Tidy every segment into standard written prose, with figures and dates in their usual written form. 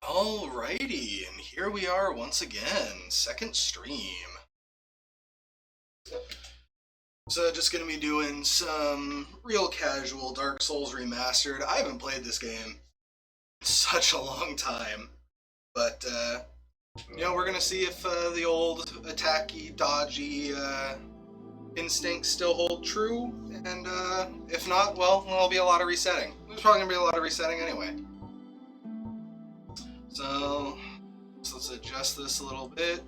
Alrighty, and here we are once again, second stream. So just gonna be doing some real casual Dark Souls Remastered. I haven't played this game in such a long time, but we're gonna see if the old attacky, dodgy instincts still hold true, and if not, well, there'll be a lot of resetting. There's probably gonna be a lot of resetting anyway. So let's adjust this a little bit.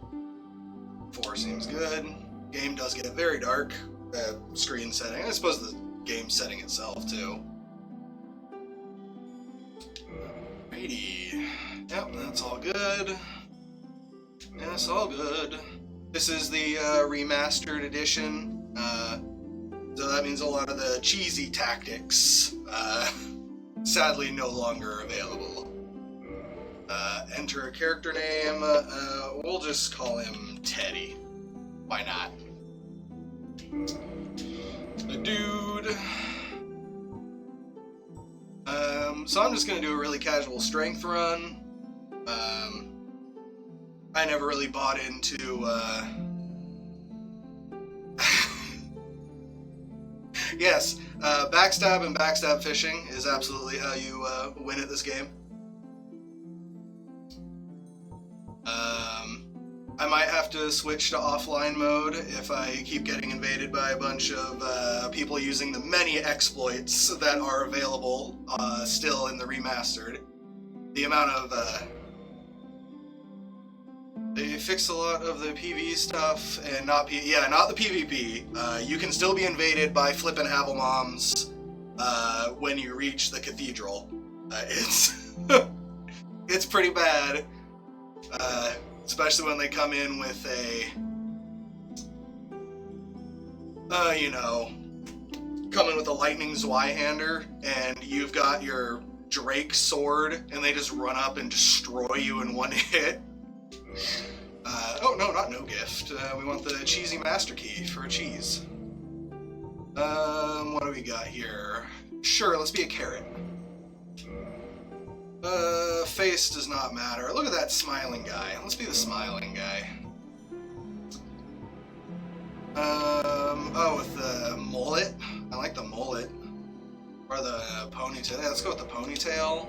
4 seems good. Game does get very dark. Screen setting. I suppose the game setting itself too. Alrighty. Yep, that's all good. That's all good. This is the remastered edition. So that means a lot of the cheesy tactics sadly no longer available. Enter a character name. We'll just call him Teddy. Why not? The dude. So I'm just gonna do a really casual strength run. I never really bought into yes, backstab and backstab fishing is absolutely how you win at this game. I might have to switch to offline mode if I keep getting invaded by a bunch of people using the many exploits that are available still in the remastered. The amount of they fixed a lot of the PvE stuff and not the PvP. You can still be invaded by flippin' Havelmoms when you reach the cathedral. It's pretty bad. Especially when they come in with a, coming with a lightning Zweihander, and you've got your Drake sword, and they just run up and destroy you in one hit. Oh no, not no gift. We want the cheesy master key for a cheese. What do we got here? Sure, let's be a carrot. Face does not matter. Look at that smiling guy. Let's be the smiling guy. With the mullet. I like the mullet. Or the ponytail. Yeah, let's go with the ponytail.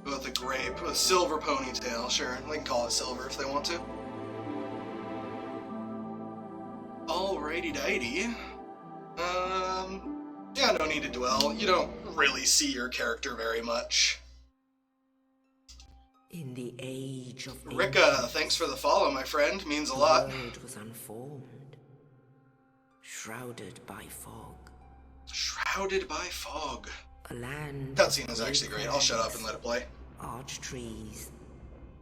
Go with the grape. With silver ponytail, sure. They can call it silver if they want to. Alrighty-dighty. Yeah, no need to dwell. You don't really see your character very much. In the age of Rika, thanks for the follow, my friend. Means a lot. The world was unformed, shrouded by fog. Shrouded by fog. A land. Cutscene is actually great. I'll shut up and let it play. Arch trees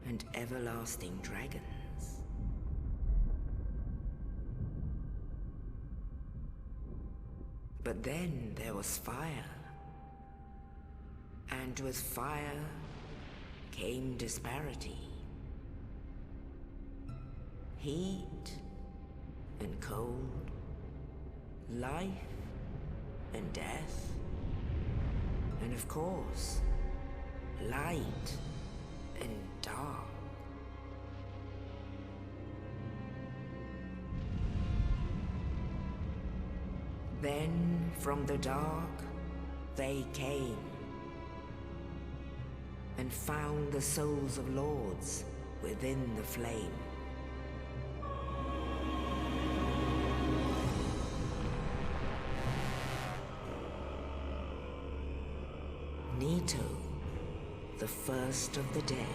and everlasting dragons. But then there was fire, and with fire came disparity. Heat and cold, life and death, and of course, light and dark. Then from the dark they came and found the souls of lords within the flame. Nito, the first of the dead.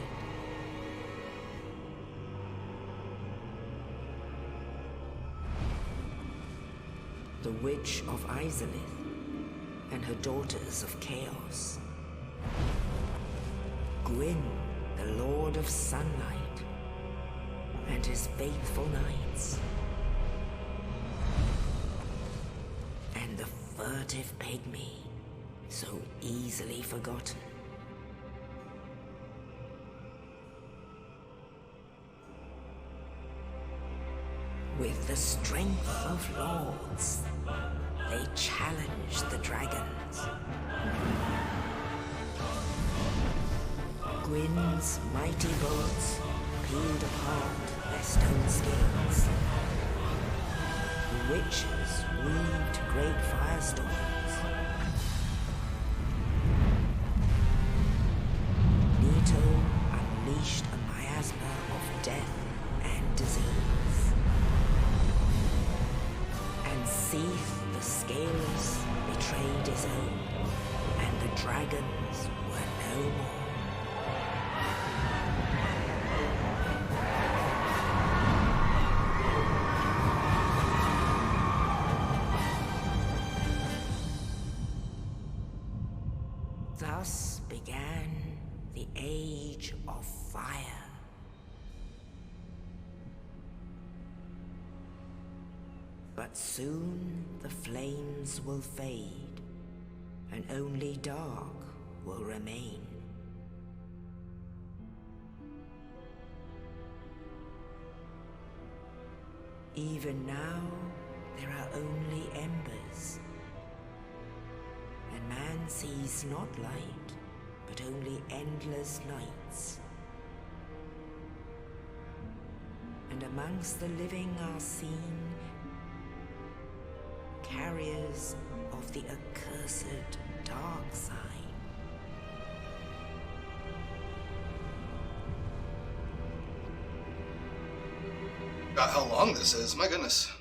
The Witch of Izalith and her daughters of Chaos. Gwyn, the Lord of Sunlight, and his faithful knights. And the furtive pygmy, so easily forgotten. With the strength of lords, they challenged the dragons. Gwyn's mighty bolts peeled apart their stone scales. The witches weaved great firestorms. Nito unleashed a miasma of death and disease. And Seath the Scaleless betrayed his own, and the dragons were no more. Thus began the Age of Fire. But soon the flames will fade, and only dark will remain. Even now, there are only embers, and man sees not light, but only endless nights. And amongst the living are seen carriers of the accursed dark sign. God, how long this is, my goodness.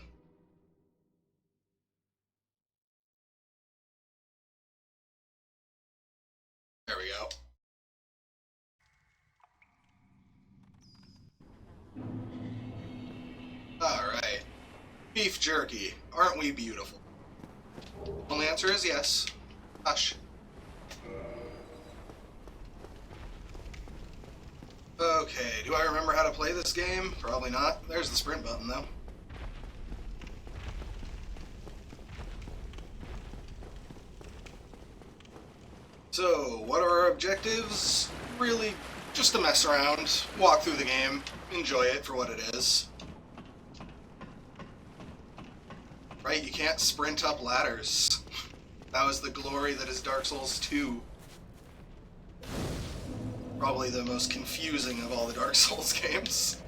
There we go. Alright. Beef jerky. Aren't we beautiful? Only answer is yes. Hush. Okay, do I remember how to play this game? Probably not. There's the sprint button, though. So, what are our objectives? Really, just to mess around, walk through the game, enjoy it for what it is. Right, you can't sprint up ladders. That was the glory that is Dark Souls 2. Probably the most confusing of all the Dark Souls games.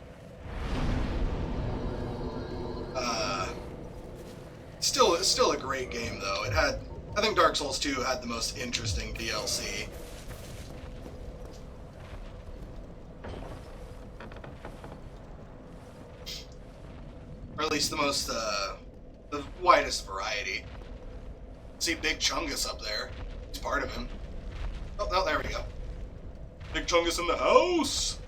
Still a great game though. I think Dark Souls 2 had the most interesting DLC. Or at least the widest variety. See Big Chungus up there. It's part of him. Oh, no, there we go. Big Chungus in the house!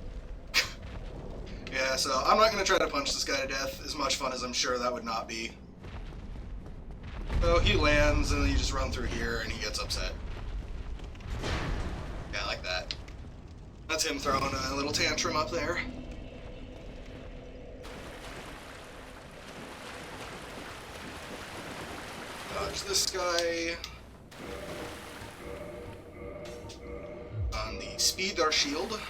Yeah, so I'm not going to try to punch this guy to death, as much fun as I'm sure that would not be. So he lands, and then you just run through here, and he gets upset. Yeah, like that. That's him throwing a little tantrum up there. Dodge this guy. On the speed or shield.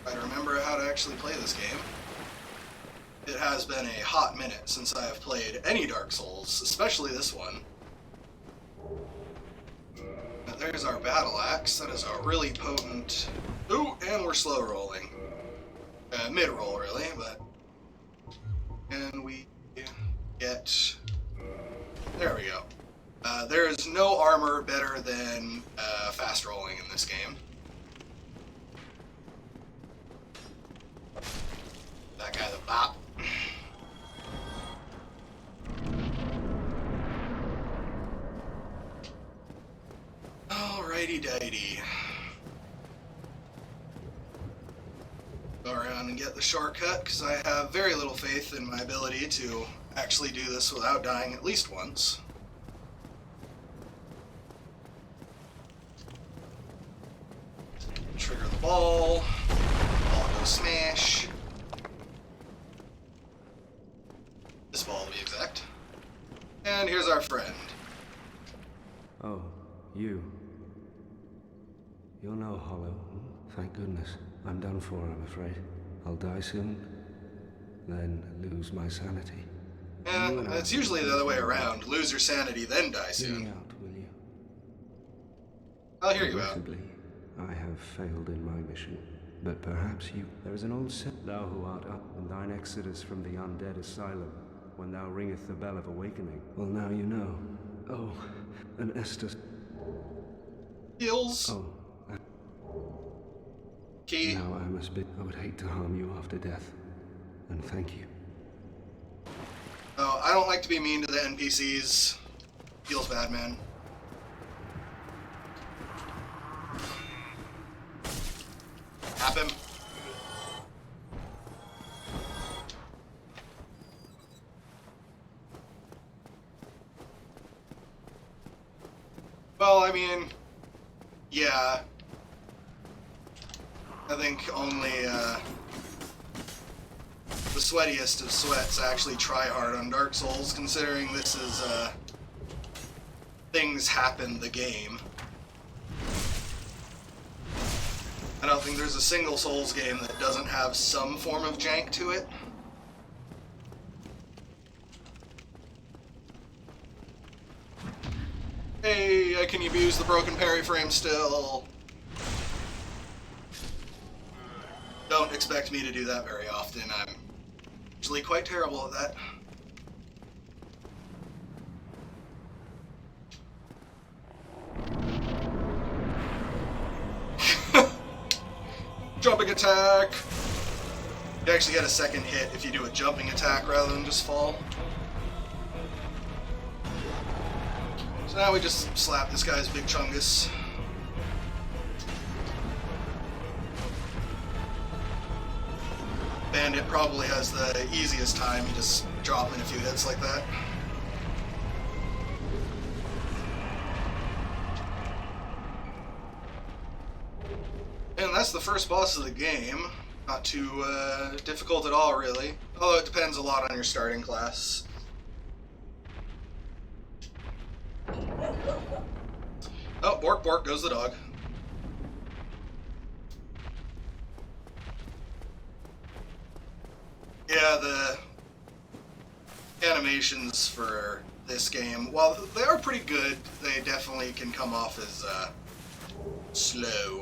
Try to remember how to actually play this game. It has been a hot minute since I have played any Dark Souls, especially this one. Now, there's our battle axe. That is a really potent... Ooh, and we're slow rolling. Mid-roll, really, but... And we get... There we go. There is no armor better than fast rolling in this game. That guy's a bop. Alrighty-dighty. Go around and get the shortcut, because I have very little faith in my ability to actually do this without dying at least once. Trigger the ball. Ball goes smash. This ball to be exact. And here's our friend. Oh, you. You're no hollow. Thank goodness. I'm done for, I'm afraid. I'll die soon, then lose my sanity. Yeah, it's usually the other way around. Lose your sanity, then die Hear me soon. out, will you? I'll hear you out. Regrettably, I have failed in my mission. But perhaps you... There is an old saying, thou who art up in thine exodus from the undead asylum, when thou ringeth the bell of awakening. Well, now you know. Oh, and Estes... Heals. Oh, Key. now I must be... I would hate to harm you after death. And thank you. Oh, I don't like to be mean to the NPCs. Feels bad, man. Tap him. Well, I mean, yeah. I think only the sweatiest of sweats actually try hard on Dark Souls, considering this is things happen the game. I don't think there's a single Souls game that doesn't have some form of jank to it. Hey, I can abuse the broken parry frame still. Don't expect me to do that very often. I'm usually quite terrible at that. Jumping attack! You actually get a second hit if you do a jumping attack rather than just fall. So now we just slap this guy's big chungus. Bandit probably has the easiest time, you just drop him in a few hits like that. And that's the first boss of the game. Not too difficult at all, really. Although it depends a lot on your starting class. Oh, bork bork goes the dog. Yeah, the animations for this game, while they are pretty good, they definitely can come off as slow.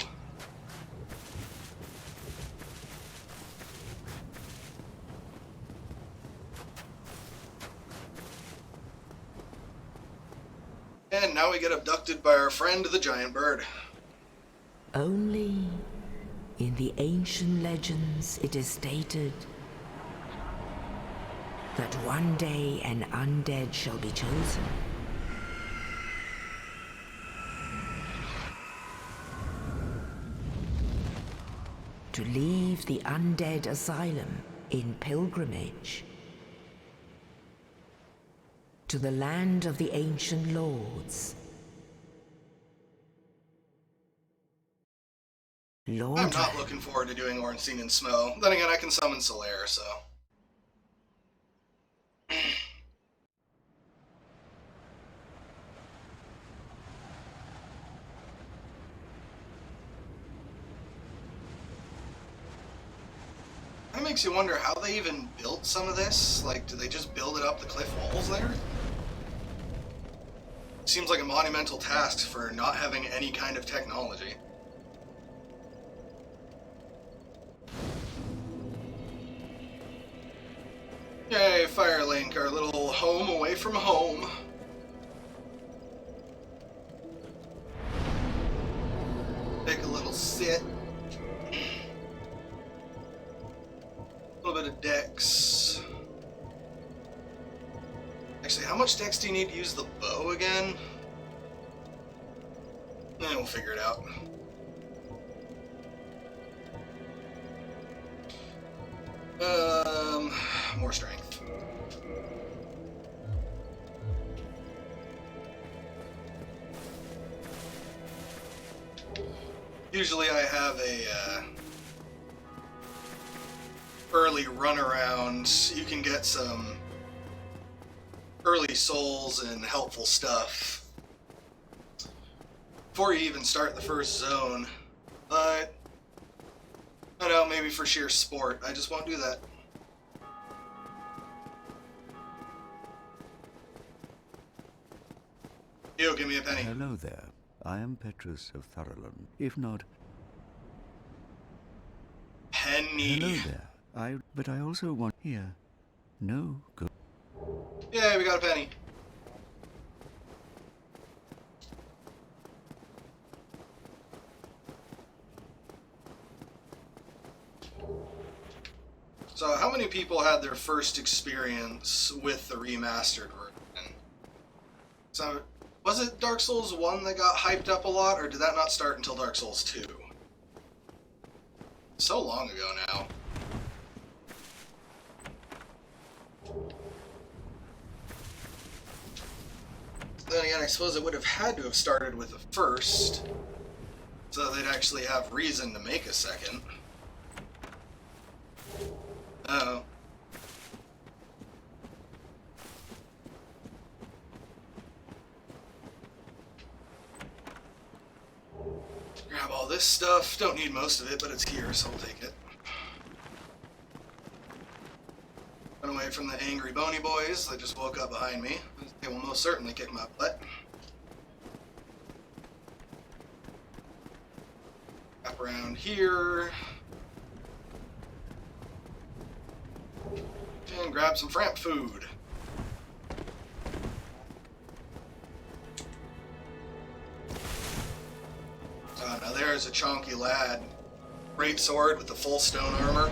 And now we get abducted by our friend, the giant bird. Only in the ancient legends it is stated that one day an undead shall be chosen. To leave the undead asylum in pilgrimage to the land of the ancient lords. Lord, I'm not looking forward to doing Ornstein and Smo. Then again, I can summon Solaire, so... Kind of makes you wonder how they even built some of this. Like, do they just build it up the cliff walls there? Seems like a monumental task for not having any kind of technology. Yay, Firelink, our little home away from home. Take a little sit. A little bit of dex. Actually, how much dex do you need to use the bow again? We'll figure it out. More strength. Usually I have a early runaround. You can get some early souls and helpful stuff before you even start the first zone. But I don't know, maybe for sheer sport, I just won't do that. You, give me a penny. Hello there. I am Petrus of Thurlan. If not, needy. Hello there. But I also want here. No good. Yay, we got a penny. So, how many people had their first experience with the remastered version? So, was it Dark Souls 1 that got hyped up a lot, or did that not start until Dark Souls 2? So long ago now. Then again, I suppose it would have had to have started with the first, so they'd actually have reason to make a second. Oh. Grab all this stuff. Don't need most of it, but it's here, so I'll take it. Run away from the angry bony boys that just woke up behind me. They will most certainly kick my butt. Wrap around here. And grab some framp food. Now there's a chonky lad. Great sword with the full stone armor.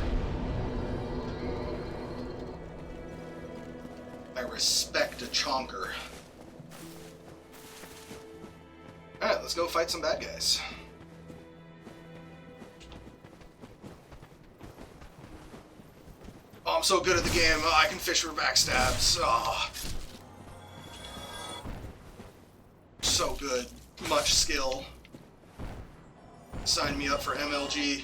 I respect a chonker. Alright, let's go fight some bad guys. Oh, I'm so good at the game. Oh, I can fish for backstabs. Oh. So good. Much skill. Sign me up for MLG.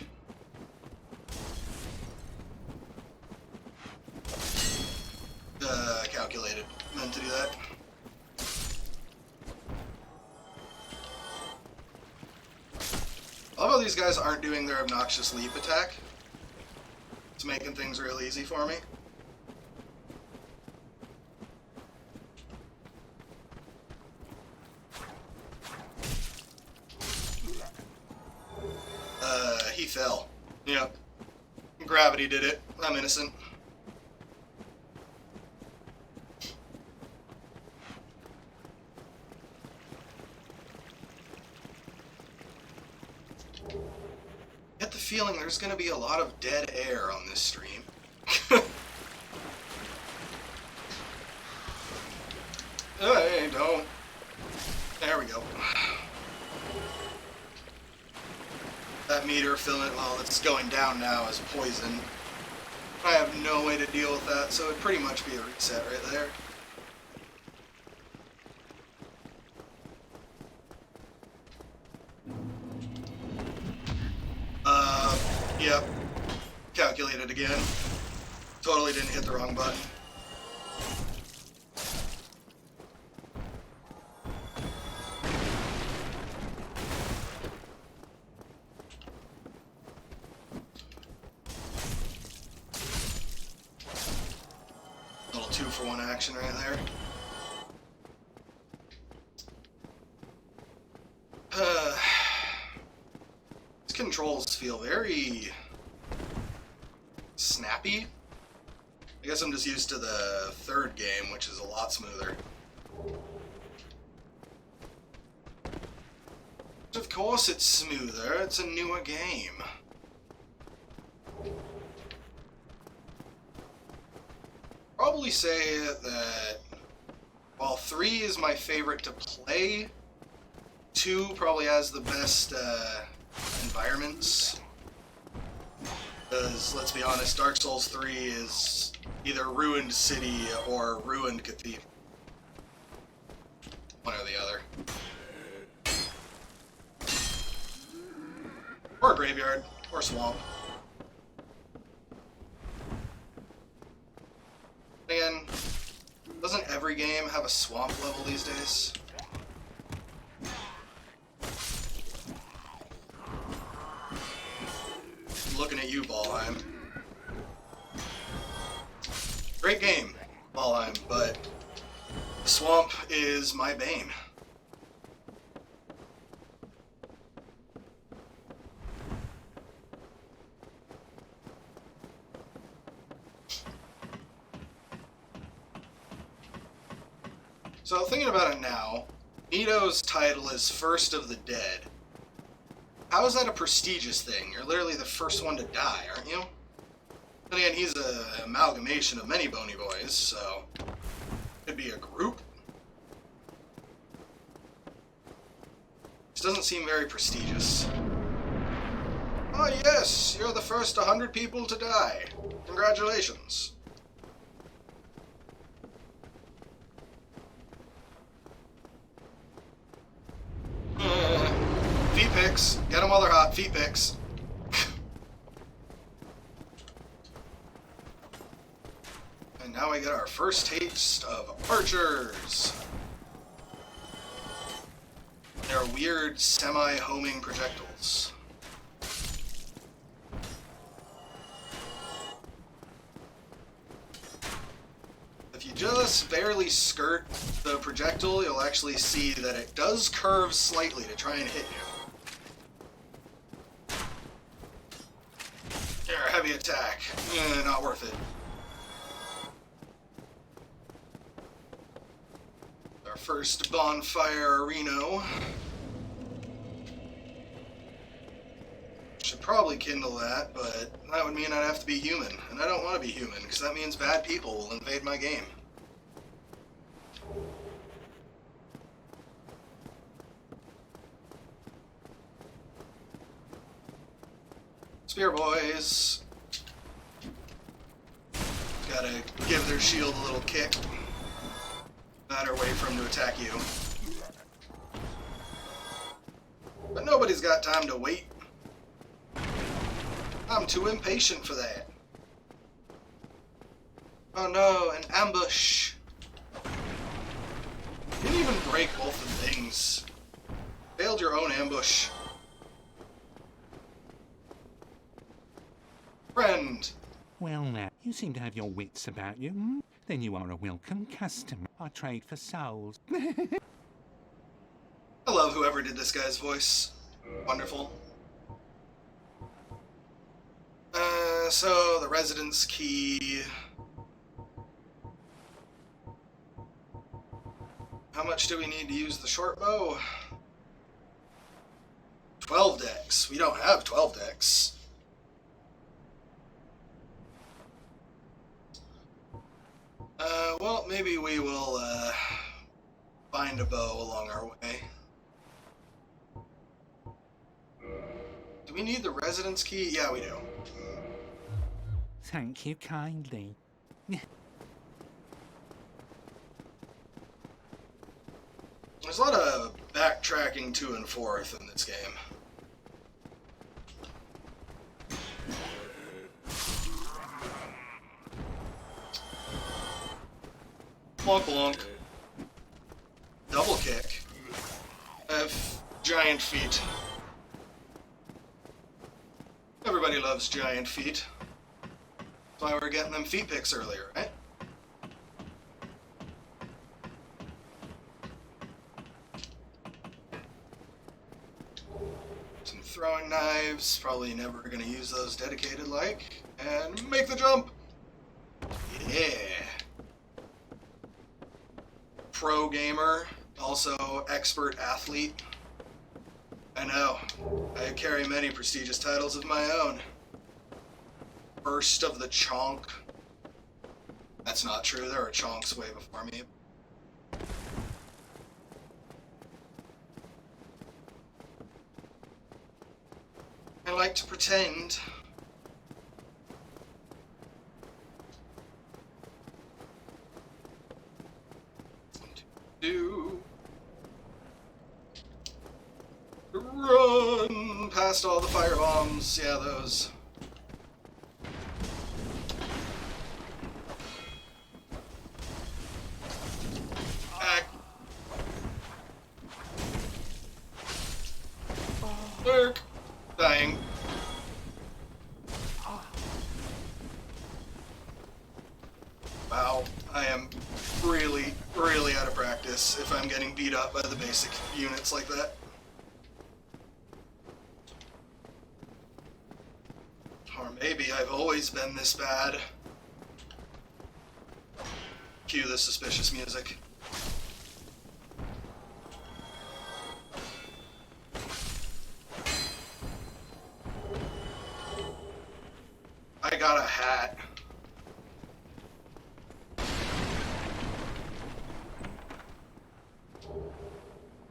Calculated. Meant to do that. I love how these guys aren't doing their obnoxious leap attack. It's making things real easy for me. He fell. Yep. Gravity did it. I'm innocent. Get the feeling there's going to be a lot of dead air on this stream. Hey, don't. There we go. That meter filling, well, it's going down now as poison. I have no way to deal with that, so it'd pretty much be a reset right there. Yep. Calculated again. Totally didn't hit the wrong button. Little 2-for-1 action right there. These controls feel very snappy. I guess I'm just used to the third game, which is a lot smoother. Of course it's smoother, it's a newer game. Probably say that while 3 is my favorite to play, 2 probably has the best environments. Because, let's be honest, Dark Souls 3 is either Ruined City or Ruined Cathedral. One or the other. Or a graveyard. Or swamp. Again, doesn't every game have a swamp level these days? Looking at you, Valheim. Great game, Valheim, but the swamp is my bane. So thinking about it now, Nito's title is First of the Dead. How is that a prestigious thing? You're literally the first one to die, aren't you? But again, he's an amalgamation of many Bony Boys, so could be a group. This doesn't seem very prestigious. Oh yes, you're the first 100 people to die. Congratulations. Feet picks. Get them while they're hot. Feet picks. And now we get our first taste of archers. They're weird semi-homing projectiles. If you just barely skirt the projectile, you'll actually see that it does curve slightly to try and hit you. Here, heavy attack. Not worth it. Our first bonfire Reno. Should probably kindle that, but that would mean I'd have to be human, and I don't want to be human, because that means bad people will invade my game. Spear boys. Gotta give their shield a little kick. Better wait for him to attack you. But nobody's got time to wait. I'm too impatient for that. Oh no, an ambush. You didn't even break both of the things. Failed your own ambush. Friend. Well now, you seem to have your wits about you. Hmm? Then you are a welcome customer. I trade for souls. I love whoever did this guy's voice. Wonderful. So the residence key. How much do we need to use the short bow? 12 decks. We don't have 12 decks. Well, maybe we will find a bow along our way. Do we need the residence key? Yeah, we do. Thank you kindly. There's a lot of backtracking to and forth in this game. Plonk plonk. Double kick. I have giant feet. Everybody loves giant feet. That's why we're getting them feet picks earlier, right? Some throwing knives. Probably never gonna use those dedicated like. And make the jump! Yeah! Pro gamer, also expert athlete. I know, I carry many prestigious titles of my own. First of the Chonk. That's not true, there were Chonks way before me. I like to pretend. Run past all the fire bombs. Yeah, those. Back. Lurk. Dying. Wow, I am really, really out of practice if I'm getting beat up by the basic units like that. Or maybe I've always been this bad. Cue the suspicious music. I got a hat.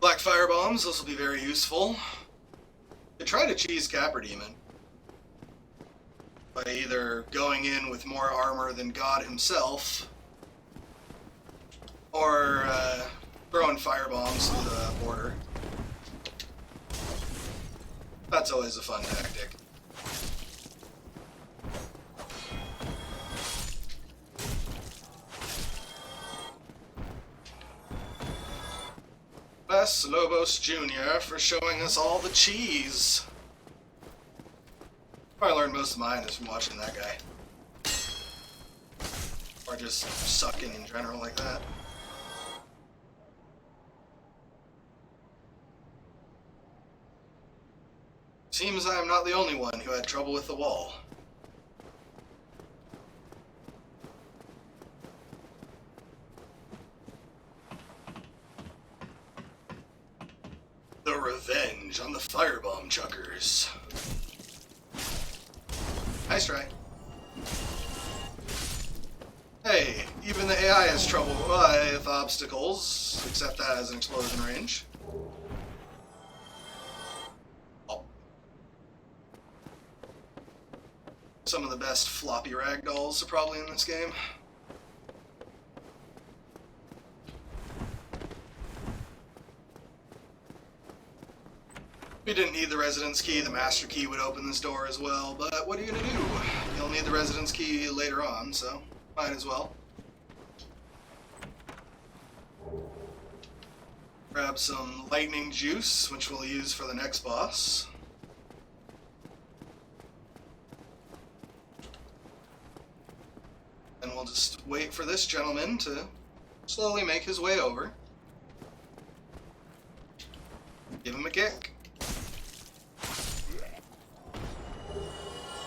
Black fire bombs, this will be very useful. I try to cheese Capper Demon by either going in with more armor than God himself, or throwing fire bombs through the border. That's always a fun tactic. Bless Lobos Jr. for showing us all the cheese. Probably learned most of mine is from watching that guy. Or just sucking in general like that. Seems I am not the only one who had trouble with the wall. The revenge on the firebomb chuckers. Nice try. Hey, even the AI has trouble with obstacles, except that has an explosion range. Oh. Some of the best floppy ragdolls are probably in this game. We didn't need the residence key. The master key would open this door as well, but what are you going to do? You'll need the residence key later on, so might as well. Grab some lightning juice, which we'll use for the next boss. And we'll just wait for this gentleman to slowly make his way over. Give him a kick.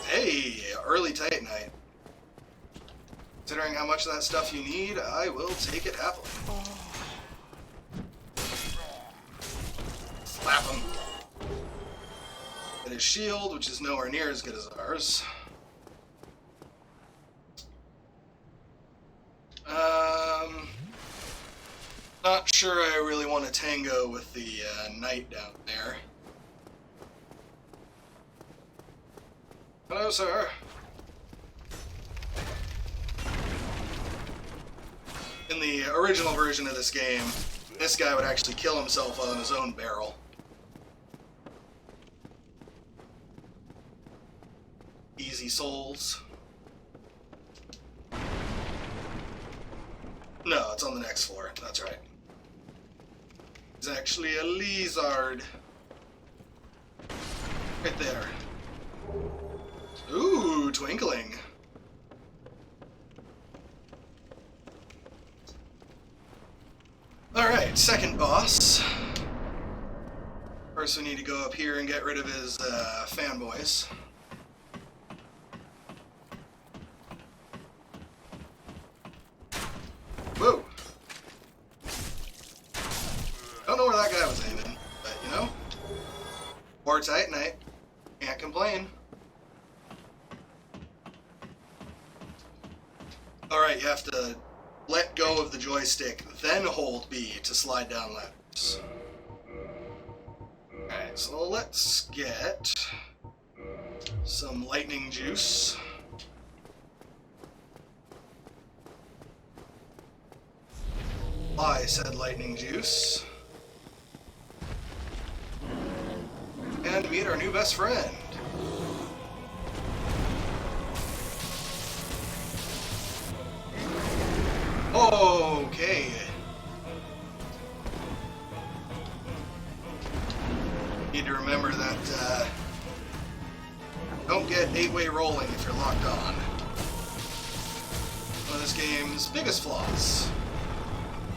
Hey, early Titanite. Considering how much of that stuff you need, I will take it happily. Slap him. Get his shield, which is nowhere near as good as ours. Not sure I really want to tango with the knight down there. Hello, sir. In the original version of this game, this guy would actually kill himself on his own barrel. Easy souls. No, it's on the next floor. That's right. He's actually a lizard. Right there. Ooh, twinkling. Alright, second boss. First we need to go up here and get rid of his fanboys. Whoa! Don't know where that guy was aiming, but you know, more Titanite. Can't complain. Alright, you have to let go of the joystick, then hold B to slide down ladders. Alright, so let's get some lightning juice. I said lightning juice. And meet our new best friend. Okay. Need to remember that don't get 8-way rolling if you're locked on. One of this game's biggest flaws.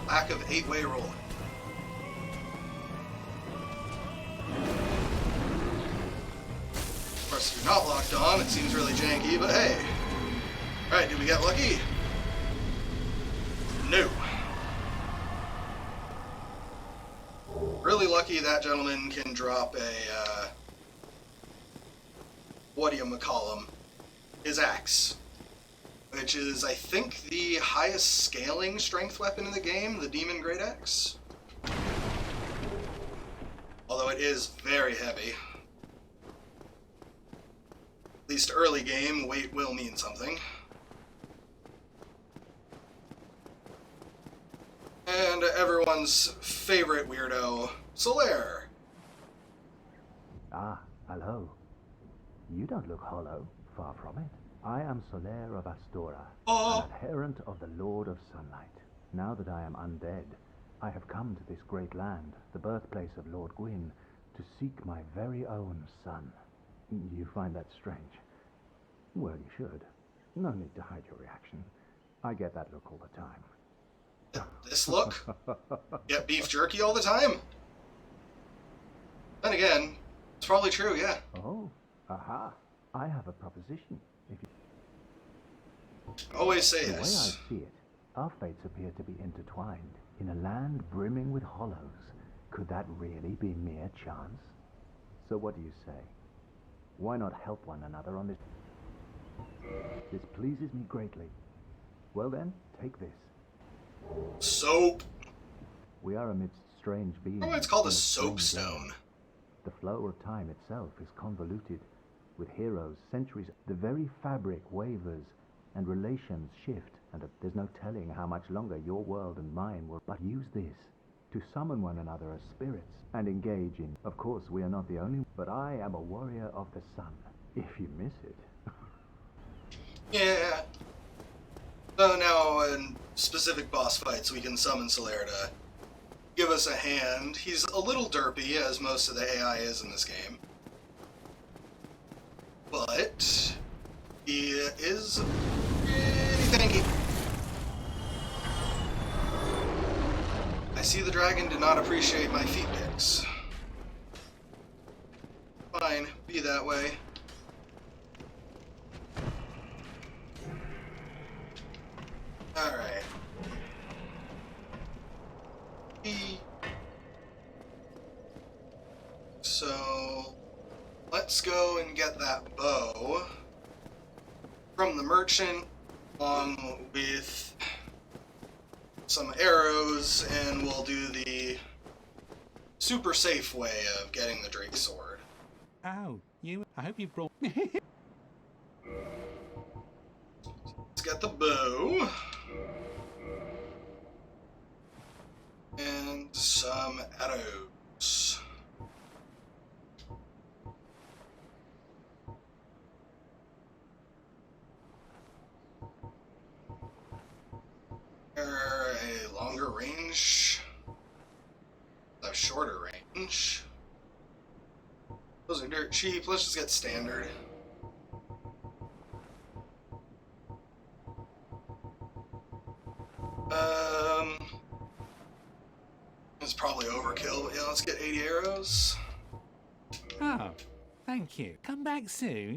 Lack of 8-way rolling. Of course, if you're not locked on, it seems really janky, but hey. Alright, did we get lucky? No. Really lucky that gentleman can drop a, what do you call him? his axe, which is, I think, the highest scaling strength weapon in the game, the Demon Great Axe. Although it is very heavy. At least early game, weight will mean something. And everyone's favorite weirdo, Solaire. Ah, hello. You don't look hollow, far from it. I am Solaire of Astora, Oh. an adherent of the Lord of Sunlight. Now that I am undead, I have come to this great land, the birthplace of Lord Gwyn, to seek my very own son. You find that strange? Well, you should. No need to hide your reaction. I get that look all the time. This look? Get beef jerky all the time? Then again, it's probably true, yeah. Oh, aha. I have a proposition. If you... Always say The way I yes. see it, our fates appear to be intertwined. In a land brimming with hollows, could that really be mere chance? So what do you say? Why not help one another on this? This pleases me greatly. Well then, take this. Soap. We are amidst strange beings. Oh, it's called a in strange soapstone. land. The flow of time itself is convoluted, with heroes, centuries. The very fabric wavers, and relations shift, and there's no telling how much longer your world and mine will. But use this to summon one another as spirits and engage in. Of course, we are not the only, but I am a warrior of the sun. If you miss it. Yeah. So now in specific boss fights, we can summon Solaire to give us a hand. He's a little derpy, as most of the AI is in this game. But he is pretty tanky. I see the dragon did not appreciate my feet picks. Fine, be that way. Alright. So, let's go and get that bow from the merchant, along with some arrows, and we'll do the super safe way of getting the Drake sword. Oh, you. I hope you brought. Let's get the bow. And some arrows. A longer range, a shorter range. Those are dirt cheap. Let's just get standard. It's probably overkill, but yeah, let's get 80 arrows. Oh, thank you. Come back soon.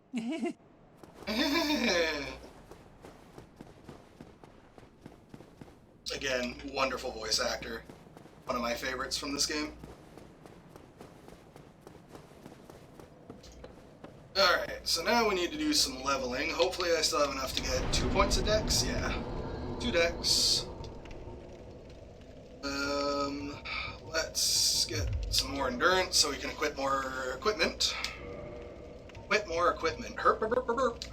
Again, wonderful voice actor. One of my favorites from this game. Alright, so now we need to do some leveling. Hopefully I still have enough to get 2 points of dex. Yeah, 2 dex. Let's get some more endurance so we can equip more equipment. Equip more equipment. Herp, herp, herp, herp, herp.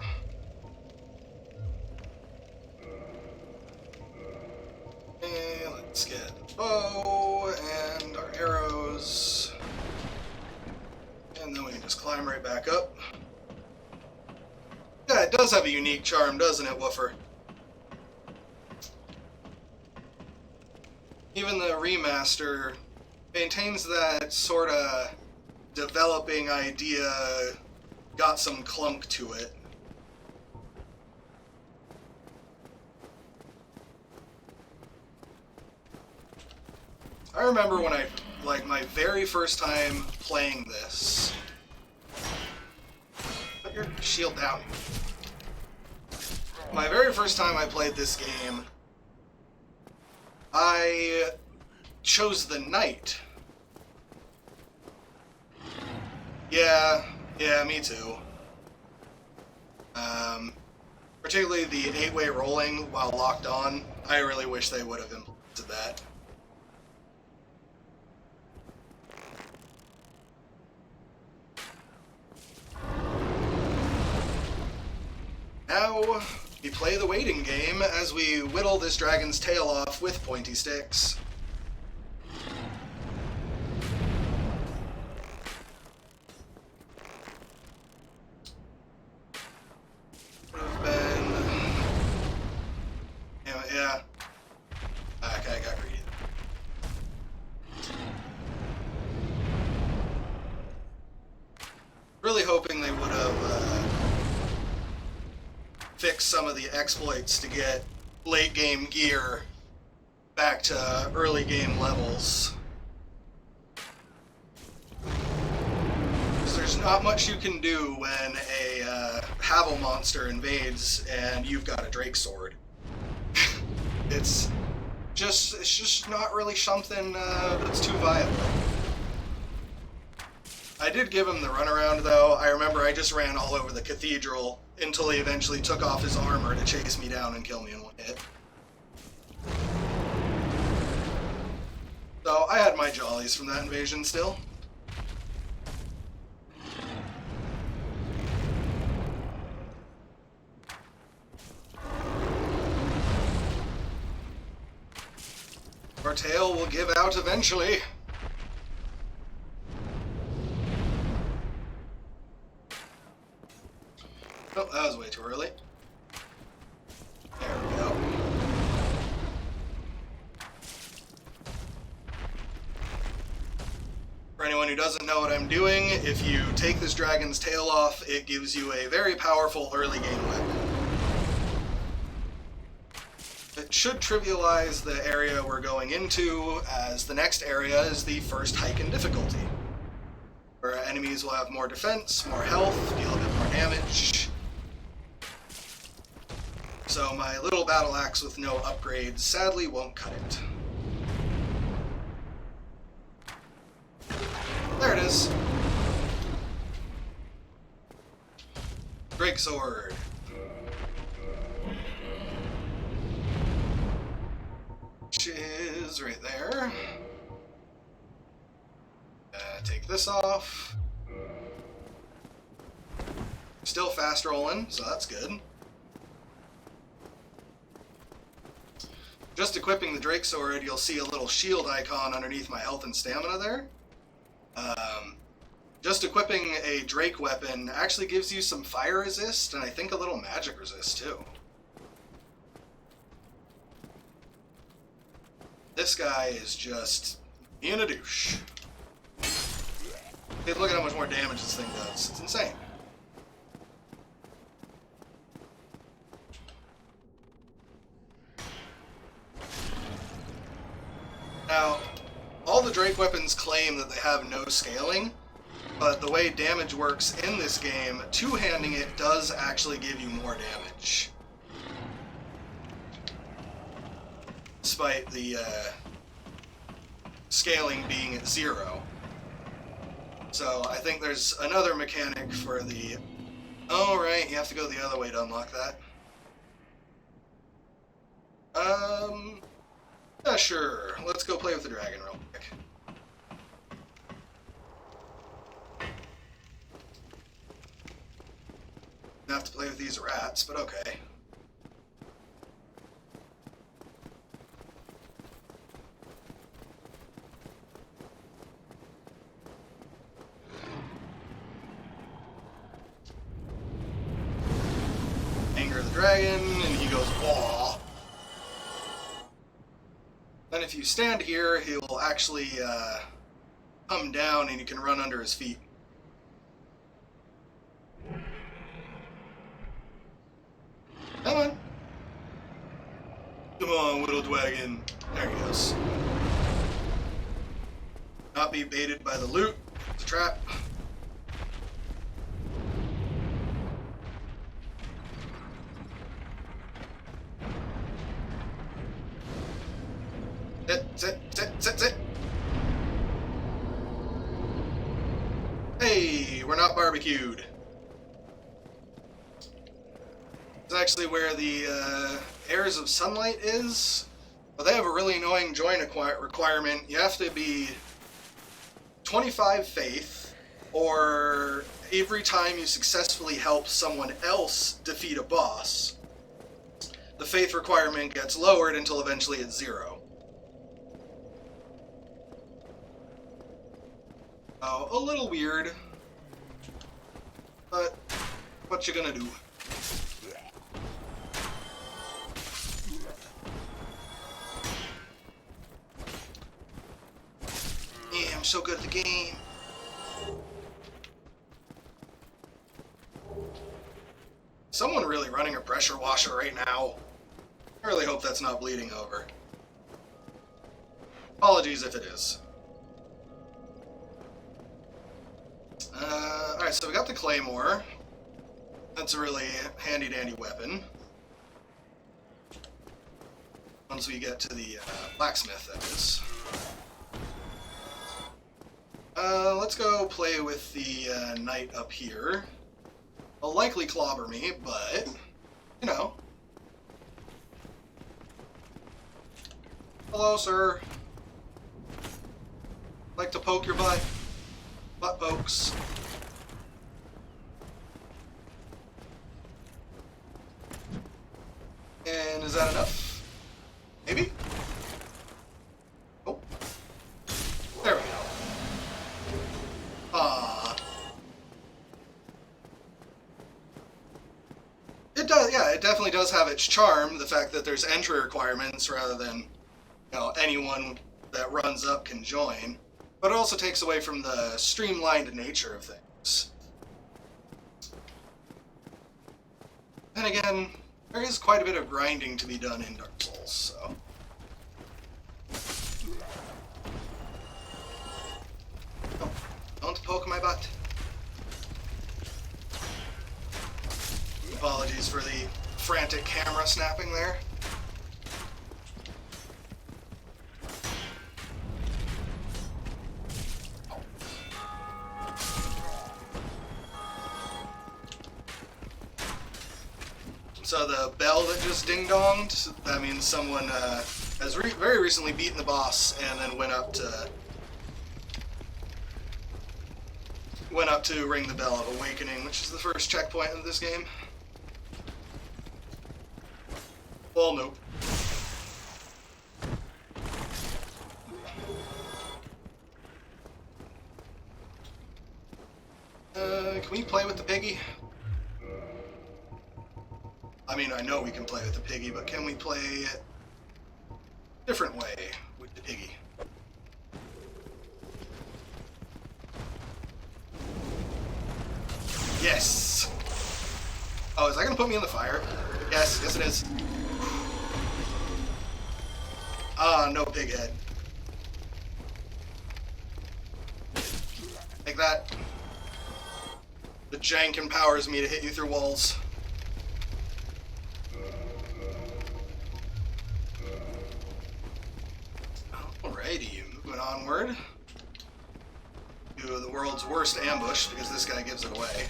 And let's get the bow and our arrows. And then we can just climb right back up. Yeah, it does have a unique charm, doesn't it, Woofer? Even the remaster maintains that sort of developing idea, got some clunk to it. I remember when my very first time playing this. Put your shield down. My very first time I played this game, I chose the knight. Yeah, me too. Particularly the 8-way rolling while locked on. I really wish they would have implemented that. Now, we play the waiting game as we whittle this dragon's tail off with pointy sticks. Would have been... Yeah. Okay, I got greedy. Really hoping they would have fixed some of the exploits to get late game gear back to early game levels. Because there's not much you can do when a Havel monster invades and you've got a Drake sword. It's just not really something that's too viable. I did give him the runaround, though. I remember I just ran all over the cathedral until he eventually took off his armor to chase me down and kill me in one hit. So I had my jollies from that invasion still. Our tail will give out eventually. Oh, that was way too early. There we go. For anyone who doesn't know what I'm doing, if you take this dragon's tail off, it gives you a very powerful early game weapon. It should trivialize the area we're going into, as the next area is the first hike in difficulty, where enemies will have more defense, more health, deal a bit more damage. So my little battle axe with no upgrades sadly won't cut it. There it is. Drake sword. Which is right there. Take this off. Still fast rolling, so that's good. Just equipping the Drake sword, you'll see a little shield icon underneath my health and stamina there. Just equipping a Drake weapon actually gives you some fire resist, and I think a little magic resist too. This guy is just being a douche. Hey, look at how much more damage this thing does. It's insane. Now, all the Drake weapons claim that they have no scaling, but the way damage works in this game, two-handing it does actually give you more damage. Despite the scaling being at 0. So I think there's another mechanic for the... Oh, right, you have to go the other way to unlock that. Yeah, sure. Let's go play with the dragon real quick. Have to play with these rats, but okay. Anger the dragon, and he goes, "Aw." Then if you stand here, he'll actually come down and you can run under his feet. Come on. Come on, little dragon. There he goes. Not be baited by the loot. It's a trap. Sit. Hey, we're not barbecued. It's actually where the Heirs of Sunlight is. But they have a really annoying join requirement. You have to be 25 faith, or every time you successfully help someone else defeat a boss, the faith requirement gets lowered until eventually it's 0. Oh, a little weird. But what you gonna do? Yeah, I'm so good at the game. Someone really running a pressure washer right now. I really hope that's not bleeding over. Apologies if it is. Alright, so we got the Claymore. That's a really handy-dandy weapon. Once we get to the blacksmith, that is. Let's go play with the knight up here. He'll likely clobber me, but, you know. Hello, sir. Like to poke your butt? Butt pokes. And is that enough? Maybe? Oh. There we go. It does, yeah, it definitely does have its charm, the fact that there's entry requirements rather than, you know, anyone that runs up can join. But it also takes away from the streamlined nature of things. Then again, there is quite a bit of grinding to be done in Dark Souls, so... Oh, don't poke my butt. Apologies for the frantic camera snapping there. So the bell that just ding-donged, that means someone has very recently beaten the boss and then went up to ring the Bell of Awakening, which is the first checkpoint of this game. Well, nope. Can we play with the piggy? I mean, I know we can play with the piggy, but can we play it a different way with the piggy? Yes! Oh, is that gonna put me in the fire? Yes, yes it is. Ah, no pig head. Like that. The jank empowers me to hit you through walls. Alrighty, moving onward. To the world's worst ambush, because this guy gives it away.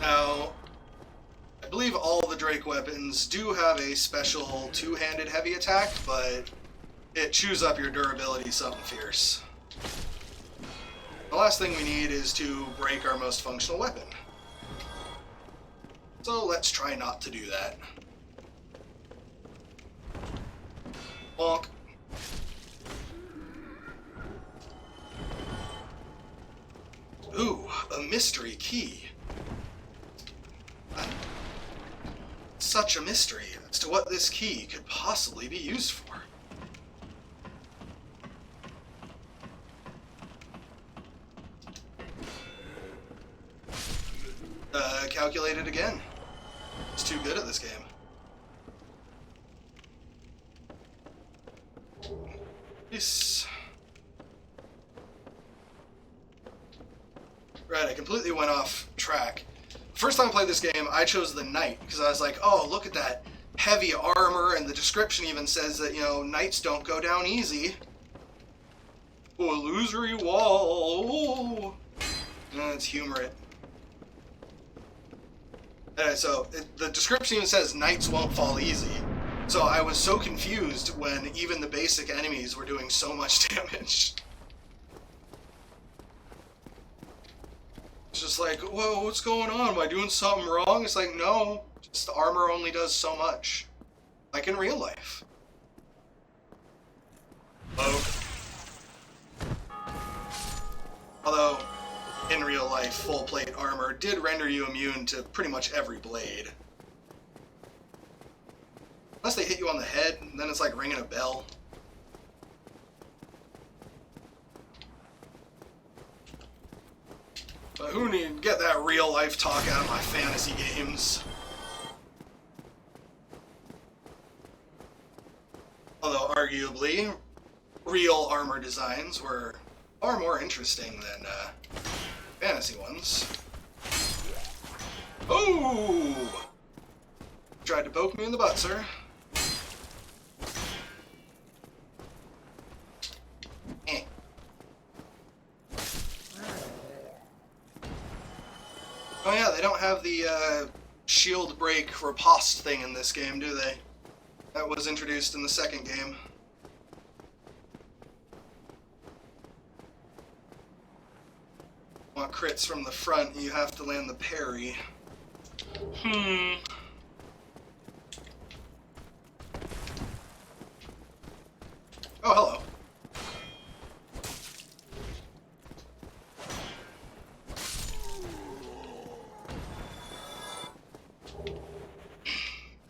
Now, I believe all the Drake weapons do have a special two-handed heavy attack, but it chews up your durability something fierce. The last thing we need is to break our most functional weapon. So let's try not to do that. Bonk. Ooh, a mystery key. Such a mystery as to what this key could possibly be used for. Calculate it again. It's too good at this game. Yes. Right, I completely went off track. First time I played this game, I chose the knight, because I was like, oh, look at that heavy armor, and the description even says that, you know, knights don't go down easy. Oh, illusory wall. Let's humor it. So the description even says knights won't fall easy. So I was so confused when even the basic enemies were doing so much damage. It's just like, whoa, what's going on? Am I doing something wrong? It's like, no, just the armor only does so much. Like in real life. Oh. Although, in real life, full plate armor did render you immune to pretty much every blade. Unless they hit you on the head, then it's like ringing a bell. But who need to get that real life talk out of my fantasy games? Although, arguably, real armor designs were far more interesting than fantasy ones. Oh! Tried to poke me in the butt, sir. Eh. Oh yeah, they don't have the shield break riposte thing in this game, do they? That was introduced in the second game. Want crits from the front, you have to land the parry. Oh, hello.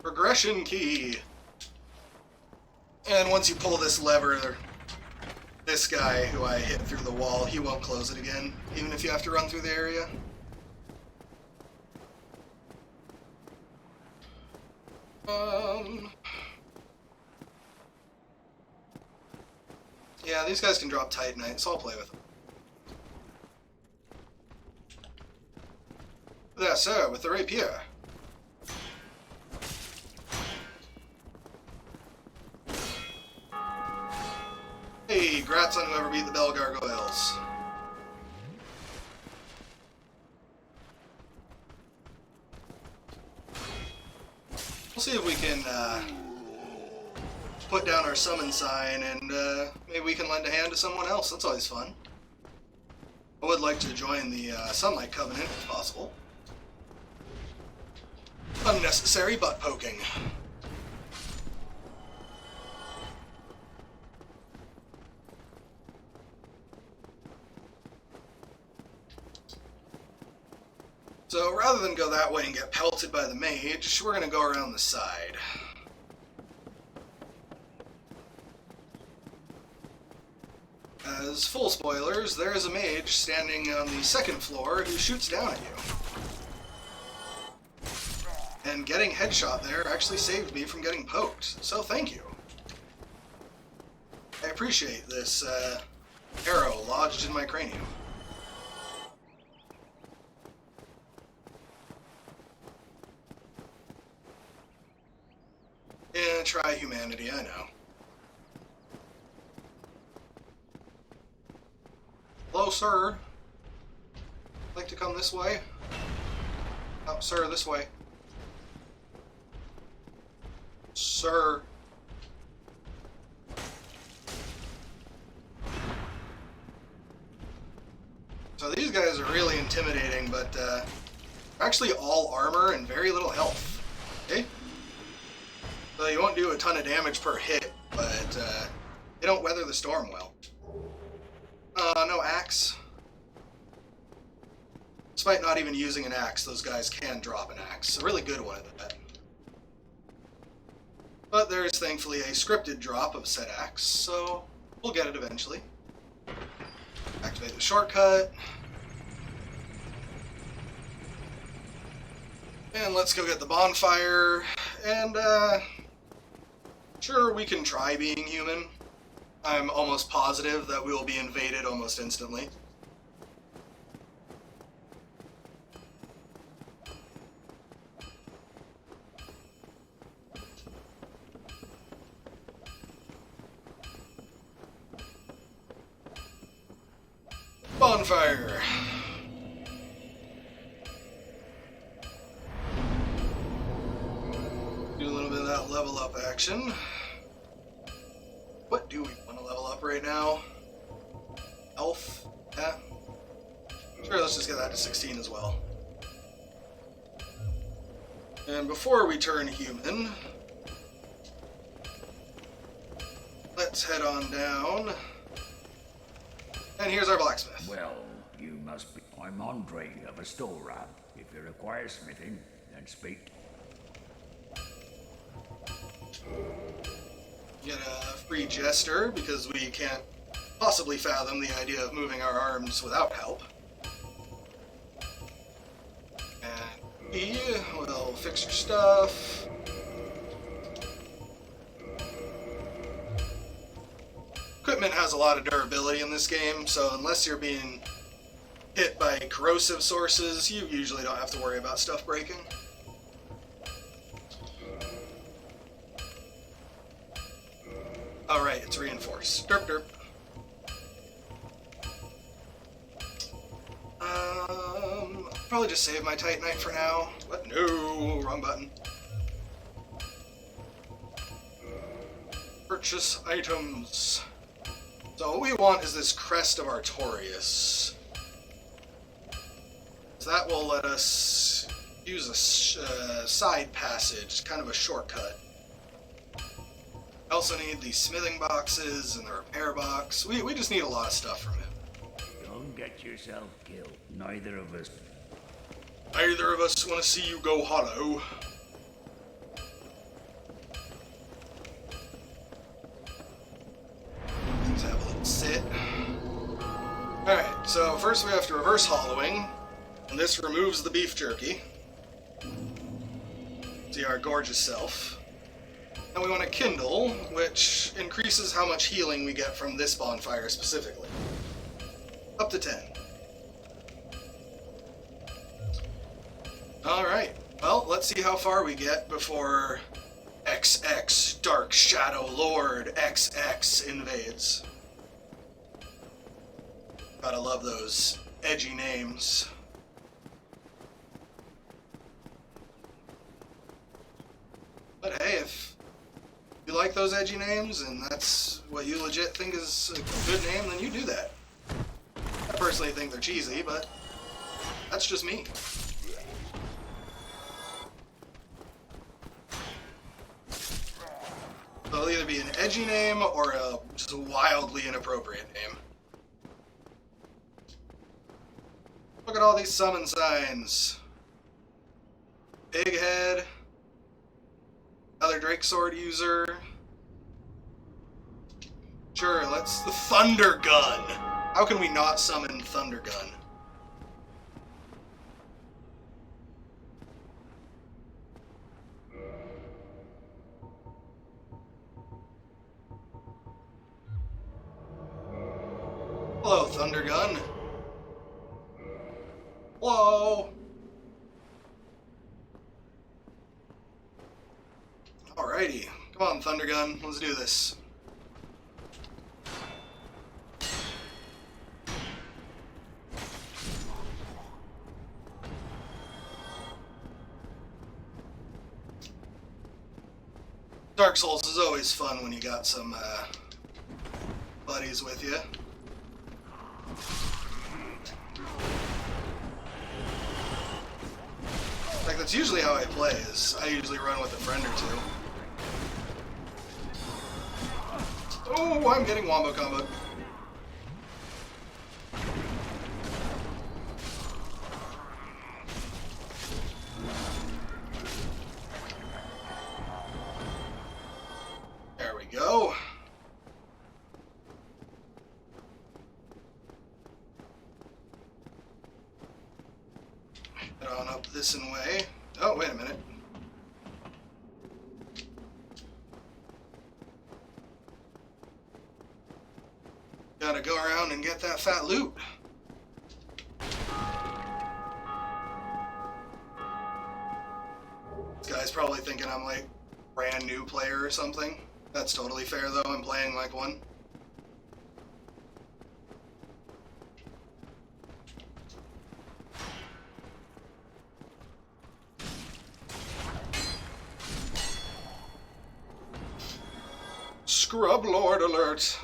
Progression key. And once you pull this lever, this guy who I hit through the wall, he won't close it again, even if you have to run through the area. Yeah, these guys can drop Titanite, so I'll play with them. There, sir, with the rapier. Hey, grats on whoever beat the Bell Gargoyles. We'll see if we can put down our summon sign and maybe we can lend a hand to someone else. That's always fun. I would like to join the Sunlight Covenant if possible. Unnecessary butt poking. So rather than go that way and get pelted by the mage, we're going to go around the side. As full spoilers, there is a mage standing on the second floor who shoots down at you. And getting headshot there actually saved me from getting poked, so thank you. I appreciate this arrow lodged in my cranium. Yeah, try humanity, I know. Hello, sir. Like to come this way? Oh, sir, this way. Sir. So these guys are really intimidating, but actually all armor and very little health. Okay? So you won't do a ton of damage per hit, but they don't weather the storm well. No axe. Despite not even using an axe, those guys can drop an axe. A really good one at that. But there's thankfully a scripted drop of said axe, so we'll get it eventually. Activate the shortcut. And let's go get the bonfire. And, sure, we can try being human. I'm almost positive that we will be invaded almost instantly. bonfire. Do a little bit of that level up action. What do we want to level up right now? Health? Yeah. Sure, let's just get that to 16 as well. And before we turn human, let's head on down. And here's our blacksmith. Well, you must be. I'm Andre of Astora. If you require smithing, then speak. Get a free jester because we can't possibly fathom the idea of moving our arms without help. And E will fix your stuff. Equipment has a lot of durability in this game, so unless you're being hit by corrosive sources, you usually don't have to worry about stuff breaking. Alright, it's reinforced. Derp derp. Probably just save my Titanite for now. What? No, wrong button. Purchase items. So what we want is this Crest of Artorias. So that will let us use a side passage, kind of a shortcut. I also need the smithing boxes and the repair box. We just need a lot of stuff from him. Don't get yourself killed. Neither of us. Neither of us want to see you go hollow. Let's have a little sit. Alright, so first we have to reverse hollowing, and this removes the beef jerky. See our gorgeous self. And we want to kindle, which increases how much healing we get from this bonfire specifically. Up to 10. Alright, well, let's see how far we get before XX, Dark Shadow Lord XX invades. Gotta love those edgy names. But hey, if you like those edgy names and that's what you legit think is a good name, then you do that. I personally think they're cheesy, but that's just me. So it'll either be an edgy name or just a wildly inappropriate name. Look at all these summon signs. Big head. Another Drake Sword user. Sure, let's... The Thunder Gun! How can we not summon Thunder Gun? Hello, Thunder Gun. Hello! Alrighty. Come on, Thunder Gun. Let's do this. Dark Souls is always fun when you got some buddies with you. Like, that's usually how I play, is I usually run with a friend or two. Oh, I'm getting wombo comboed. There we go. Head on up this and way. Oh, wait a minute. Gotta go around and get that fat loot. This guy's probably thinking I'm like brand new player or something. That's totally fair though, I'm playing like one. Scrub Lord alert.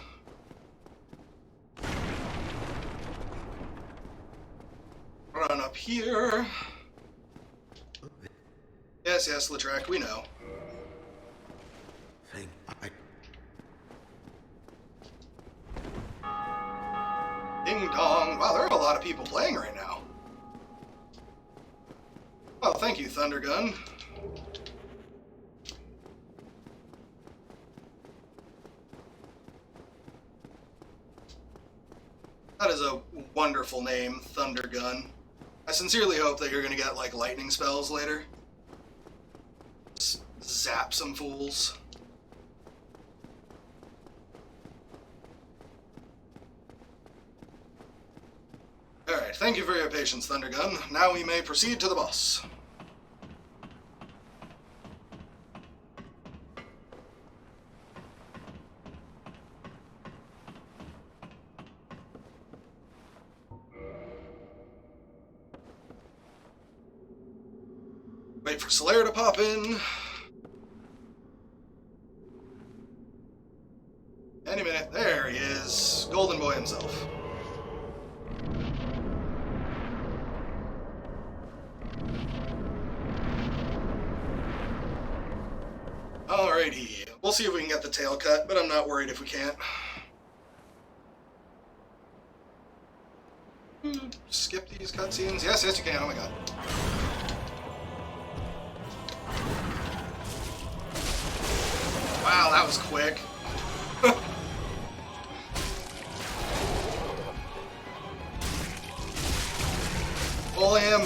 Run up here. Yes, yes, Latrec, we know. Ding dong. Wow, there are a lot of people playing right now. Oh, thank you, Thundergun. That is a wonderful name, Thundergun. I sincerely hope that you're gonna get, like, lightning spells later. Just zap some fools. Alright, thank you for your patience, Thundergun. Now we may proceed to the boss. Wait for Slayer to pop in. Any minute. There he is. Golden Boy himself. Alrighty. We'll see if we can get the tail cut, but I'm not worried if we can't. Skip these cutscenes. Yes, yes you can. Oh my god. Wow, that was quick. Pull him.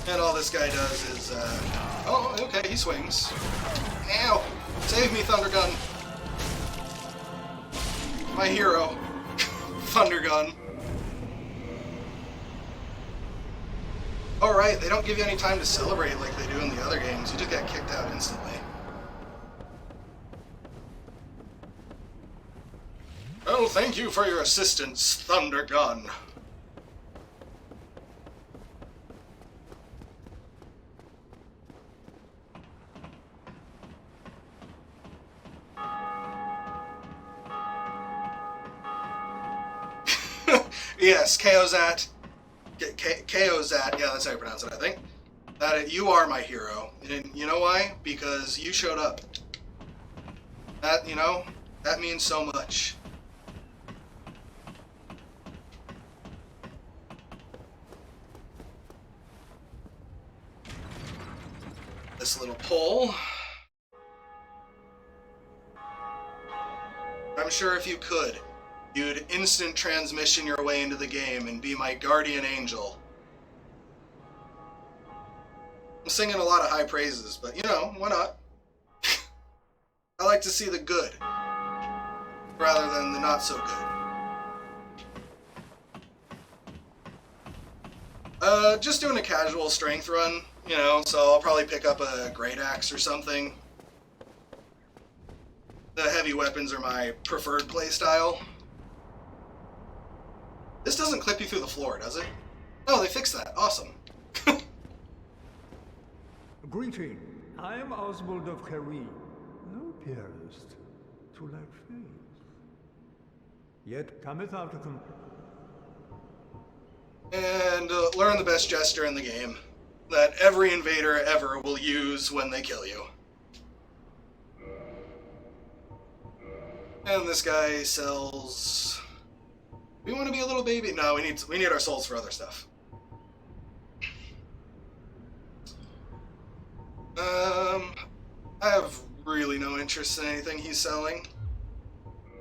And all this guy does is, oh, okay, he swings. Ow! Save me, Thundergun. My hero. Thundergun. Alright, they don't give you any time to celebrate like they do in the other games. You just get kicked out instantly. Oh, thank you for your assistance, Thundergun. Yes, Chaosat. Chaosat, yeah, that's how you pronounce it, I think. That you are my hero. And you know why? Because you showed up. That, you know, that means so much. This little pole. I'm sure if you could, you'd instant transmission your way into the game and be my guardian angel. I'm singing a lot of high praises, but you know, why not? I like to see the good, rather than the not so good. Just doing a casual strength run, you know, so I'll probably pick up a great axe or something. The heavy weapons are my preferred playstyle. This doesn't clip you through the floor, does it? Oh, they fixed that. Awesome. Greeting. I am Oswald of Careem. Thou appearest to lack faith. Yet cometh out of And learn the best gesture in the game that every invader ever will use when they kill you. And this guy sells... We want to be a little baby. No, we need our souls for other stuff. I have really no interest in anything he's selling.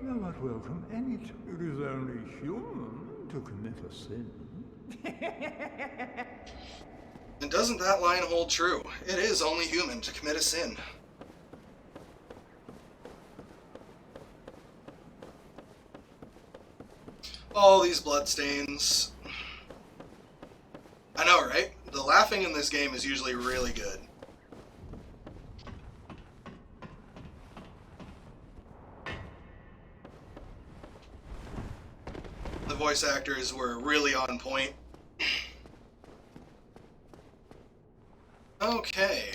Thou art welcome any time. It is only human to commit a sin. And doesn't that line hold true? It is only human to commit a sin. All these bloodstains. I know, right? The laughing in this game is usually really good. voice actors were really on point. Okay.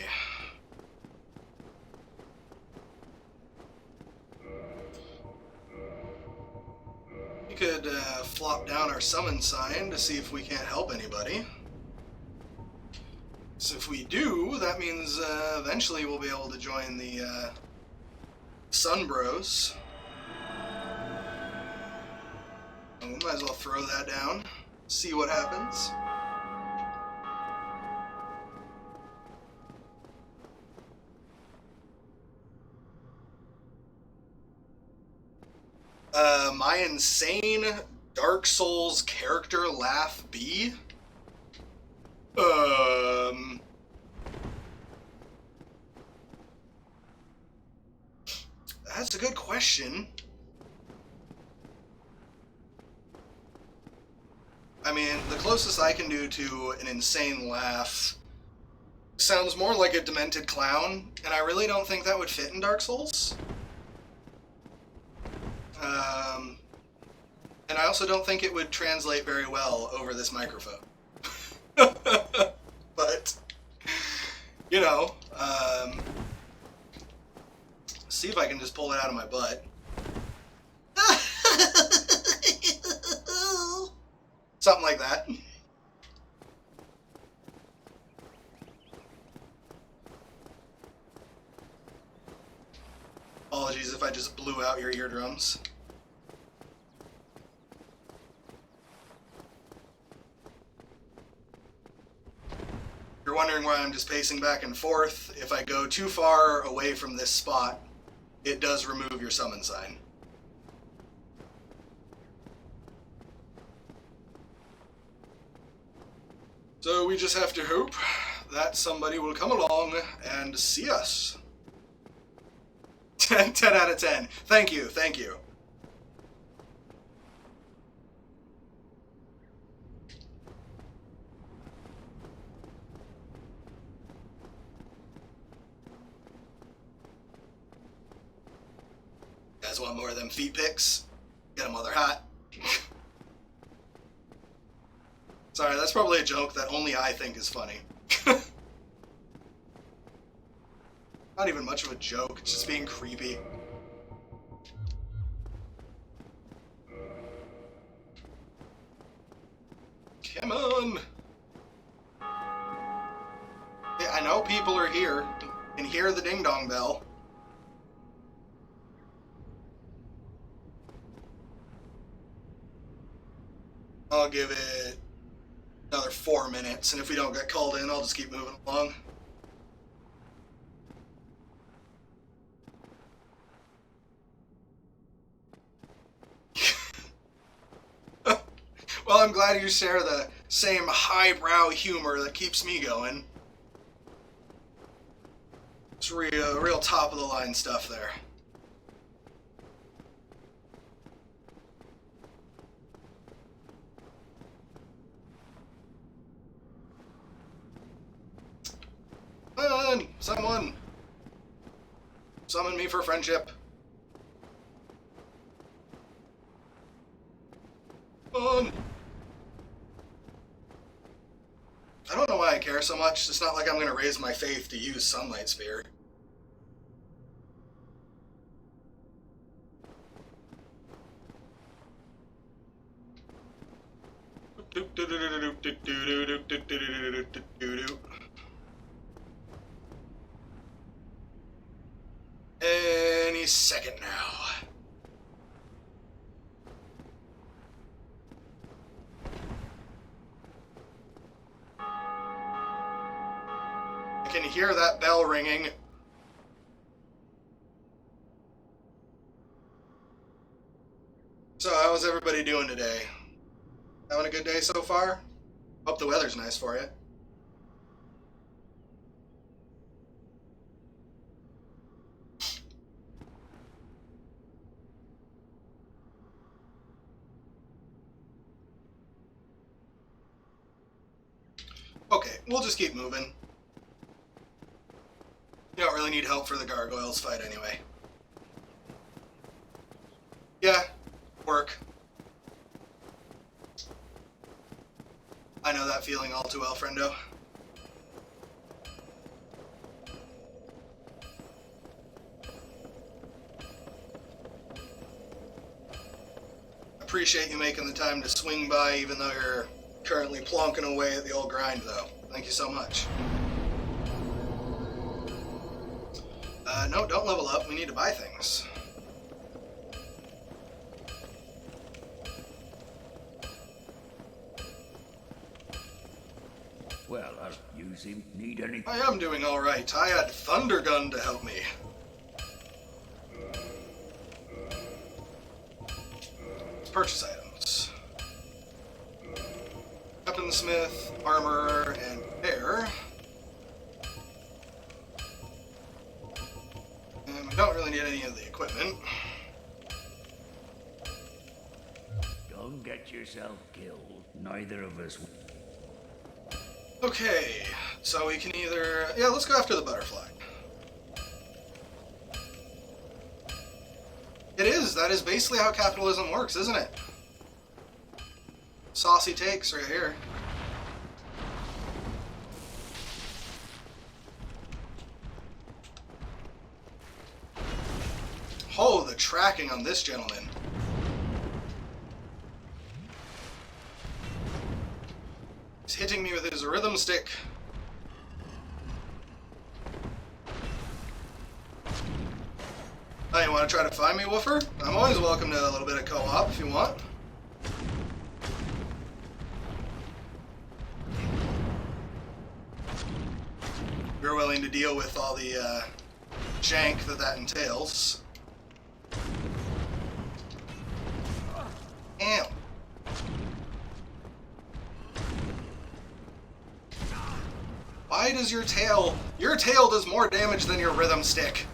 We could flop down our summon sign to see if we can't help anybody. So if we do, that means eventually we'll be able to join the Sun Bros. And we might as well throw that down, see what happens. My insane Dark Souls character laugh B? That's a good question. I mean, the closest I can do to an insane laugh sounds more like a demented clown, and I really don't think that would fit in Dark Souls. And I also don't think it would translate very well over this microphone. But, you know, see if I can just pull it out of my butt. Something like that. Apologies if I just blew out your eardrums. You're wondering why I'm just pacing back and forth. If I go too far away from this spot, it does remove your summon sign. So we just have to hope that somebody will come along and see us. 10 out of 10. Thank you, thank you. You guys want more of them feet pics? Get them while they're hot. Sorry, that's probably a joke that only I think is funny. Not even much of a joke, it's just being creepy. Come on! Yeah, I know people are here and hear the ding-dong bell. I'll give it another 4 minutes, and if we don't get called in, I'll just keep moving along. Well, I'm glad you share the same highbrow humor that keeps me going. It's real top of the line stuff there. Come on, someone! Summon me for friendship. Come on! I don't know why I care so much. It's not like I'm going to raise my faith to use Sunlight Sphere. Any second now. I can hear that bell ringing. So, how's everybody doing today? Having a good day so far? Hope the weather's nice for you. Okay, we'll just keep moving. You don't really need help for the gargoyles fight anyway. Yeah, work. I know that feeling all too well, friendo. Appreciate you making the time to swing by, even though you're currently plonking away at the old grind, though. Thank you so much. No, don't level up. We need to buy things. Well, you seem to need any... I am doing alright. I had Thundergun to help me. Let's purchase items. Weaponsmith, armor, and repair. And we don't really need any of the equipment. Don't get yourself killed. Neither of us... Okay, so we can either... Yeah, let's go after the butterfly. It is. That is basically how capitalism works, isn't it? Saucy takes right here. Oh, the tracking on this gentleman. He's hitting me with his rhythm stick. Oh, you want to try to find me, Woofer? I'm always welcome to a little bit of co-op if you want. You're willing to deal with all the jank that entails. Ew. Why does your tail does more damage than your rhythm stick?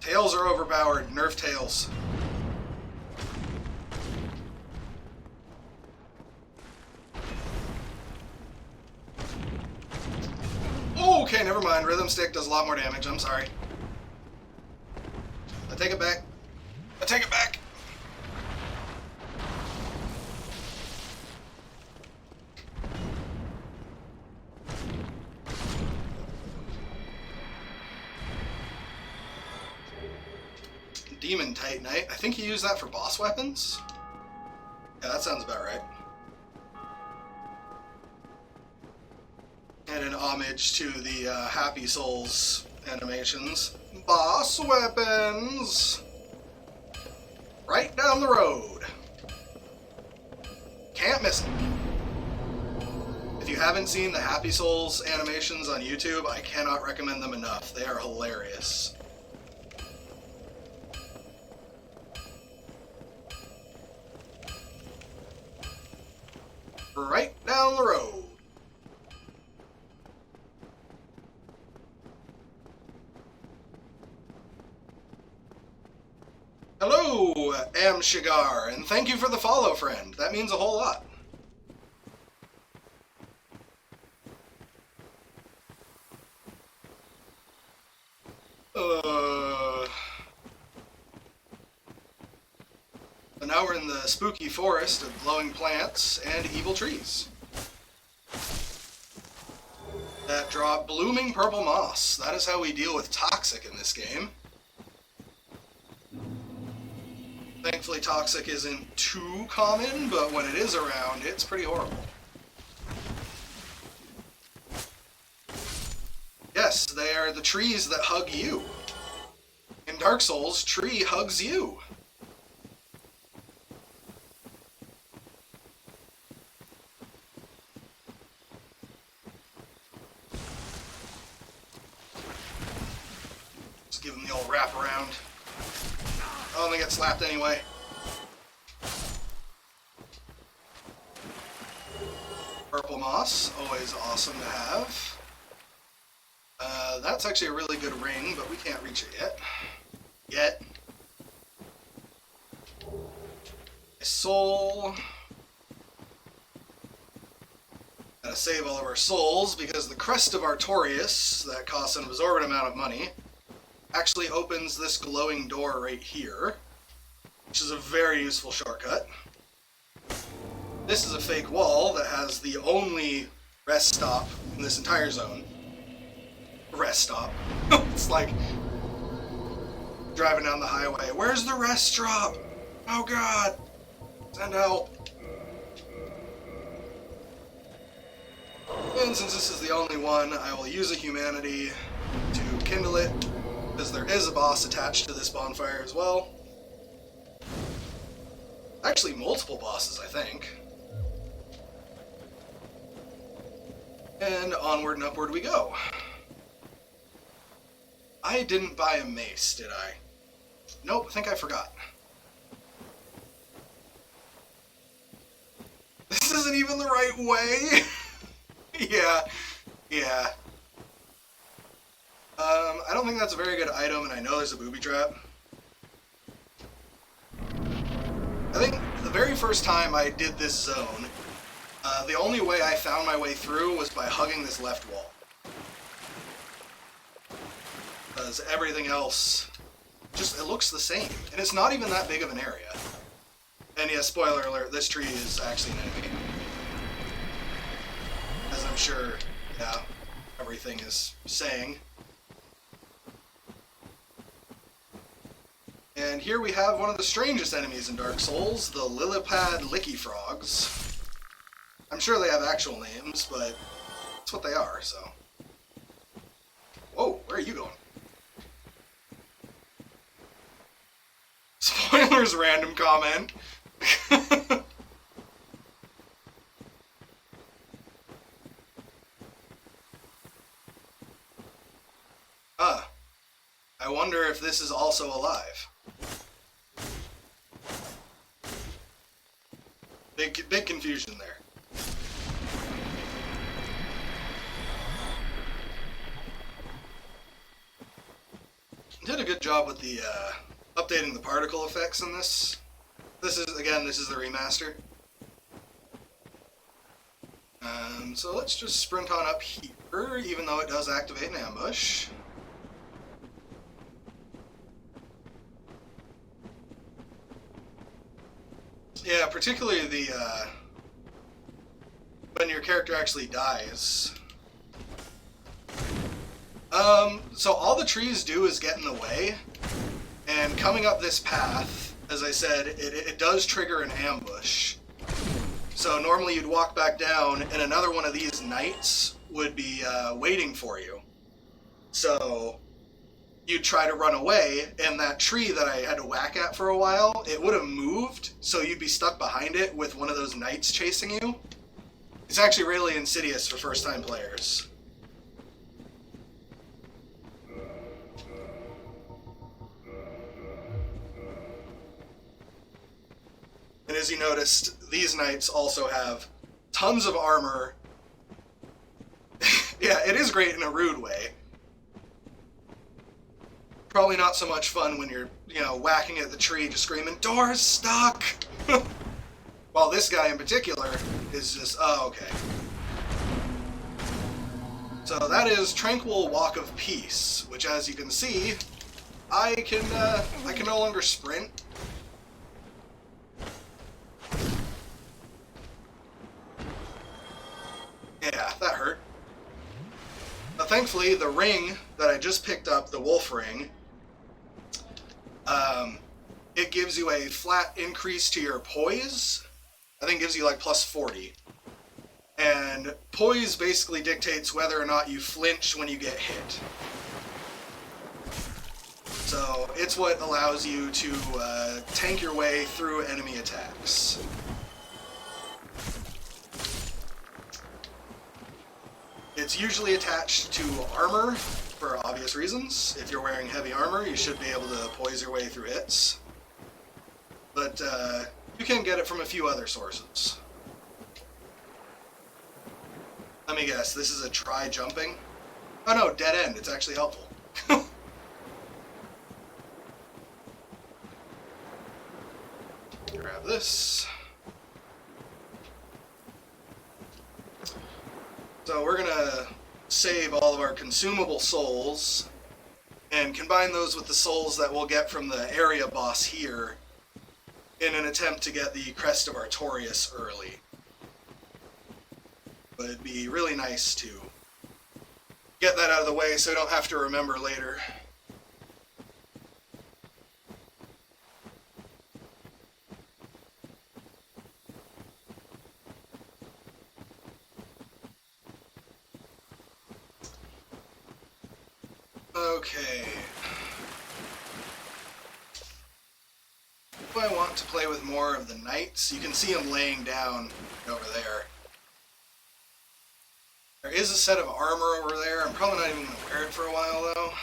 Tails are overpowered. Nerf tails. Oh, okay, never mind. Rhythm stick does a lot more damage. I'm sorry. I take it back. I take it back. Demon Titanite. I think you use that for boss weapons? Yeah, that sounds about right. And an homage to the Happy Souls animations. Boss weapons! Right down the road. Can't miss it. If you haven't seen the Happy Souls animations on YouTube, I cannot recommend them enough. They are hilarious. Right down the road. Hello, Amshigar, and thank you for the follow, friend. That means a whole lot. So now we're in the spooky forest of glowing plants and evil trees that drop blooming purple moss. That is how we deal with toxic in this game. Thankfully, toxic isn't too common, but when it is around, it's pretty horrible. Yes, they are the trees that hug you. In Dark Souls, tree hugs you. Just give them the old wrap around. Oh, and they get slapped anyway. Purple moss, always awesome to have. That's actually a really good ring, but we can't reach it yet. A soul. Gotta save all of our souls because the Crest of Artorias, that costs an absorbent amount of money, actually opens this glowing door right here, which is a very useful shortcut. This is a fake wall that has the only rest stop in this entire zone. Rest stop. It's like driving down the highway. Where's the rest stop? Oh god! Send help! And since this is the only one, I will use a humanity to kindle it, because there is a boss attached to this bonfire as well. Actually, multiple bosses, I think. And onward and upward we go. I didn't buy a mace, did I? Nope, I think I forgot. This isn't even the right way! Yeah. I don't think that's a very good item, and I know there's a booby trap. I think the very first time I did this zone, the only way I found my way through was by hugging this left wall. Because everything else, just, it looks the same. And it's not even that big of an area. And yeah, spoiler alert, this tree is actually an enemy. As I'm sure, yeah, everything is saying. And here we have one of the strangest enemies in Dark Souls, the Lillipad Licky Frogs. I'm sure they have actual names, but that's what they are, so. Whoa, where are you going? Spoilers, random comment. I wonder if this is also alive. Big confusion there. Did a good job with the updating the particle effects in this. This is the remaster. So let's just sprint on up here, even though it does activate an ambush. Yeah, particularly the when your character actually dies. So all the trees do is get in the way, and coming up this path, as I said, it does trigger an ambush. So normally you'd walk back down, and another one of these knights would be waiting for you. So you'd try to run away, and that tree that I had to whack at for a while, it would have moved, so you'd be stuck behind it with one of those knights chasing you. It's actually really insidious for first-time players. And as you noticed, these knights also have tons of armor. Yeah, it is great in a rude way. Probably not so much fun when you're, whacking at the tree just screaming, "Door's stuck!" While this guy in particular is just, oh, okay. So that is Tranquil Walk of Peace, which as you can see, I can no longer sprint. Yeah, that hurt. But thankfully, the ring that I just picked up, the wolf ring, it gives you a flat increase to your poise. I think it gives you like plus 40. And poise basically dictates whether or not you flinch when you get hit. So it's what allows you to tank your way through enemy attacks. It's usually attached to armor for obvious reasons. If you're wearing heavy armor, you should be able to poise your way through hits. But you can get it from a few other sources. Let me guess, this is a try jumping? Oh no, dead end, it's actually helpful. Grab this. So we're gonna save all of our consumable souls and combine those with the souls that we'll get from the area boss here in an attempt to get the Crest of Artorias early. But it'd be really nice to get that out of the way so I don't have to remember later. Okay. If I want to play with more of the knights, you can see them laying down over there. There is a set of armor over there. I'm probably not even going to wear it for a while, though.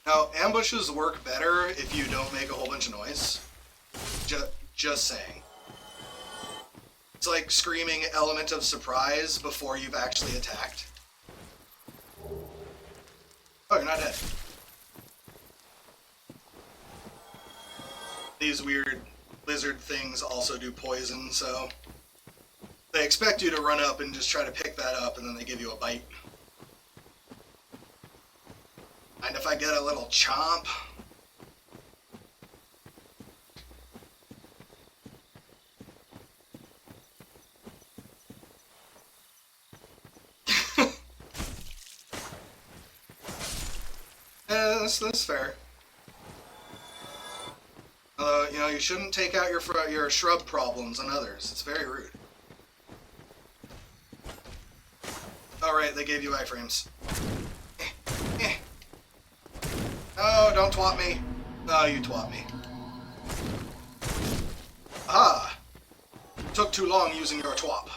Now, ambushes work better if you don't make a whole bunch of noise. Just saying. It's like screaming element of surprise before you've actually attacked. Oh, you're not dead. These weird lizard things also do poison, so they expect you to run up and just try to pick that up, and then they give you a bite. And if I get a little chomp... Yeah, that's fair. Although, you know, you shouldn't take out your shrub problems on others. It's very rude. Alright, they gave you iframes. Oh, don't twat me. No, you twat me. Ah! Took too long using your twop.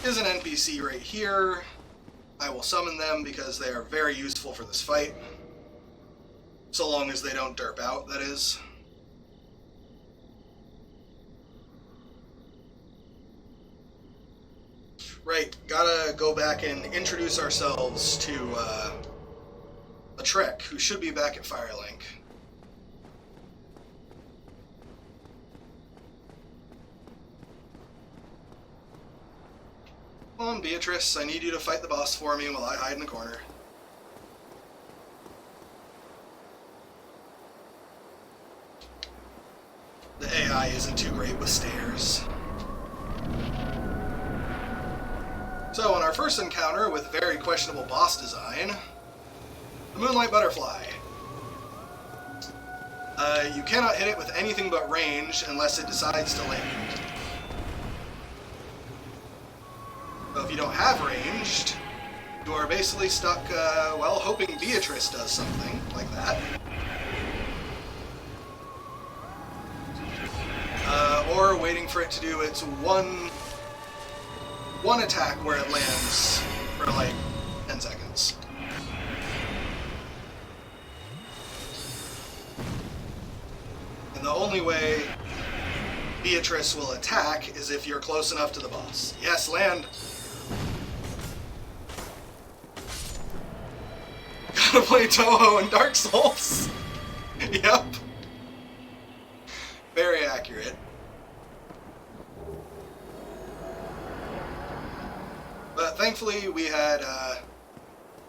Here's an NPC right here. I will summon them because they are very useful for this fight. So long as they don't derp out, that is. Right, gotta go back and introduce ourselves to a Trek, who should be back at Firelink. Come on, Beatrice, I need you to fight the boss for me while I hide in the corner. The AI isn't too great with stairs. So, on our first encounter with very questionable boss design, the Moonlight Butterfly. You cannot hit it with anything but range unless it decides to land. So if you don't have ranged, you are basically stuck, well, hoping Beatrice does something like that. Or waiting for it to do its one attack where it lands for like 10 seconds. And the only way Beatrice will attack is if you're close enough to the boss. Yes, land! Gotta play Toho in Dark Souls! Yep. Very accurate. But thankfully we had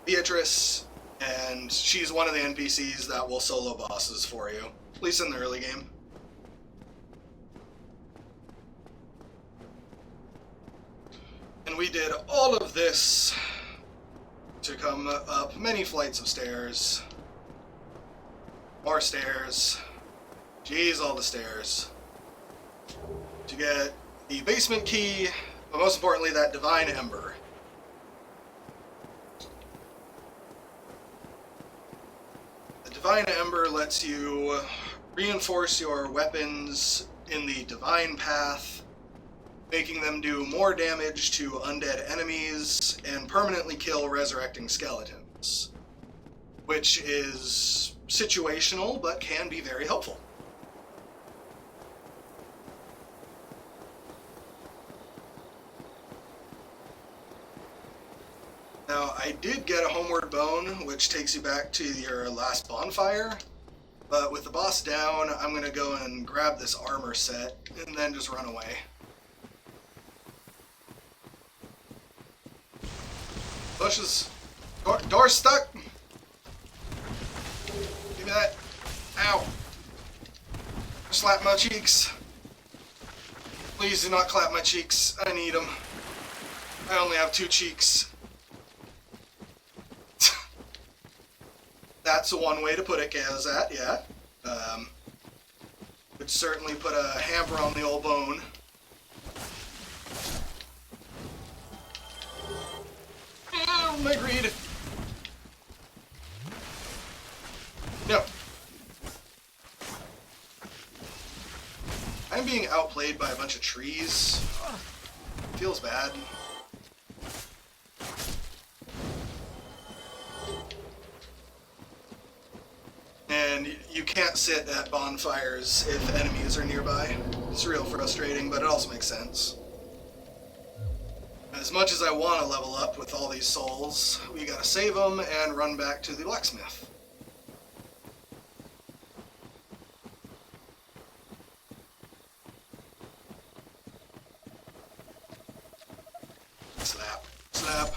Beatrice, and she's one of the NPCs that will solo bosses for you, at least in the early game. And we did all of this to come up many flights of stairs. More stairs. Jeez, all the stairs. To get the basement key, but most importantly, that Divine Ember. The Divine Ember lets you reinforce your weapons in the Divine Path, making them do more damage to undead enemies and permanently kill resurrecting skeletons, which is situational but can be very helpful. Now, I did get a homeward bone, which takes you back to your last bonfire, but with the boss down, I'm going to go and grab this armor set and then just run away. Bushes. Door stuck! slap my cheeks. Please do not clap my cheeks. I need them. I only have 2 cheeks. That's one way to put it, Kazat, yeah. Would certainly put a hamper on the old bone. Oh, my greed. No. I'm being outplayed by a bunch of trees. Feels bad. And you can't sit at bonfires if enemies are nearby. It's real frustrating, but it also makes sense. As much as I want to level up with all these souls, we gotta save them and run back to the blacksmith. Slap. Slap.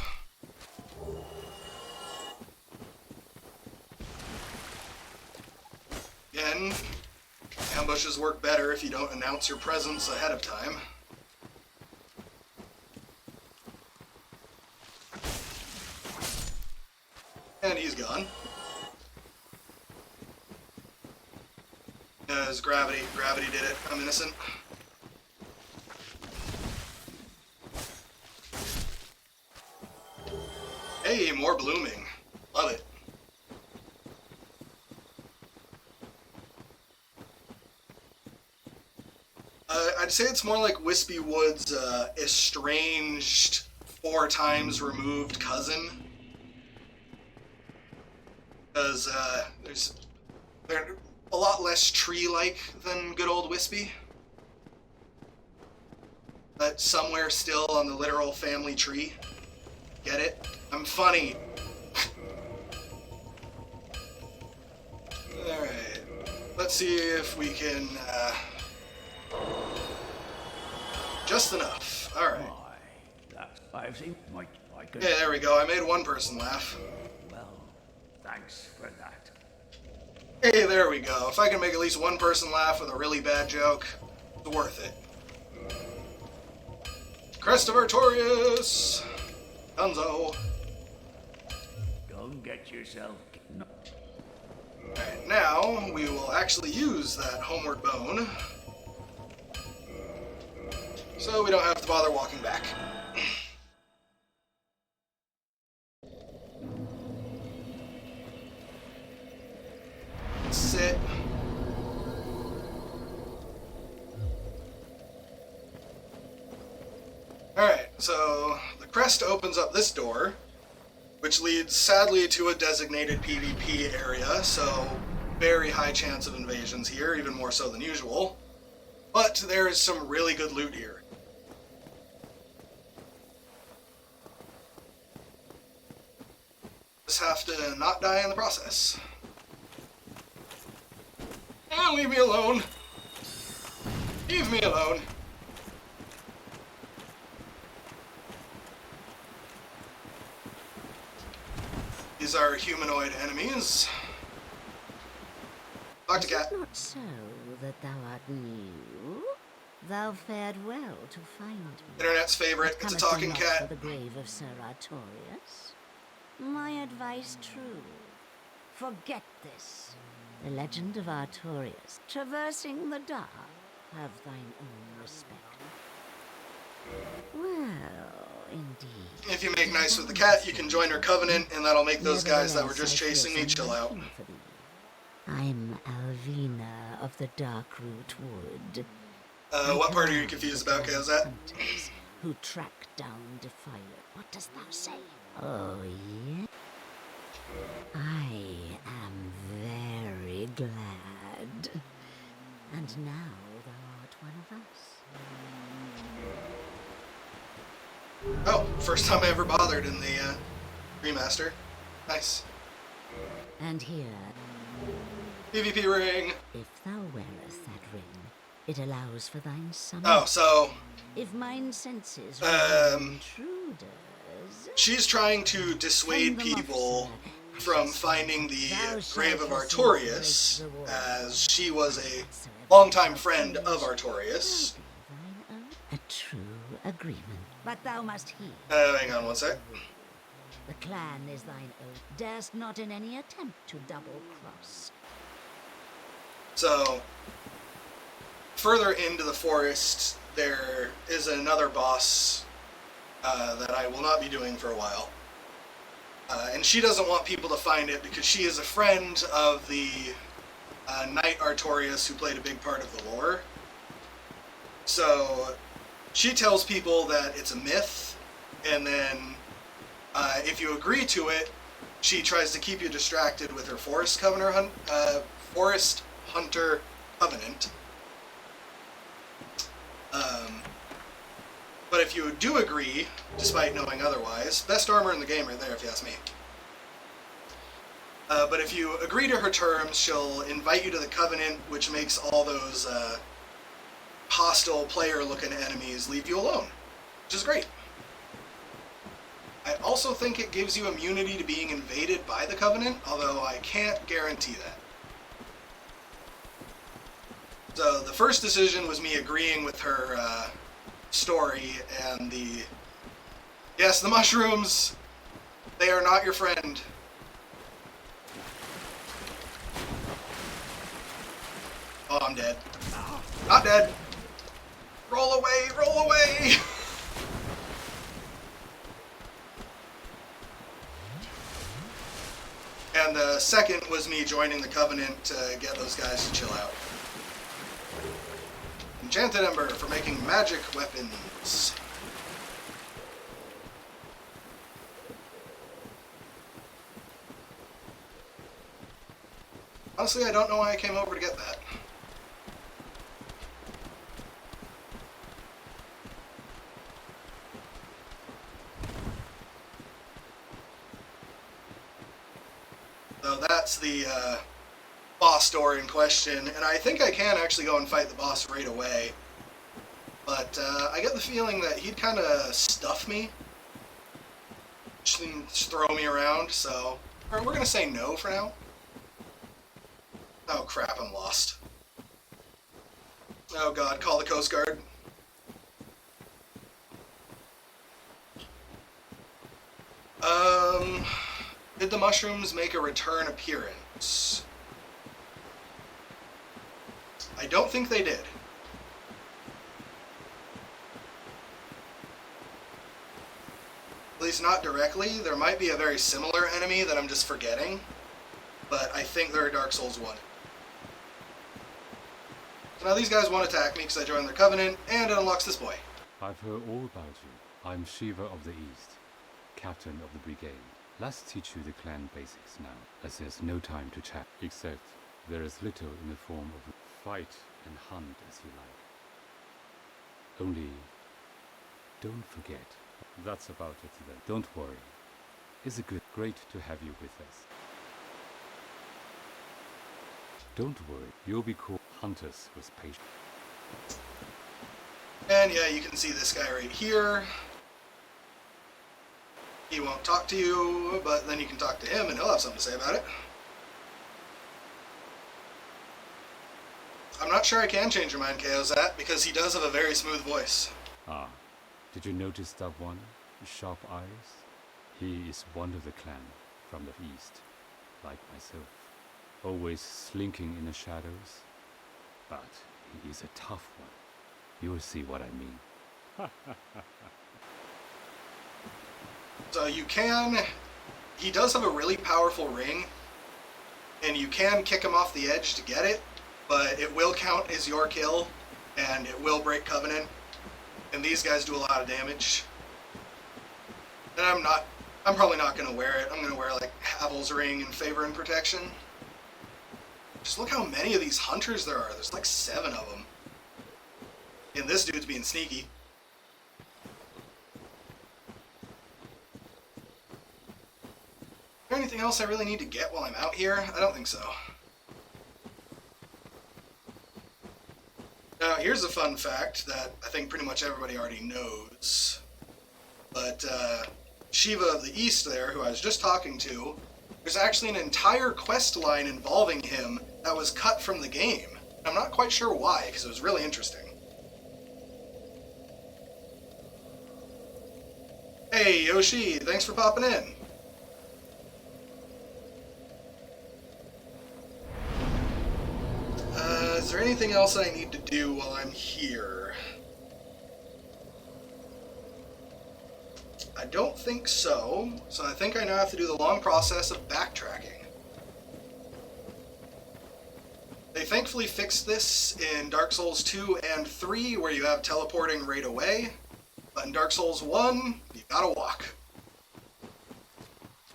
Again, ambushes work better if you don't announce your presence ahead of time. And he's gone. Because gravity did it. I'm innocent. Hey, more blooming. Love it. I'd say it's more like Wispy Wood's estranged, 4 times removed cousin. Because they're a lot less tree-like than good old Wispy. But somewhere still on the literal family tree. Get it? I'm funny. Alright. Let's see if we can, just enough. Alright. I've seen my good. Yeah, there we go. I made one person laugh. Well, thanks for that. Hey, there we go. If I can make at least one person laugh with a really bad joke, it's worth it. Crest of Artorias! Dunzo. Go and get yourself. No. Alright, now we will actually use that homeward bone. So we don't have to bother walking back. Sit. Alright, so the crest opens up this door, which leads sadly to a designated PvP area, so very high chance of invasions here, even more so than usual. But there is some really good loot here. Just have to not die in the process. And leave me alone. Leave me alone. These are humanoid enemies. Talk to Is Cat. it not so that thou art new? Thou fared well to find me. Internet's favorite. It's a talking Comest cat. not for the grave of Sir Artorias? My advice true. Forget this. The legend of Artorias, traversing the dark, have thine own respect. Well, indeed. If you make nice with the cat, you can join her covenant, and that'll make those guys that were just chasing me chill out. I'm Alvina of the Darkroot Wood. What part are you confused about, Kazat? Hunters who track down Defiler. What dost thou say? Oh, yeah? I am very glad. And now thou art one of us. Oh, first time I ever bothered in the remaster. Nice. And here, PvP ring. if thou wearest that ring, it allows for thine summon. Oh, so If mine senses intruders, she's trying to dissuade people from finding the grave of Artorias, as she was a longtime friend of Artorias. Thine oath, a true agreement. But thou must heed. Hang on one sec. The clan is thine oath. Darest not in any attempt to double cross. So, further into the forest, there is another boss that I will not be doing for a while. And she doesn't want people to find it because she is a friend of the Knight Artorias who played a big part of the lore. So, she tells people that it's a myth, and then if you agree to it, she tries to keep you distracted with her Forest Hunter Covenant. But if you do agree, despite knowing otherwise, best armor in the game right there if you ask me. But if you agree to her terms, she'll invite you to the Covenant, which makes all those hostile player-looking enemies leave you alone, which is great. I also think it gives you immunity to being invaded by the Covenant, although I can't guarantee that. So the first decision was me agreeing with her story, and yes, the mushrooms, they are not your friend. Oh, I'm dead. Not dead. Roll away, roll away! And the second was me joining the Covenant to get those guys to chill out. Enchanted Ember for making magic weapons. Honestly, I don't know why I came over to get that. So that's the boss door in question, and I think I can actually go and fight the boss right away. But I get the feeling that he'd kind of stuff me, just throw me around, so we're going to say no for now. Oh crap, I'm lost. Oh god, call the Coast Guard. Did the mushrooms make a return appearance? I don't think they did. At least not directly. There might be a very similar enemy that I'm just forgetting, but I think they're a Dark Souls 1. So now these guys won't attack me because I joined their Covenant, and it unlocks this boy. I've heard all about you. I'm Shiva of the East, captain of the brigade. Let's teach you the clan basics now, as there's no time to chat, except there is little in the form of fight and hunt as you like. Only, don't forget. That's about it then. Don't worry. It's great to have you with us. Don't worry, you'll be called hunters with patience. And yeah, you can see this guy right here. He won't talk to you, but then you can talk to him and he'll have something to say about it. I'm not sure I can change your mind, Kaozat, because he does have a very smooth voice. Ah, did you notice that one? Sharp eyes? He is one of the clan from the east, like myself. Always slinking in the shadows. But he is a tough one. You'll see what I mean. So you can... He does have a really powerful ring, and you can kick him off the edge to get it, but it will count as your kill, and it will break Covenant, and these guys do a lot of damage. And I'm probably not going to wear it. I'm going to wear like Havel's ring in favor and protection. Just look how many of these hunters there are. There's like 7 of them. And this dude's being sneaky. Is there anything else I really need to get while I'm out here? I don't think so. Now, here's a fun fact that I think pretty much everybody already knows. But Shiva of the East there, who I was just talking to, there's actually an entire quest line involving him that was cut from the game. I'm not quite sure why, because it was really interesting. Hey, Yoshi, thanks for popping in. Is there anything else I need to do while I'm here? I don't think so, so I think I now have to do the long process of backtracking. They thankfully fixed this in Dark Souls 2 and 3, where you have teleporting right away, but in Dark Souls 1, you gotta walk.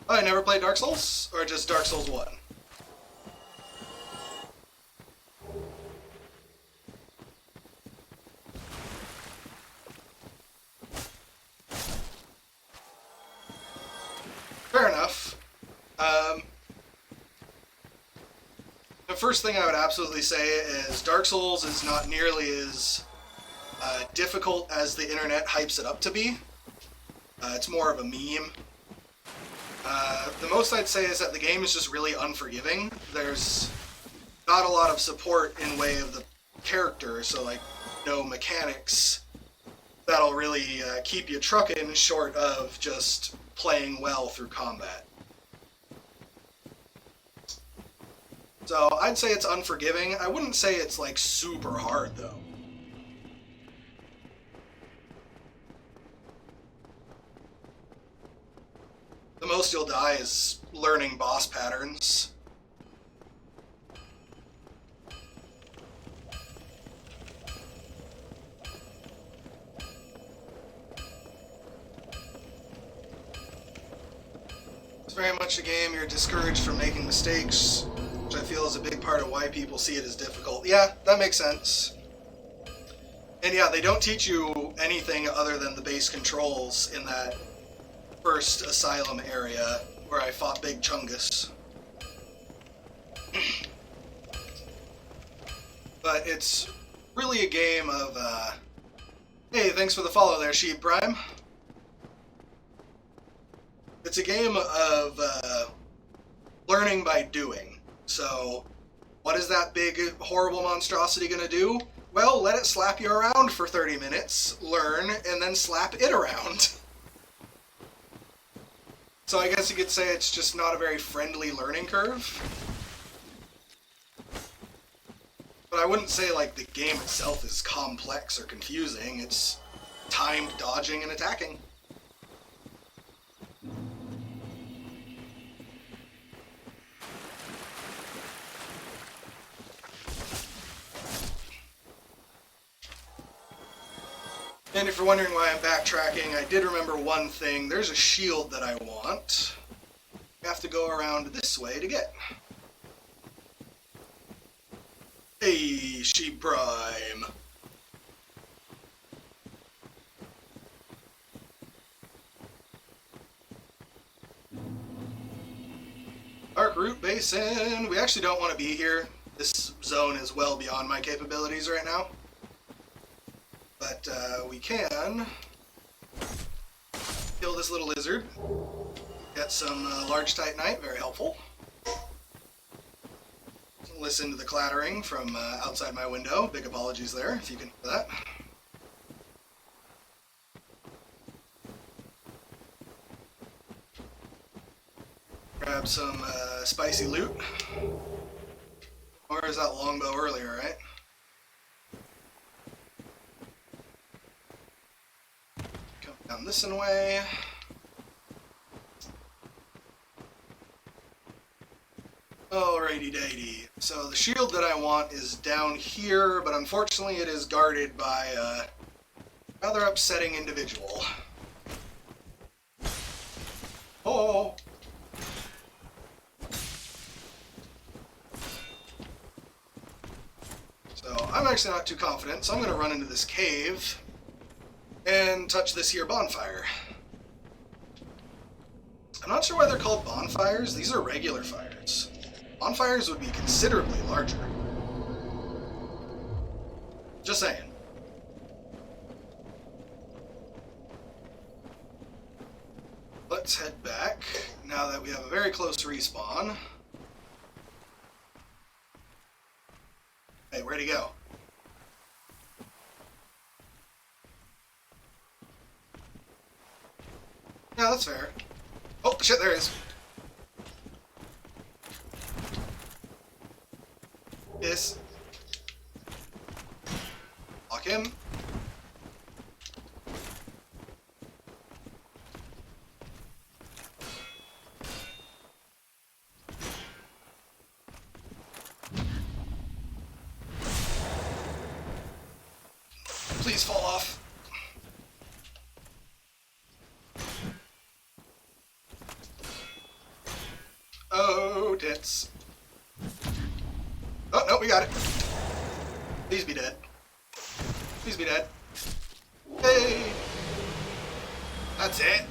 Oh, I never played Dark Souls? Or just Dark Souls 1? Fair enough. The first thing I would absolutely say is Dark Souls is not nearly as difficult as the internet hypes it up to be. It's more of a meme. The most I'd say is that the game is just really unforgiving. There's not a lot of support in way of the character, so like no mechanics that'll really keep you trucking short of just playing well through combat. So I'd say it's unforgiving. I wouldn't say it's like super hard though. The most you'll die is learning boss patterns. It's very much a game you're discouraged from making mistakes, which I feel is a big part of why people see it as difficult. Yeah, that makes sense. And yeah, they don't teach you anything other than the base controls in that first asylum area where I fought Big Chungus. But it's really a game of, hey, thanks for the follow there, Sheep Prime. It's a game of learning by doing. So, what is that big, horrible monstrosity gonna do? Well, let it slap you around for 30 minutes, learn, and then slap it around. So I guess you could say it's just not a very friendly learning curve. But I wouldn't say like the game itself is complex or confusing. It's timed dodging and attacking. And if you're wondering why I'm backtracking, I did remember one thing. There's a shield that I want. I have to go around this way to get. Hey, Sheep Prime. Dark Root Basin. We actually don't want to be here. This zone is well beyond my capabilities right now. But we can kill this little lizard. Get some large titanite, very helpful. Listen to the clattering from outside my window. Big apologies there, if you can hear that. Grab some spicy loot. Or is that longbow earlier, right? Come down this way. Alrighty datey. So the shield that I want is down here, but unfortunately it is guarded by a rather upsetting individual. Oh! So I'm actually not too confident, so I'm going to run into this cave and touch this here bonfire. I'm not sure why they're called bonfires. These are regular fires. Bonfires would be considerably larger. Just saying. Let's head back now that we have a very close respawn. Hey, where Where'd he go? Yeah, that's fair. Oh, shit, there he is. Yes. Lock him. Please fall off. Oh, tits. Oh, no, we got it. Please be dead. Please be dead. Hey! That's it.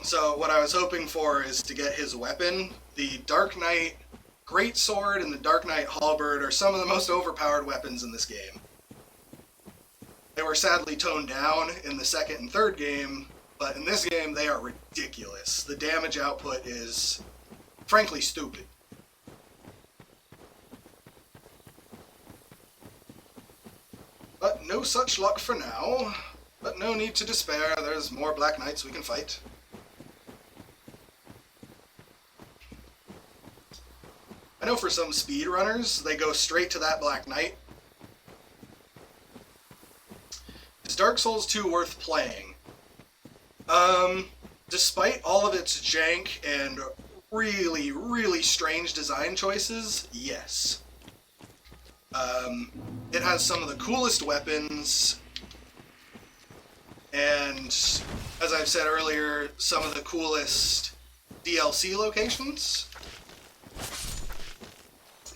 So what I was hoping for is to get his weapon. The Dark Knight Greatsword and the Dark Knight Halberd are some of the most overpowered weapons in this game. They were sadly toned down in the second and third game, but in this game they are ridiculous. The damage output is frankly stupid. But no such luck for now. But no need to despair, there's more Black Knights we can fight. I know for some speedrunners, they go straight to that Black Knight. Is Dark Souls 2 worth playing? Despite all of its jank and really, really strange design choices, yes. It has some of the coolest weapons, and, as I've said earlier, some of the coolest DLC locations.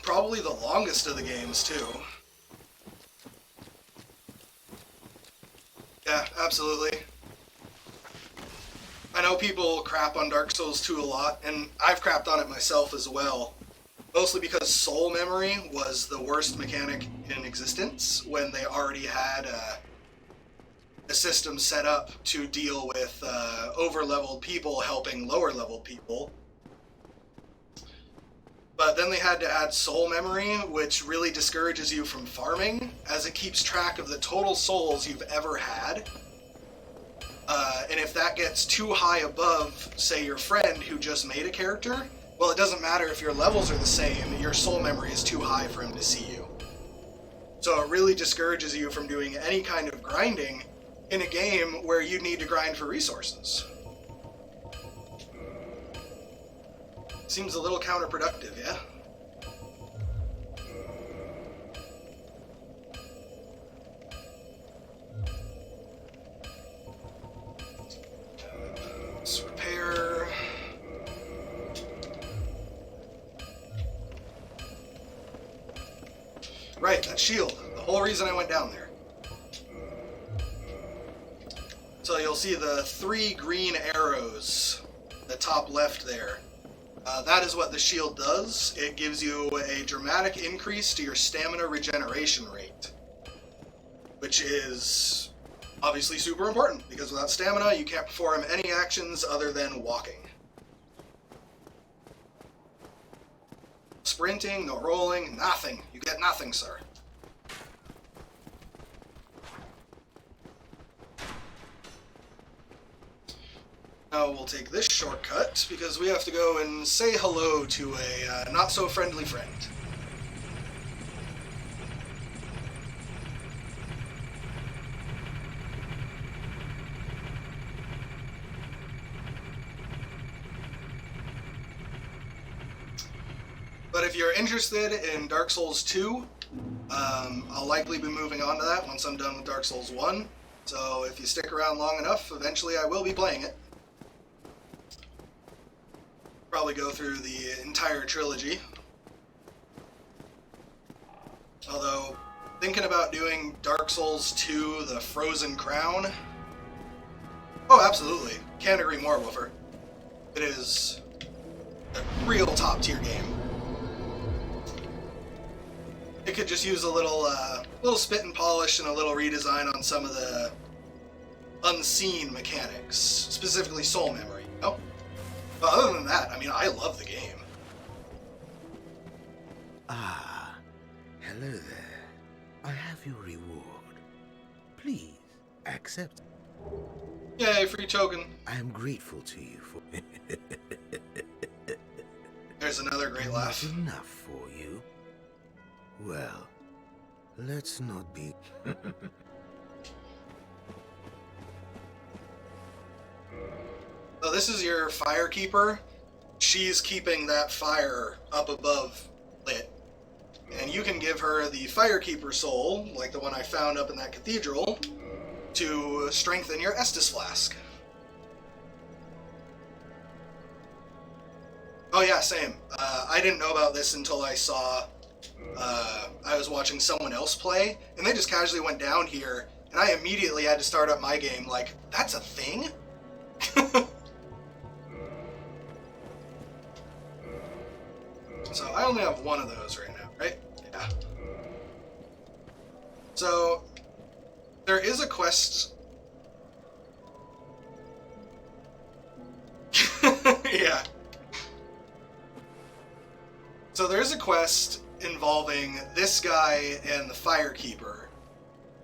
Probably the longest of the games, too. Yeah, absolutely. I know people crap on Dark Souls 2 a lot, and I've crapped on it myself as well. Mostly because soul memory was the worst mechanic in existence when they already had a system set up to deal with over-leveled people helping lower-leveled people. But then they had to add soul memory, which really discourages you from farming, as it keeps track of the total souls you've ever had. And if that gets too high above, say, your friend who just made a character, well, it doesn't matter if your levels are the same, your soul memory is too high for him to see you. So it really discourages you from doing any kind of grinding in a game where you need to grind for resources. Seems a little counterproductive, yeah? Let's repair. Right, that shield. The whole reason I went down there. So you'll see the 3 green arrows, the top left there. That is what the shield does. It gives you a dramatic increase to your stamina regeneration rate, which is obviously super important, because without stamina you can't perform any actions other than walking. Sprinting, no rolling, nothing. You get nothing, sir. Now we'll take this shortcut, because we have to go and say hello to a not-so-friendly friend. But if you're interested in Dark Souls 2, I'll likely be moving on to that once I'm done with Dark Souls 1. So if you stick around long enough, eventually I will be playing it. Probably go through the entire trilogy. Although, thinking about doing Dark Souls 2, The Frozen Crown... Oh, absolutely. Can't agree more, Woofer. It is a real top-tier game. It could just use a little spit and polish and a little redesign on some of the unseen mechanics, specifically soul memory. Oh. But other than that, I mean, I love the game. Ah, hello there. I have your reward. Please, accept. Yay, free token. I am grateful to you for... There's another great laugh. Not enough for you? Well, let's not be... So this is your firekeeper. She's keeping that fire up above lit. And you can give her the firekeeper soul, like the one I found up in that cathedral, to strengthen your Estus flask. Oh yeah, same. I didn't know about this until I saw, I was watching someone else play, and they just casually went down here, and I immediately had to start up my game like, that's a thing? So I only have one of those right now, right? Yeah. So there is a quest. Yeah. So there is a quest involving this guy and the firekeeper.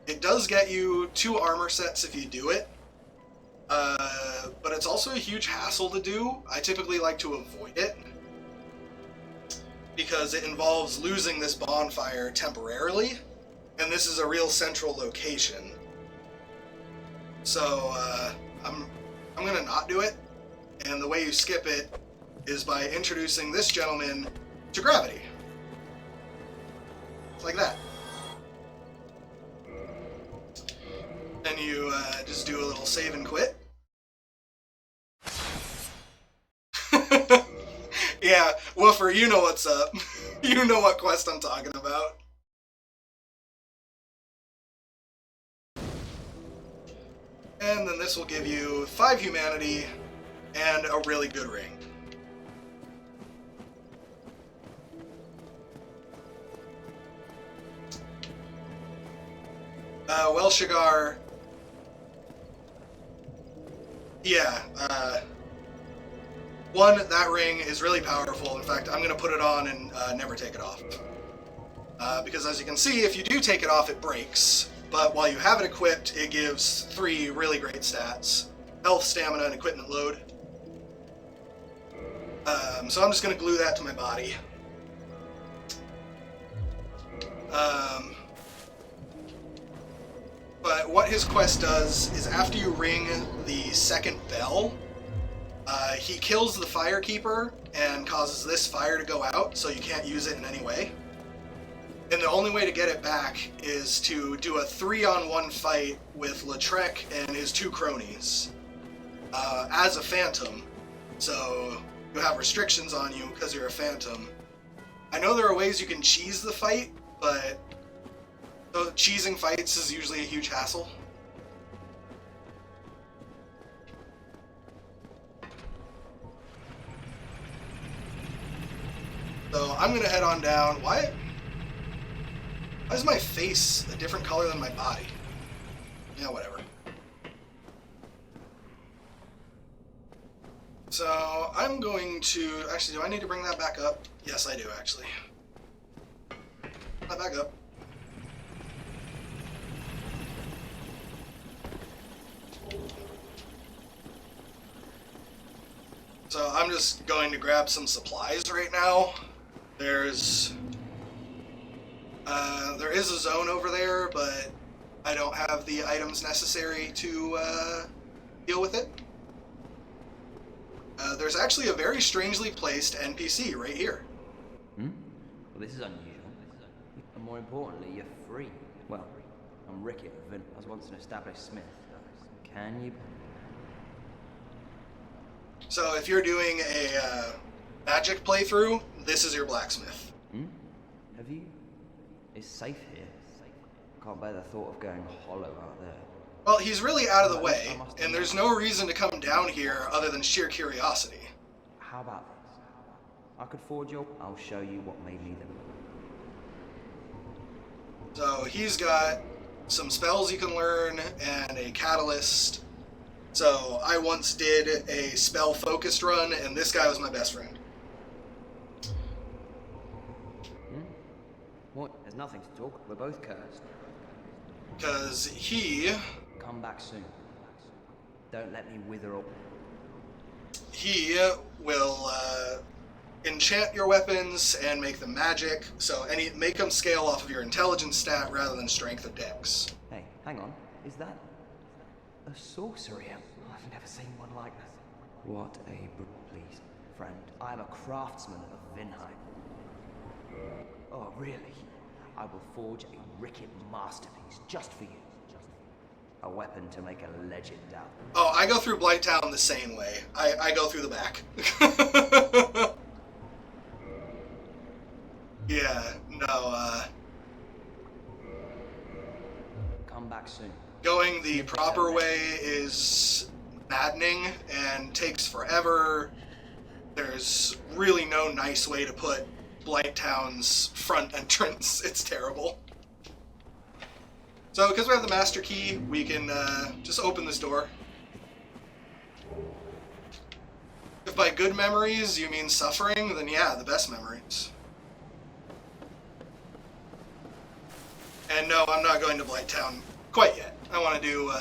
It does get you 2 armor sets if you do it. But it's also a huge hassle to do. I typically like to avoid it, because it involves losing this bonfire temporarily, and this is a real central location. So I'm gonna not do it, and the way you skip it is by introducing this gentleman to gravity. It's like that. And you just do a little save and quit. Yeah, Woofer, you know what's up. You know what quest I'm talking about. And then this will give you 5 humanity and a really good ring. Well, Shigar. Yeah, one, that ring is really powerful. In fact, I'm going to put it on and never take it off. Because as you can see, if you do take it off, it breaks. But while you have it equipped, it gives 3 really great stats. Health, stamina, and equipment load. So I'm just going to glue that to my body. But what his quest does is after you ring the second bell, he kills the firekeeper and causes this fire to go out, so you can't use it in any way. And the only way to get it back is to do a 3-on-1 fight with Lautrec and his 2 cronies as a phantom. So you have restrictions on you because you're a phantom. I know there are ways you can cheese the fight, but cheesing fights is usually a huge hassle. So I'm gonna head on down. Why is my face a different color than my body? Yeah, whatever. So I'm going to, actually, do I need to bring that back up? Yes, I do, actually. Back up. So I'm just going to grab some supplies right now. There is a zone over there, but I don't have the items necessary to deal with it. There's actually a very strangely placed NPC right here. Well, this is unusual. And more importantly, you're free. Well, I'm Rickett. I was once an established smith. Can you... So if you're doing a magic playthrough, this is your blacksmith. Have you... It's safe here. I can't bear the thought of going hollow out there. Well, he's really out of the way, and there's no reason to come down here other than sheer curiosity. How about this? I could forge your... I'll show you what made me them. So he's got some spells you can learn and a catalyst So I once did a spell-focused run, and this guy was my best friend. What? There's nothing to talk. We're both cursed. Because he... Come back soon. Don't let me wither up. He will enchant your weapons and make them magic, so make them scale off of your intelligence stat rather than strength or dex. Hey, hang on. Is that a sorcery? I've never seen one like that. What a please, friend. I am a craftsman of Vinheim. Oh, really? I will forge a ricket masterpiece just for you. A weapon to make a legend out. Oh, I go through Blighttown the same way. I go through the back. Yeah, no, Come back soon. Going the proper way is maddening and takes forever. There's really no nice way to put Blighttown's front entrance. It's terrible. So, because we have the master key, we can just open this door. If by good memories you mean suffering, then yeah, the best memories. And no, I'm not going to Blighttown quite yet. I want to do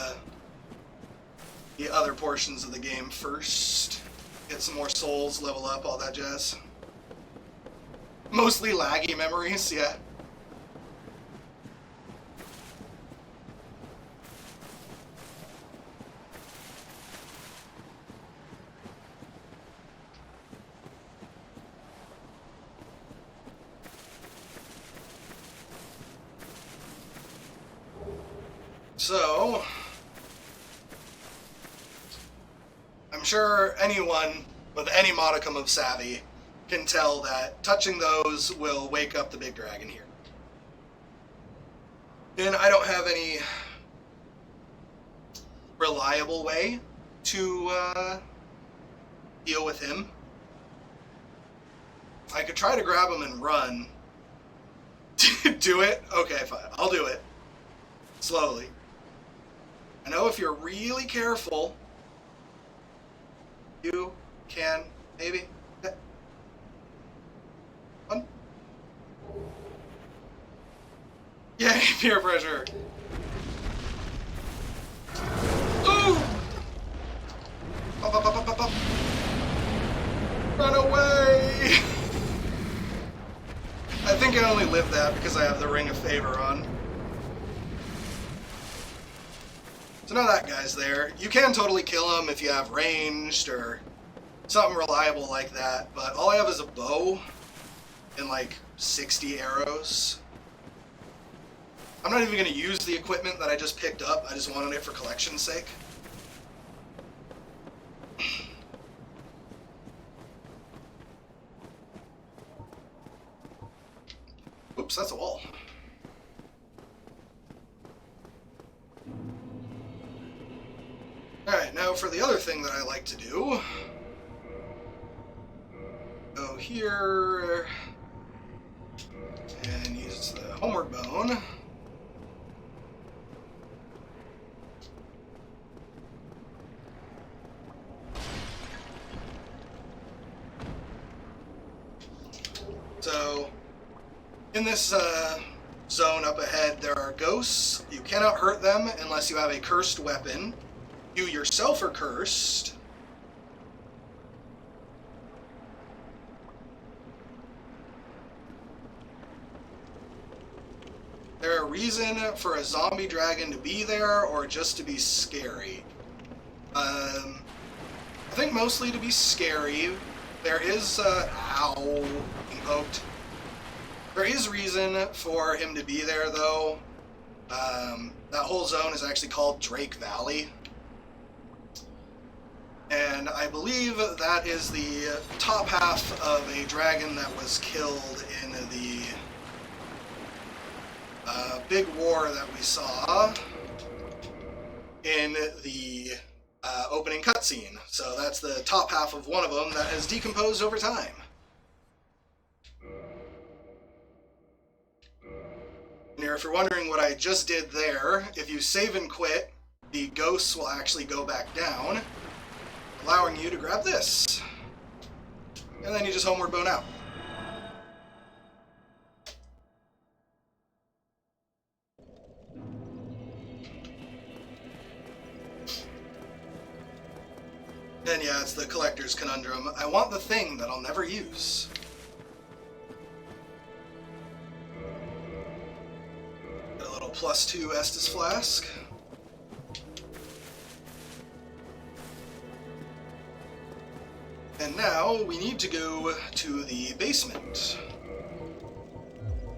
the other portions of the game first. Get some more souls, level up, all that jazz. Mostly laggy memories, yeah. So, I'm sure anyone with any modicum of savvy can tell that touching those will wake up the big dragon here. And I don't have any reliable way to deal with him. I could try to grab him and run. Do it? Okay, fine. I'll do it. Slowly. I know if you're really careful, you can maybe... One. Yay, peer pressure! Ooh! Up, up, up, up, up, up. Run away! I think I only live that because I have the Ring of Favor on. So now that guy's there. You can totally kill him if you have ranged or something reliable like that, but all I have is a bow and like 60 arrows. I'm not even going to use the equipment that I just picked up. I just wanted it for collection's sake. Oops, that's a wall. Alright, now for the other thing that I like to do. Go here and use the homeward bone. So, in this zone up ahead, there are ghosts. You cannot hurt them unless you have a cursed weapon. You yourself are cursed. There a reason for a zombie dragon to be there, or just to be scary? I think mostly to be scary. There is, ow, invoked. There is reason for him to be there, though. That whole zone is actually called Drake Valley. And I believe that is the top half of a dragon that was killed in the big war that we saw in the opening cutscene. So that's the top half of one of them that has decomposed over time. And if you're wondering what I just did there, if you save and quit, the ghosts will actually go back down, allowing you to grab this. And then you just homeward bone out. And yeah, it's the collector's conundrum. I want the thing that I'll never use. Got a little +2 Estus flask. And now we need to go to the basement.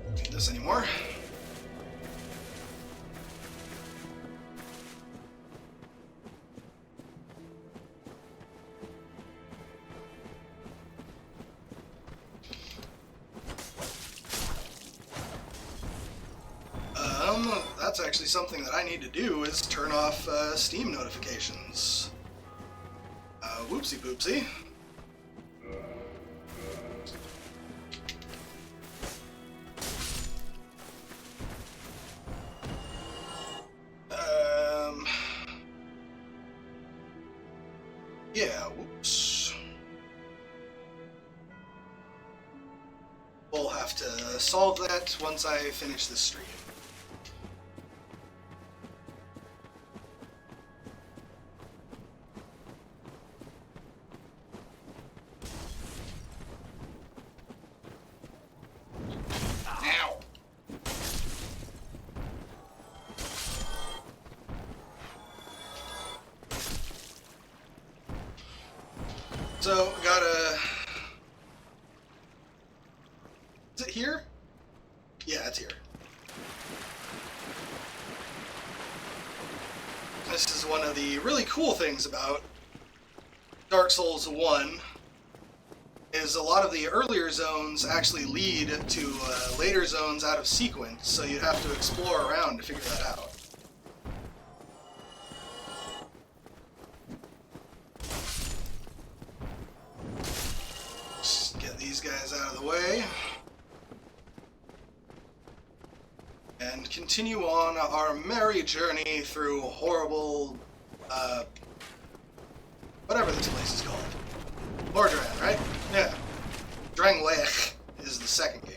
Don't need this anymore. That's actually something that I need to do, is turn off Steam notifications. Whoopsie poopsie. Yeah, whoops. We'll have to solve that once I finish this stream. So, gotta... Is it here? Yeah, it's here. This is one of the really cool things about Dark Souls 1, is a lot of the earlier zones actually lead to later zones out of sequence, so you'd have to explore around to figure that out. Guys out of the way and continue on our merry journey through horrible whatever this place is called. Mordran, right? Yeah. Drangleic is the second game.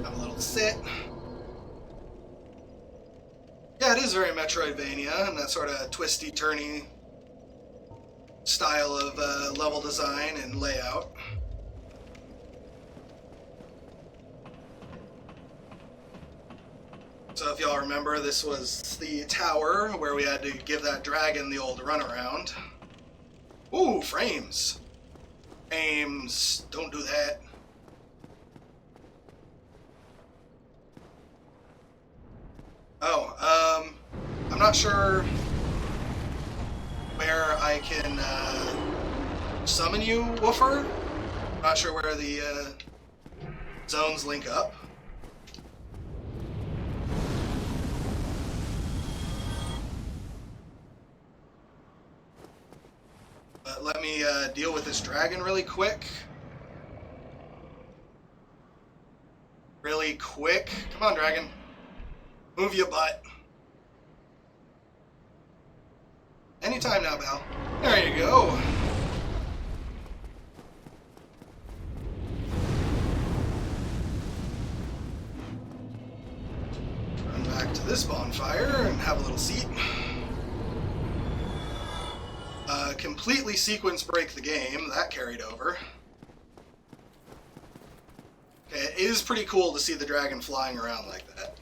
Have a little sit. Yeah, it is very Metroidvania, and that sort of twisty-turny style of level design and layout. So if y'all remember, this was the tower where we had to give that dragon the old runaround. Ooh, frames. Frames, don't do that. Oh, I'm not sure where I can summon you, Woofer. I'm not sure where the zones link up. But let me deal with this dragon really quick. Really quick. Come on, dragon. Move your butt. Anytime now, Belle. There you go. Run back to this bonfire and have a little seat. Completely sequence break the game. That carried over. Okay, it is pretty cool to see the dragon flying around like that.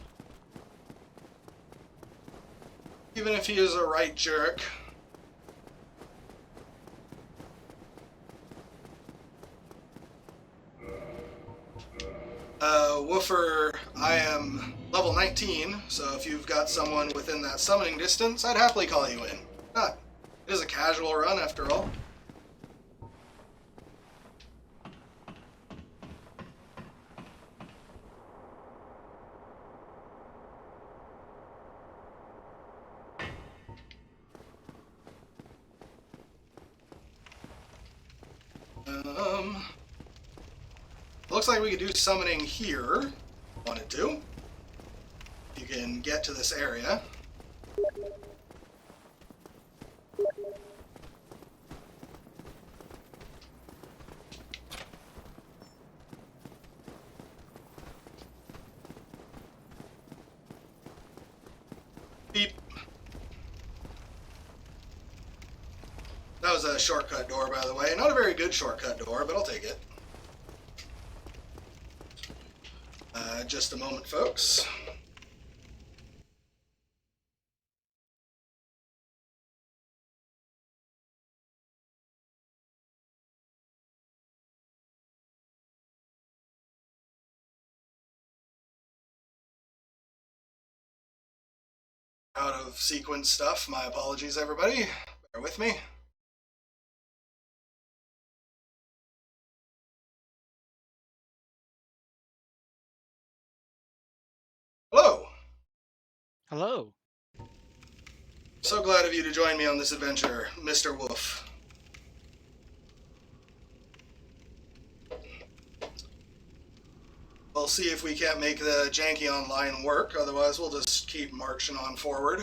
Even if he is a right jerk. Woofer, I am level 19, so if you've got someone within that summoning distance, I'd happily call you in. Not. It is a casual run after all. looks like we could do summoning here. If you wanted to. You can get to this area. Beep. That was a shortcut door, by the way. Not a very good shortcut door, but I'll take it. Just a moment, folks. Out of sequence stuff. My apologies, everybody. Bear with me. Hello. Hello. So glad of you to join me on this adventure, Mr. Wolf. We'll see if we can't make the janky online work, otherwise we'll just keep marching on forward.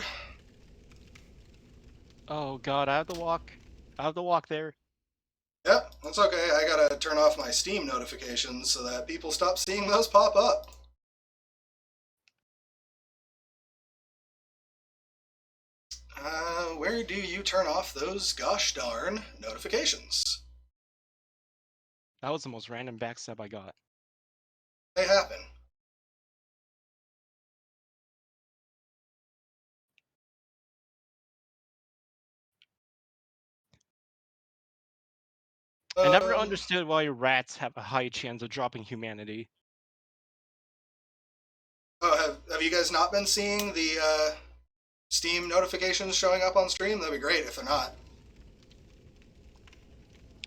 Oh god, I have to walk. I have to walk there. Yep, that's okay. I gotta turn off my Steam notifications so that people stop seeing those pop up. Where do you turn off those gosh darn notifications? That was the most random backstab I got. They happen. I never understood why rats have a high chance of dropping humanity. Oh, have you guys not been seeing the Steam notifications showing up on stream? That'd be great if they're not.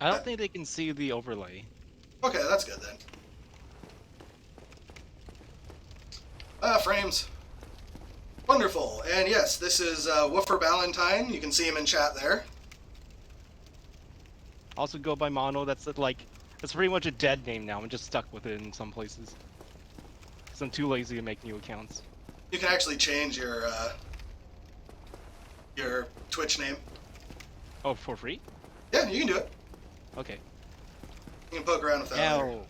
I don't think they can see the overlay. Okay, that's good then. Frames. Wonderful. And yes, this is Woofer Ballantyne. You can see him in chat there. Also go by Mono. That's like, that's pretty much a dead name now. I'm just stuck with it in some places. Because I'm too lazy to make new accounts. You can actually change your Twitch name. Oh, for free? Yeah, you can do it. Okay. You can poke around with that later. Ow.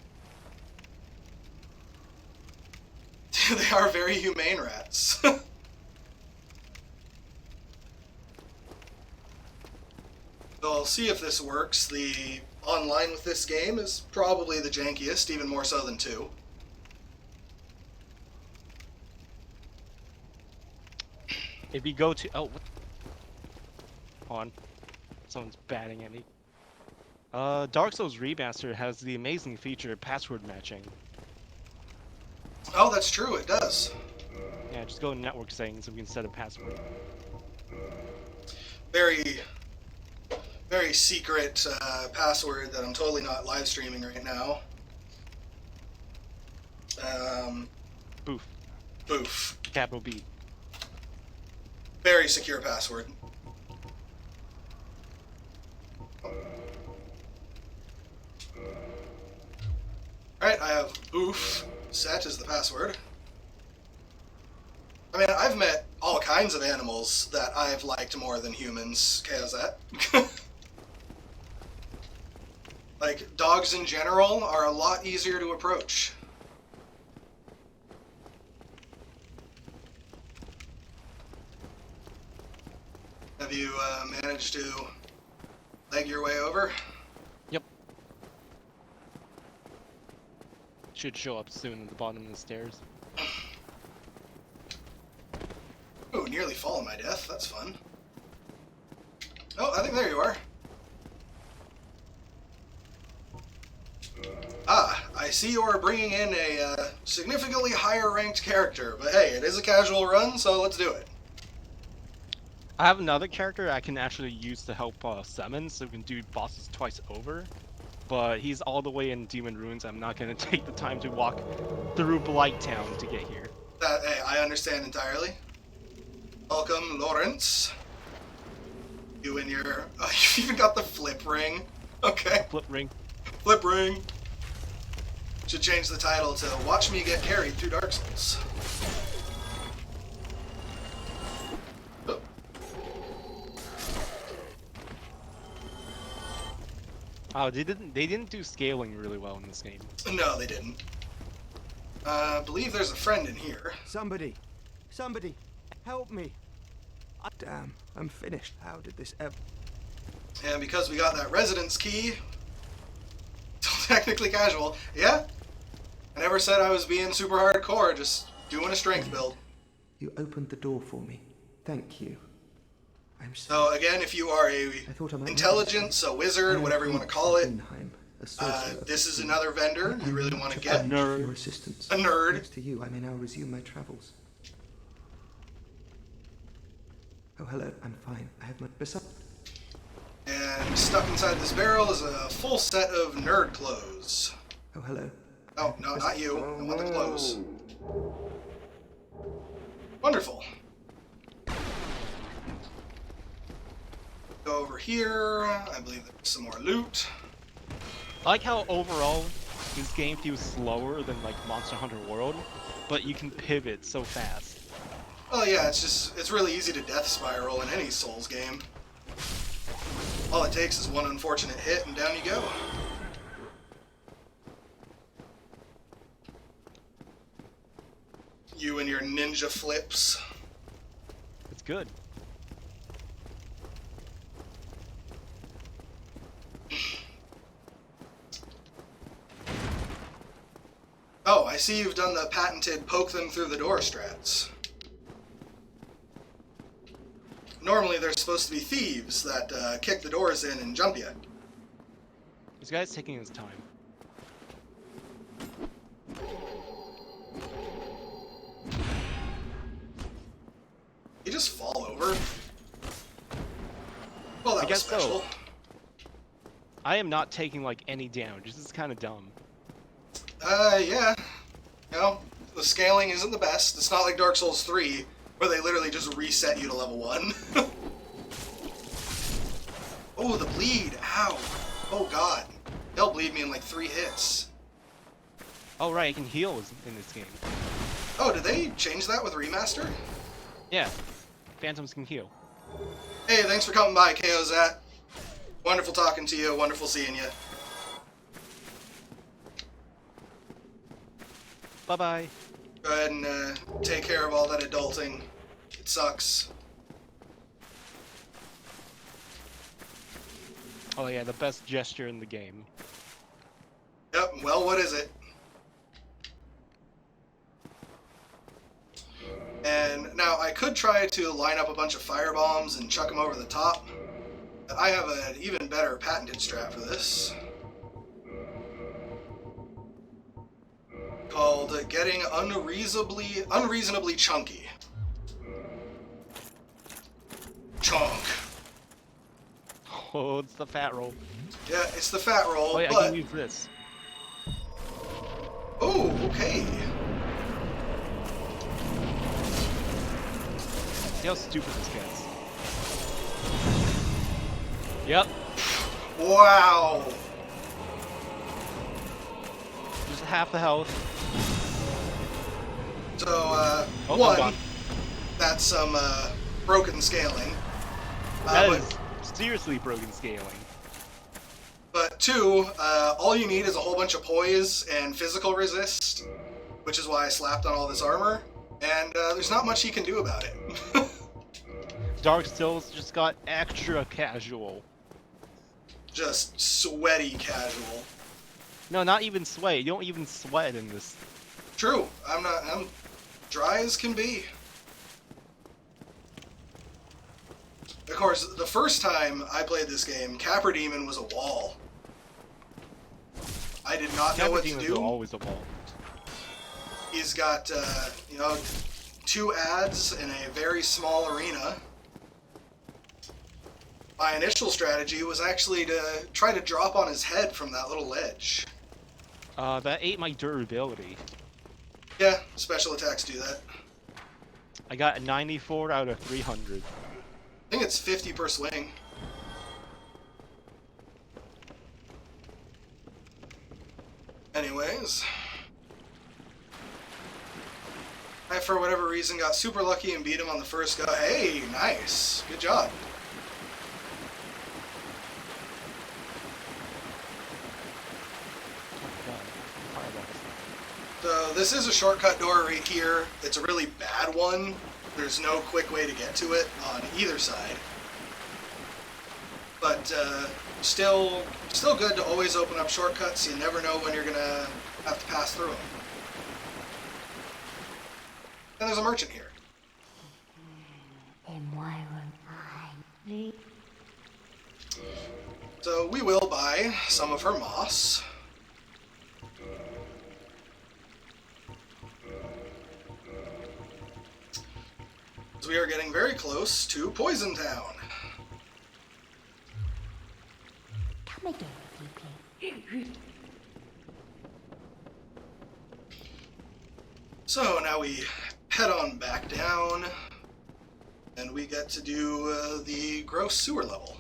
They are very humane rats. So I'll see if this works. The online with this game is probably the jankiest, even more so than 2. If you go to... Oh, what? Hold on. Someone's batting at me. Dark Souls Remastered has the amazing feature of password matching. Oh, that's true, it does. Yeah, just go to network settings and we can set a password. Very, very secret password that I'm totally not live streaming right now. Boof. Boof. Capital B. Very secure password. Alright, I have boof set as the password. I mean, I've met all kinds of animals that I've liked more than humans. Okay, how's that? Like, dogs in general are a lot easier to approach. Have you managed to leg your way over? Yep. Should show up soon at the bottom of the stairs. Oh, nearly fallen my death. That's fun. Oh, I think there you are. Ah, I see you're bringing in a significantly higher ranked character, but hey, it is a casual run, so let's do it. I have another character I can actually use to help summon, so we can do bosses twice over. But he's all the way in Demon Ruins. I'm not going to take the time to walk through Blighttown to get here. Hey, I understand entirely. Welcome, Lawrence. You and your... you've even got the flip ring. Okay. Flip ring. Flip ring. Should change the title to Watch Me Get Carried Through Dark Souls. Oh. Oh, they didn't do scaling really well in this game. No, they didn't. I believe there's a friend in here. Somebody, help me. Damn, I'm finished. How did this ever... And because we got that residence key, still technically casual. Yeah, I never said I was being super hardcore, just doing a strength build. You opened the door for me. Thank you. I'm So again, if you are a intelligence, a wizard, whatever you want to call it, this is another vendor you really want to get. A nerd. Your assistance. A nerd. Thanks to you, I may now resume my travels. Oh, hello. I'm fine. I have my... And stuck inside this barrel is a full set of nerd clothes. Oh, hello. Oh, no, not you. I want the clothes. Wonderful. Go over here. I believe there's some more loot. I like how overall this game feels slower than like Monster Hunter World, but you can pivot so fast. Oh yeah, it's really easy to death spiral in any Souls game. All it takes is one unfortunate hit and down you go. You and your ninja flips. It's good. Oh, I see you've done the patented poke them through the door strats. Normally there's supposed to be thieves that kick the doors in and jump you. This guy's taking his time. You just fall over. Well, that I was guess special. so. I am not taking like any damage. This is kind of dumb. Yeah. You know, the scaling isn't the best. It's not like Dark Souls 3, where they literally just reset you to level 1. Oh, the bleed. Ow. Oh, God. They'll bleed me in like 3 hits. Oh, right, I can heal in this game. Oh, did they change that with Remaster? Yeah. Phantoms can heal. Hey, thanks for coming by, KOZat. Wonderful talking to you. Wonderful seeing you. Bye-bye. Go ahead and take care of all that adulting. It sucks. Oh yeah, the best gesture in the game. Yep, well, what is it? And now I could try to line up a bunch of firebombs and chuck them over the top, but I have an even better patented strat for this. Called getting unreasonably chunky. Chunk. Oh, it's the fat roll. Yeah, it's the fat roll, Oh yeah, but... I can use this. Oh, okay. See how stupid this gets. Yep. Wow. Just half the health. So, I'm one, gone. that's some broken scaling. That is seriously broken scaling. But two, all you need is a whole bunch of poise and physical resist, which is why I slapped on all this armor, and there's not much he can do about it. Dark Souls just got extra casual. Just sweaty casual. No, not even sweat. You don't even sweat in this. True. I'm dry as can be. Of course, the first time I played this game, Capra Demon was a wall. I did not know what to do. Always a wall. He's got, you know, 2 ads in a very small arena. My initial strategy was actually to try to drop on his head from that little ledge. That ate my durability. Yeah, special attacks do that. I got a 94 out of 300. I think it's 50 per swing. Anyways, I, for whatever reason, got super lucky and beat him on the first go. Hey, nice. Good job. So this is a shortcut door right here. It's a really bad one. There's no quick way to get to it on either side. But still good to always open up shortcuts. You never know when you're gonna have to pass through them. And there's a merchant here. And why won't I? So we will buy some of her moss. So we are getting very close to Poison Town. Come again, if So now we head on back down, and we get to do the gross sewer level.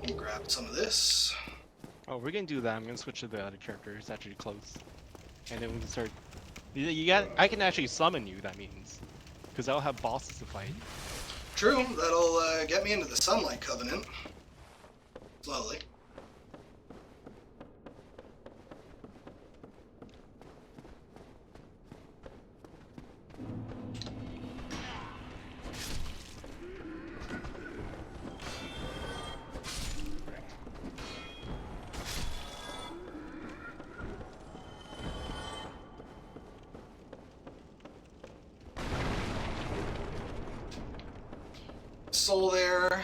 We'll grab some of this. Oh, we're gonna do that. I'm gonna switch to the other character. It's actually close, and then we can start. You got. I can actually summon you. That means, because I'll have bosses to fight. True. That'll get me into the Sunlight Covenant. Slowly. Soul there.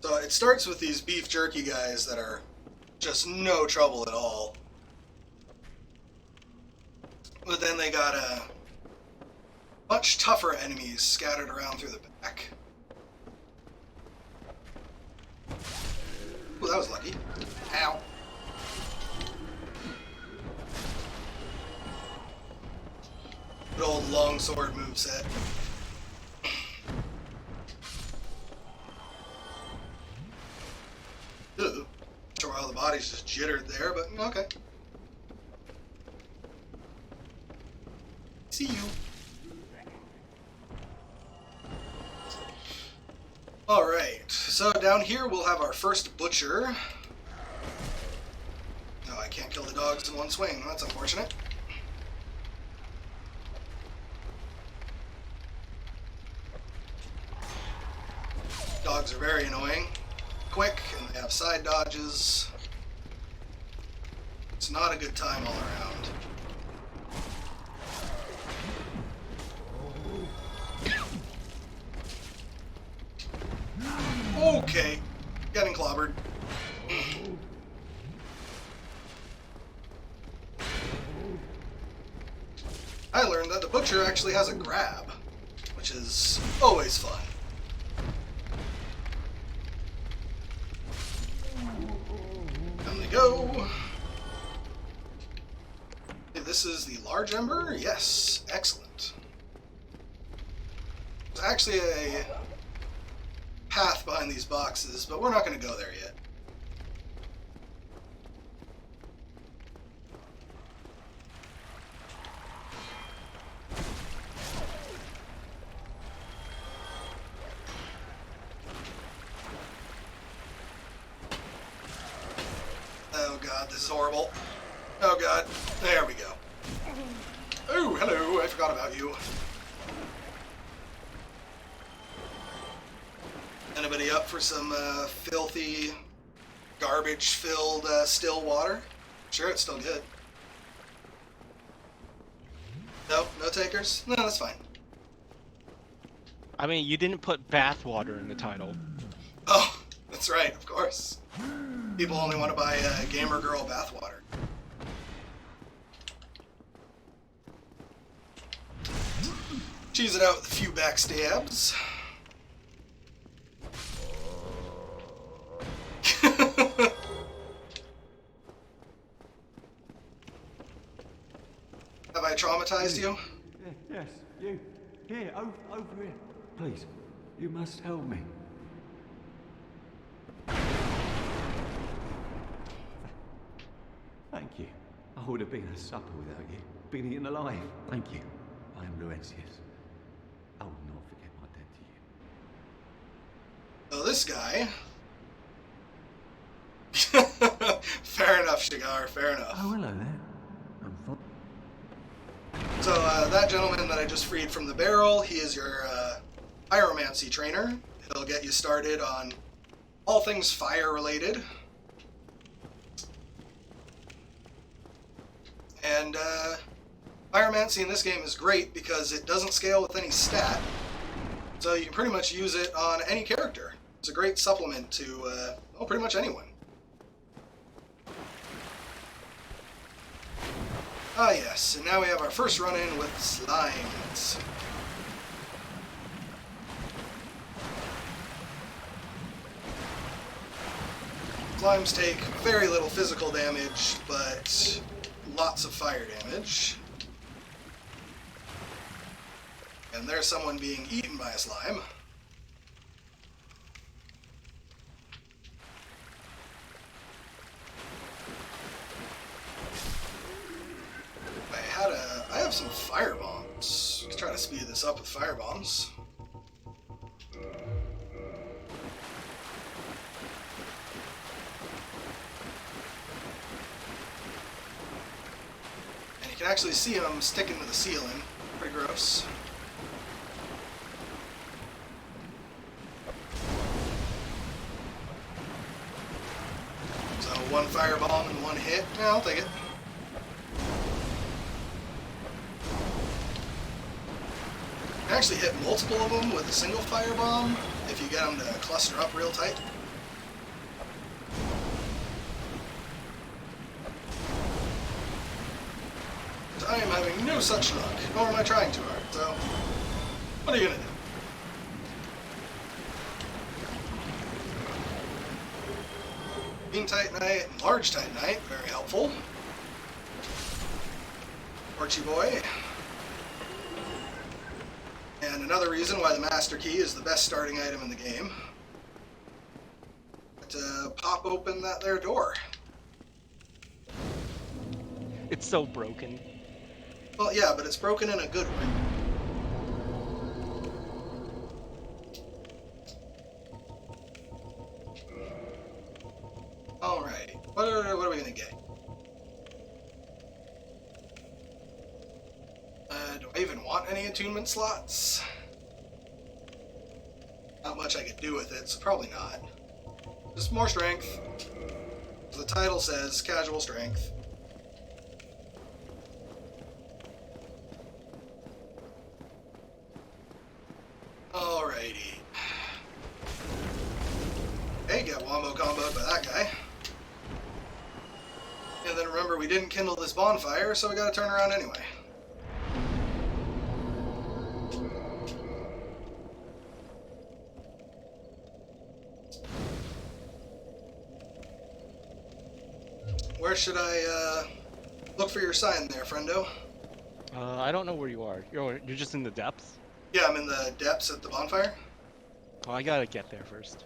So it starts with these beef jerky guys that are just no trouble at all. But then they got much tougher enemies scattered around through the back. Ooh, that was lucky. Ow. Good old longsword moveset. Ugh. Not sure how the body's just jittered there, but okay. See you. Alright, so down here we'll have our first butcher. No, I can't kill the dogs in one swing. That's unfortunate. Dogs are very annoying. Quick, and they have side dodges. It's not a good time all around. Okay, getting clobbered. I learned that the butcher actually has a grab, which is always fun. Down they go. Okay, this is the large ember? Yes, excellent. There's actually a path behind these boxes, but we're not going to go there yet. Oh god, this is horrible. Oh god, there we go. Oh, hello, I forgot about you. Anybody up for some filthy, garbage-filled still water? Sure, it's still good. No? No takers? No, that's fine. I mean, you didn't put bathwater in the title. Oh, that's right, of course. People only want to buy Gamer Girl bathwater. Cheese it out with a few backstabs. Have I traumatized you? Yes, you. Here, over here. Please, you must help me. Thank you. I would have been a supper without you. Been eaten alive. Thank you. I am Laurentius. I will not forget my debt to you. Oh, this guy. Fair enough, Shigar, fair enough. Oh, hello there. I'm fine. So, that gentleman that I just freed from the barrel, he is your pyromancy trainer. It'll get you started on all things fire related. And pyromancy in this game is great because it doesn't scale with any stat. So you can pretty much use it on any character. It's a great supplement to, well, pretty much anyone. Ah yes, and now we have our first run-in with slimes. Slimes take very little physical damage, but lots of fire damage. And there's someone being eaten by a slime. I have some fire bombs. Let's try to speed this up with fire bombs. And you can actually see them sticking to the ceiling. Pretty gross. So one fire bomb and one hit. Yeah, I'll take it. You can actually hit multiple of them with a single firebomb if you get them to cluster up real tight. I am having no such luck, nor am I trying too hard, so what are you gonna do? Being Titanite and Large Titanite, very helpful. Orchy boy. And another reason why the Master Key is the best starting item in the game. To pop open that there door. It's so broken. Well, yeah, but it's broken in a good way. Alright, what are we gonna get? Do I even want any attunement slots? Not much I could do with it, so probably not. Just more strength. The title says casual strength. Alrighty. Hey, got wombo comboed by that guy. And then remember, we didn't kindle this bonfire, so we gotta turn around anyway. Where should I look for your sign there, friendo? I don't know where you are. You're just in the depths? Yeah, I'm in the depths at the bonfire. Oh, I gotta get there first.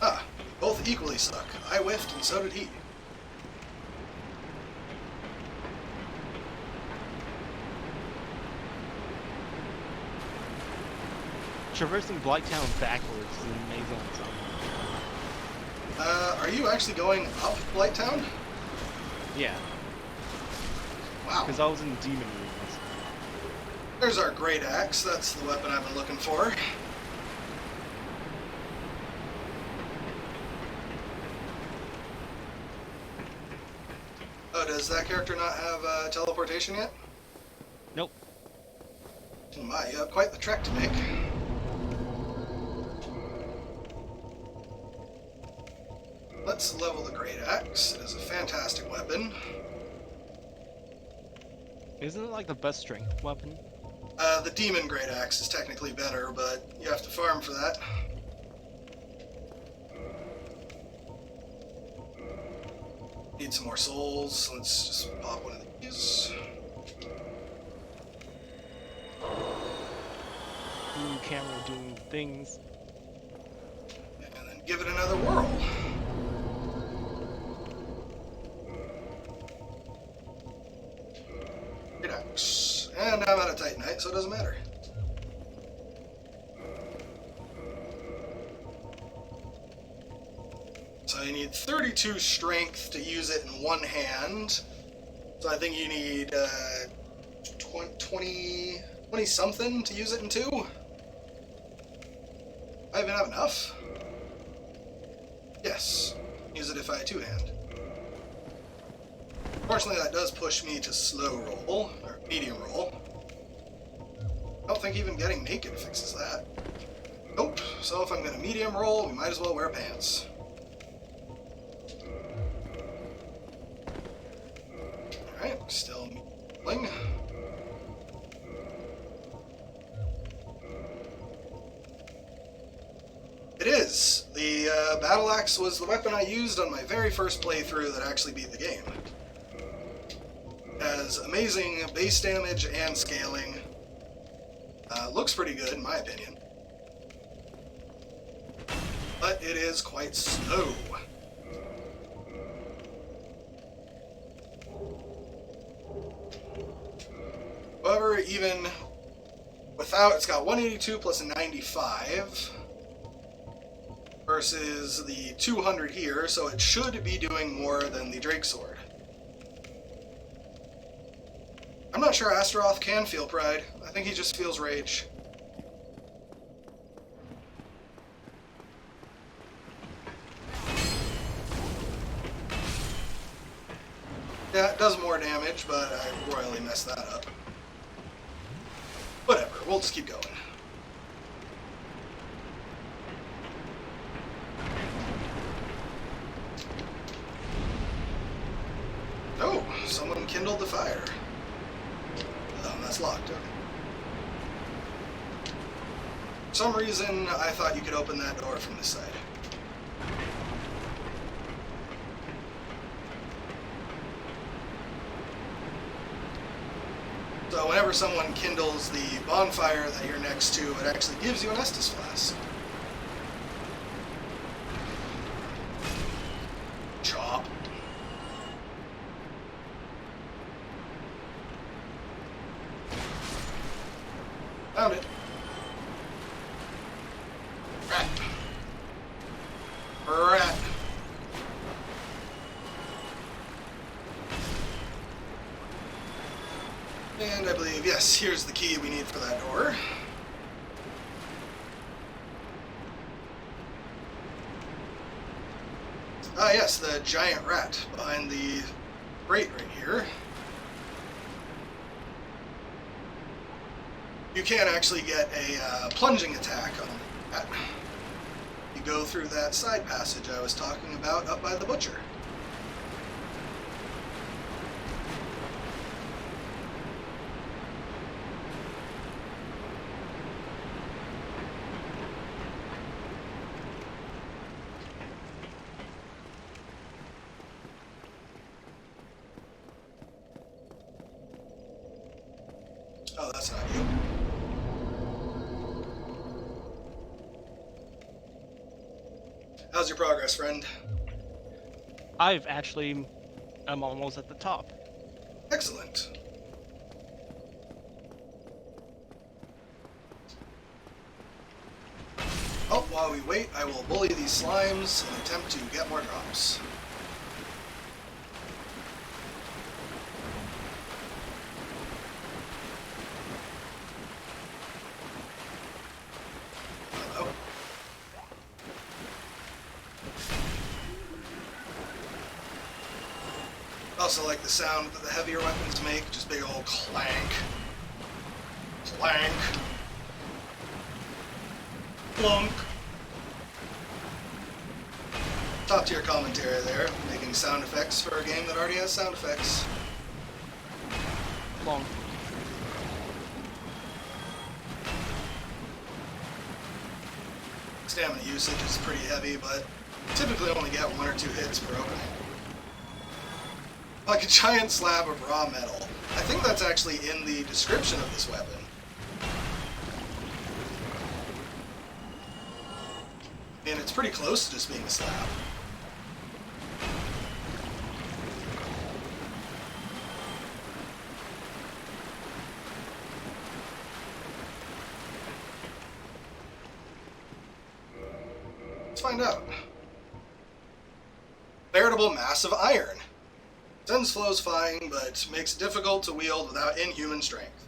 Ah, both equally suck. I whiffed and so did he. Traversing Blighttown backwards is amazing on its own. Are you actually going up Blighttown? Yeah. Wow. Because I was in Demon Ruins. There's our great axe. That's the weapon I've been looking for. Oh, does that character not have teleportation yet? Nope. Oh my, you have quite the trek to make. Let's level the great axe. It is a fantastic weapon. Isn't it like the best strength weapon? The demon great axe is technically better, but you have to farm for that. Need some more souls. Let's just pop one of these. Ooh, camera doing things. And then give it another whirl. Relax. And I'm out of Titanite, so it doesn't matter. So you need 32 strength to use it in one hand. So I think you need 20 something to use it in two. I even have enough. Yes. Use it if I two-hand. Fortunately, that does push me to slow roll, or medium roll. I don't think even getting naked fixes that. Nope. So if I'm going to medium roll, we might as well wear pants. Alright, still rolling. It is. The battle axe was the weapon I used on my very first playthrough that actually beat the game. It has amazing base damage and scaling. Looks pretty good in my opinion. But it is quite slow. However, even without, it's got 182 plus a 95 versus the 200 here, so it should be doing more than the Drake Sword. I'm not sure Astaroth can feel pride. I think he just feels rage. Yeah, it does more damage, but I royally messed that up. Whatever, we'll just keep going. Oh, someone kindled the fire. Oh, that's locked. Okay. For some reason, I thought you could open that door from this side. So whenever someone kindles the bonfire that you're next to, it actually gives you an Estus flask. Chop. Found it. Rat. Rat. And I believe, yes, here's the key we need for that door. Ah, yes, the giant rat behind the grate right here. You can actually get a plunging attack on that. You go through that side passage I was talking about up by the butcher. Oh, that's not you. How's your progress, friend? I'm almost at the top. Excellent. Oh, while we wait, I will bully these slimes and attempt to get more drops. I also like the sound that the heavier weapons make, just big old clank. Clank. Plunk. Top tier commentary there, making sound effects for a game that already has sound effects. Plunk. Stamina usage is pretty heavy, but typically only get 1 or 2 hits per opening. Like a giant slab of raw metal. I think that's actually in the description of this weapon. And it's pretty close to just being a slab. Let's find out. Veritable mass of iron. Sends flows flying, but makes it difficult to wield without inhuman strength.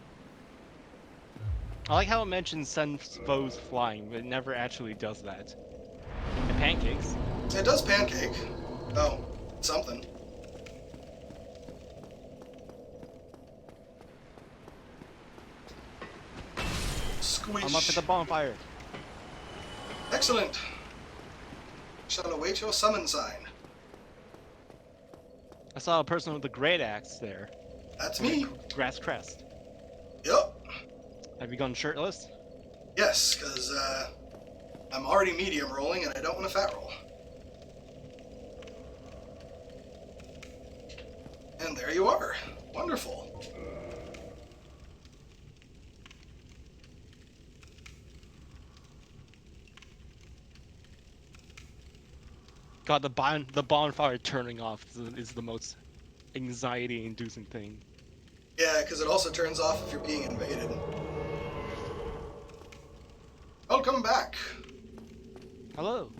I like how it mentions sends foes flying, but it never actually does that. And pancakes. It does pancake. Oh, something. Squish. I'm up at the bonfire. Excellent. Shall await your summon sign. I saw a person with a great axe there. That's me. Grass crest. Yep. Have you gone shirtless? Yes, because I'm already medium rolling and I don't want to fat roll. And there you are. Wonderful. God, the bonfire turning off is the most anxiety-inducing thing. Yeah, because it also turns off if you're being invaded. Welcome back. Hello.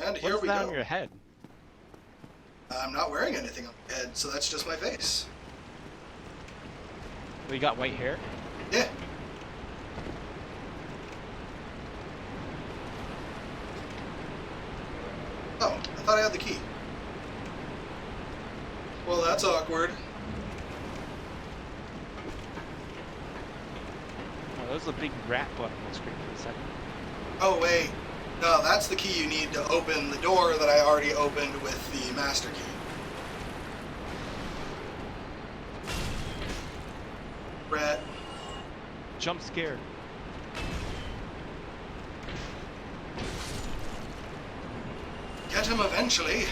And here What's we that go. on your head? I'm not wearing anything on my head, so that's just my face. Well, you got white hair? Yeah. Oh, I thought I had the key. Well, that's awkward. Oh, there's a big rat butt on the screen for a second. Oh, wait. No, that's the key you need to open the door that I already opened with the master key. Rat. Jump scare. Get him eventually.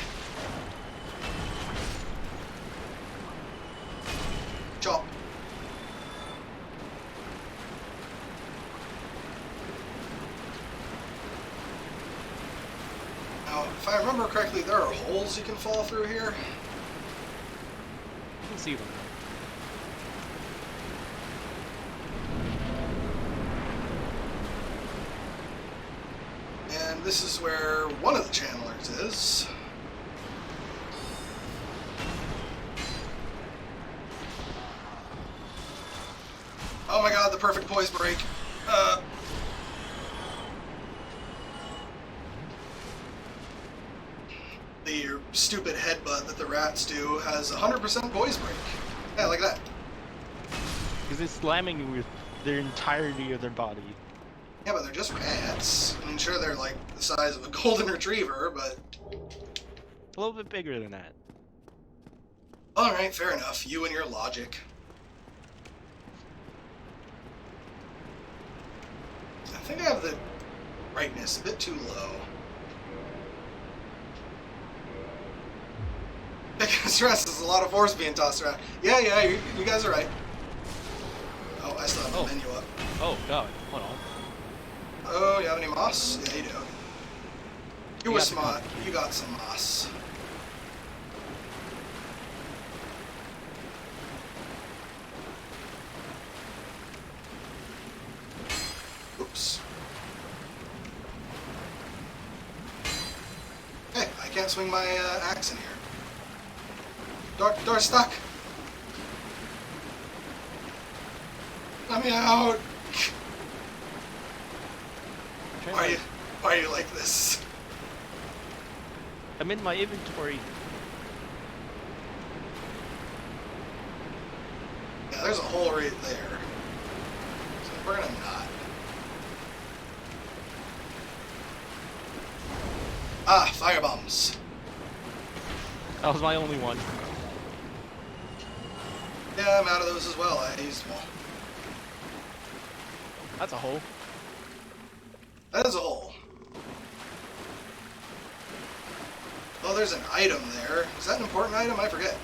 Chop. Now, if I remember correctly, there are holes you can fall through here. You can see them. And this is where one of the channelers is. Oh my god, the perfect poise break. The stupid headbutt that the rats do has 100% poise break. Yeah, like that. Because it's slamming you with their entirety of their body. Yeah, but they're just rats. I mean, sure, they're like the size of a golden retriever, but... A little bit bigger than that. Alright, fair enough. You and your logic. I think I have the brightness a bit too low. Because stress is a lot of force being tossed around. Yeah, you guys are right. Oh, I still have the menu up. Oh, God. Hold on. Oh, you have any moss? Yeah, you do. You were smart. You got some moss. Oops. Hey, I can't swing my axe in here. Door's stuck. Let me out. Why are you like this? I'm in my inventory. Yeah, there's a hole right there. So we're gonna not. Ah, fire bombs. That was my only one. Yeah, I'm out of those as well. I used them all. That's a hole. That is a hole. Oh, there's an item there. Is that an important item? I forget.